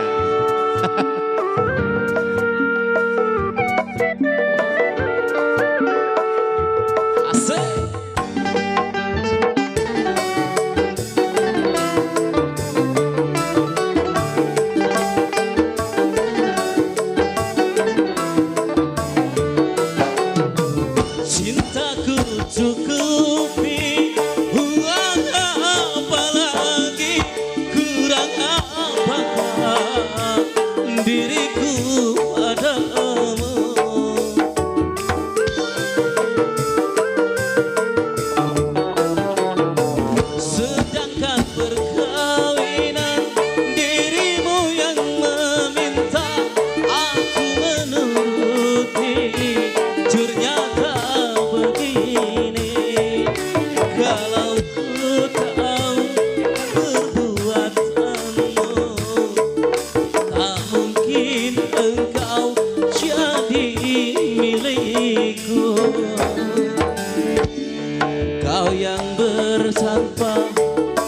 S11: cintaku cukupi, buang apa lagi, kurang apakah diriku padamu. Sedangkan perkawinan dirimu yang meminta aku menuruti. Ternyata begini, kalau ku tahu perbuatanmu, tak mungkin engkau jadi milikku. Kau yang bersumpah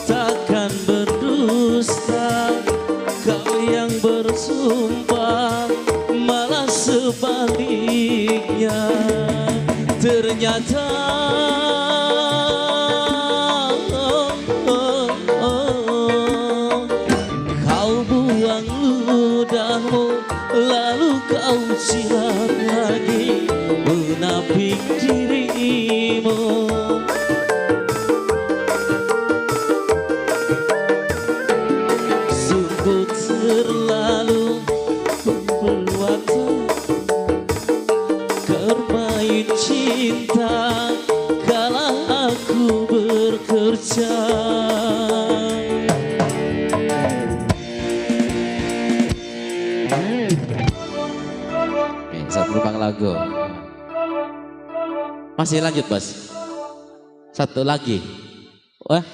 S11: takkan berdusta, kau yang bersumpah malah sebaliknya. Ternyata kau buang ludahmu lalu kau silat lagi munafik dirimu. waktu bermain cinta kala aku bekerja.
S4: Oke, satu lubang lagu. Masih lanjut Bos. Satu lagi. Wah,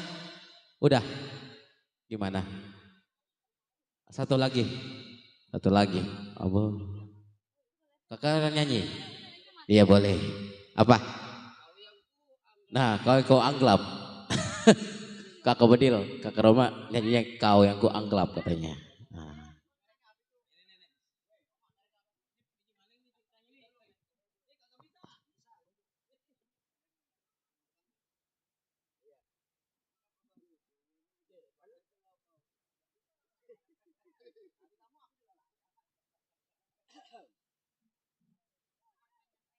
S4: udah. Gimana? Satu lagi. Satu lagi. Apa? Kakak nyanyi? Iya boleh. Apa? Nah, kau anglap. Kakak Bedil, Kakak Roma nyanyinya kau yang ku anglap katanya. Nah.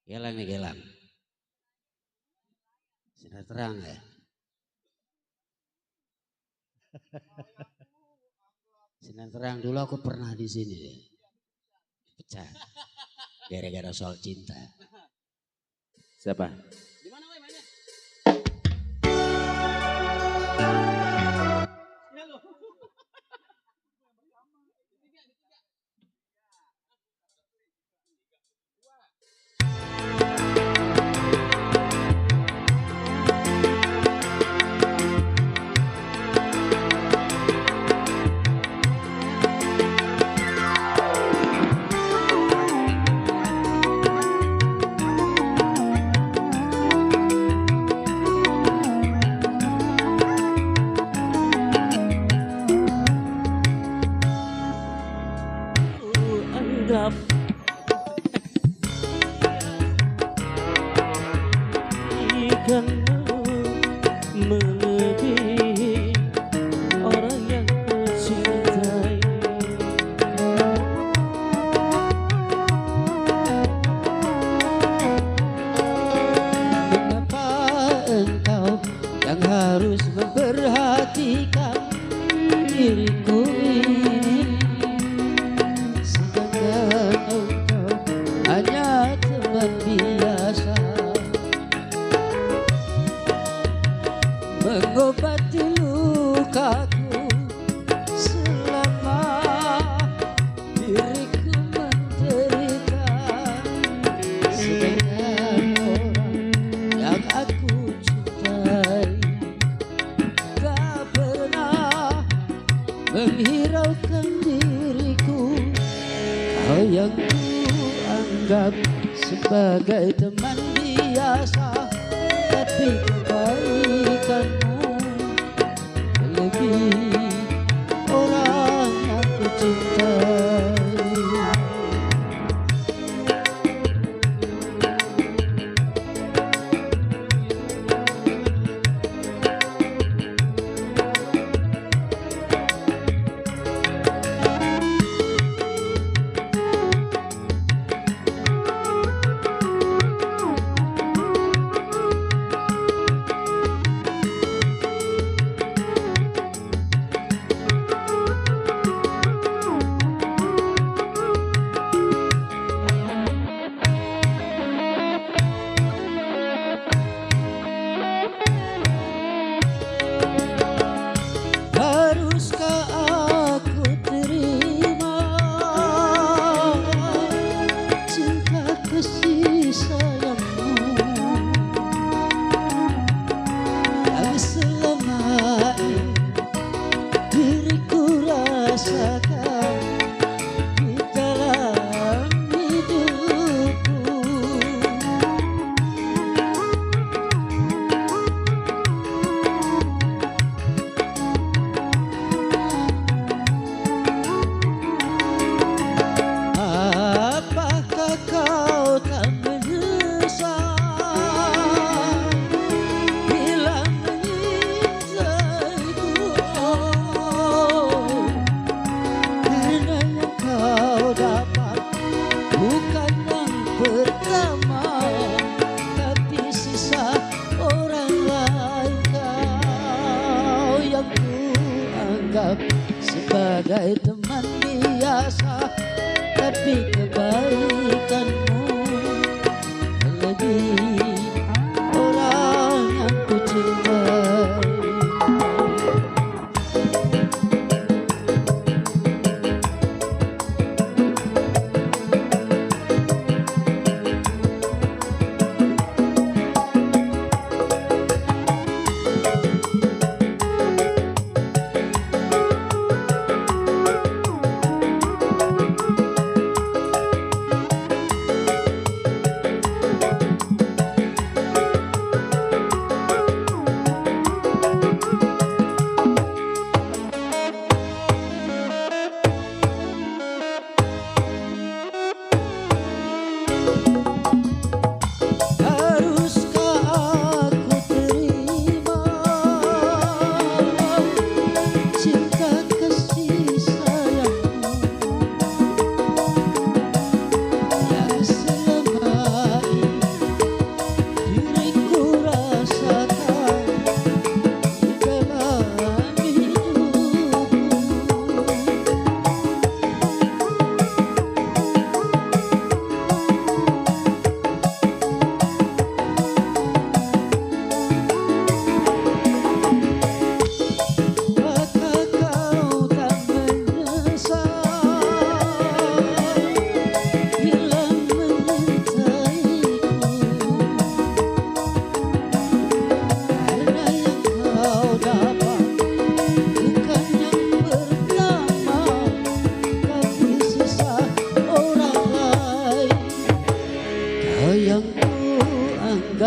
S12: Gelang nih gelang. Sinar terang ya. Sinar terang dulu aku pernah di sini deh. Pecah. Gara-gara soal cinta.
S4: Siapa?
S11: Anggap ikanmu melebihi orang yang ku cintai.
S12: Mengapa engkau yang harus memperhatikan diriku ini, sedangkan engkau hanya teman biasa mengobati lukaku selama diriku menderita, sedangkan orang yang aku cintai gak pernah menghiraukan diriku. Kau yang ku anggap sebagai teman biasa, tapi kebaikanmu melebihi orang yang ku cintai.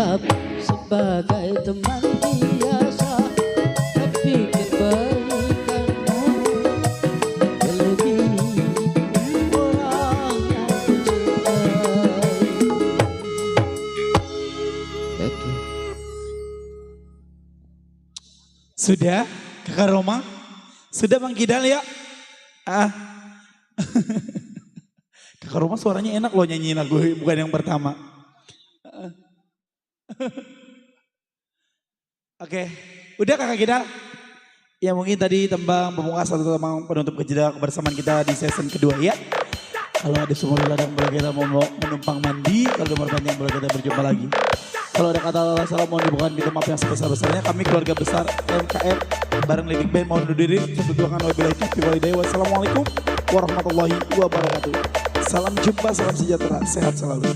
S12: anggap sebagai teman biasa, tapi kebaikanmu melebihi orang yang ku cintai.
S2: Sudah, Kakak Roma? Sudah Bang Kidal ya? Kakak Roma suaranya enak loh nyanyiin lagu bukan yang pertama. Oke, udah Kakak Kidal? Ya mungkin tadi tembang pemungkas atau tembang penutup kebersamaan kita di season kedua ya. Kalau ada sumur ladang boleh kita mau menumpang mandi, kalau ada umur panjang boleh kita berjumpa lagi. Kalau ada kata salah mohon dibukakan pintu maaf yang sebesar-besarnya. Kami keluarga besar MKM bareng Lidik Band mohon undur diri. Wabillahi taufiq wal hidayah. Wassalamualaikum warahmatullahi wabarakatuh. Salam jumpa, salam sejahtera, sehat selalu.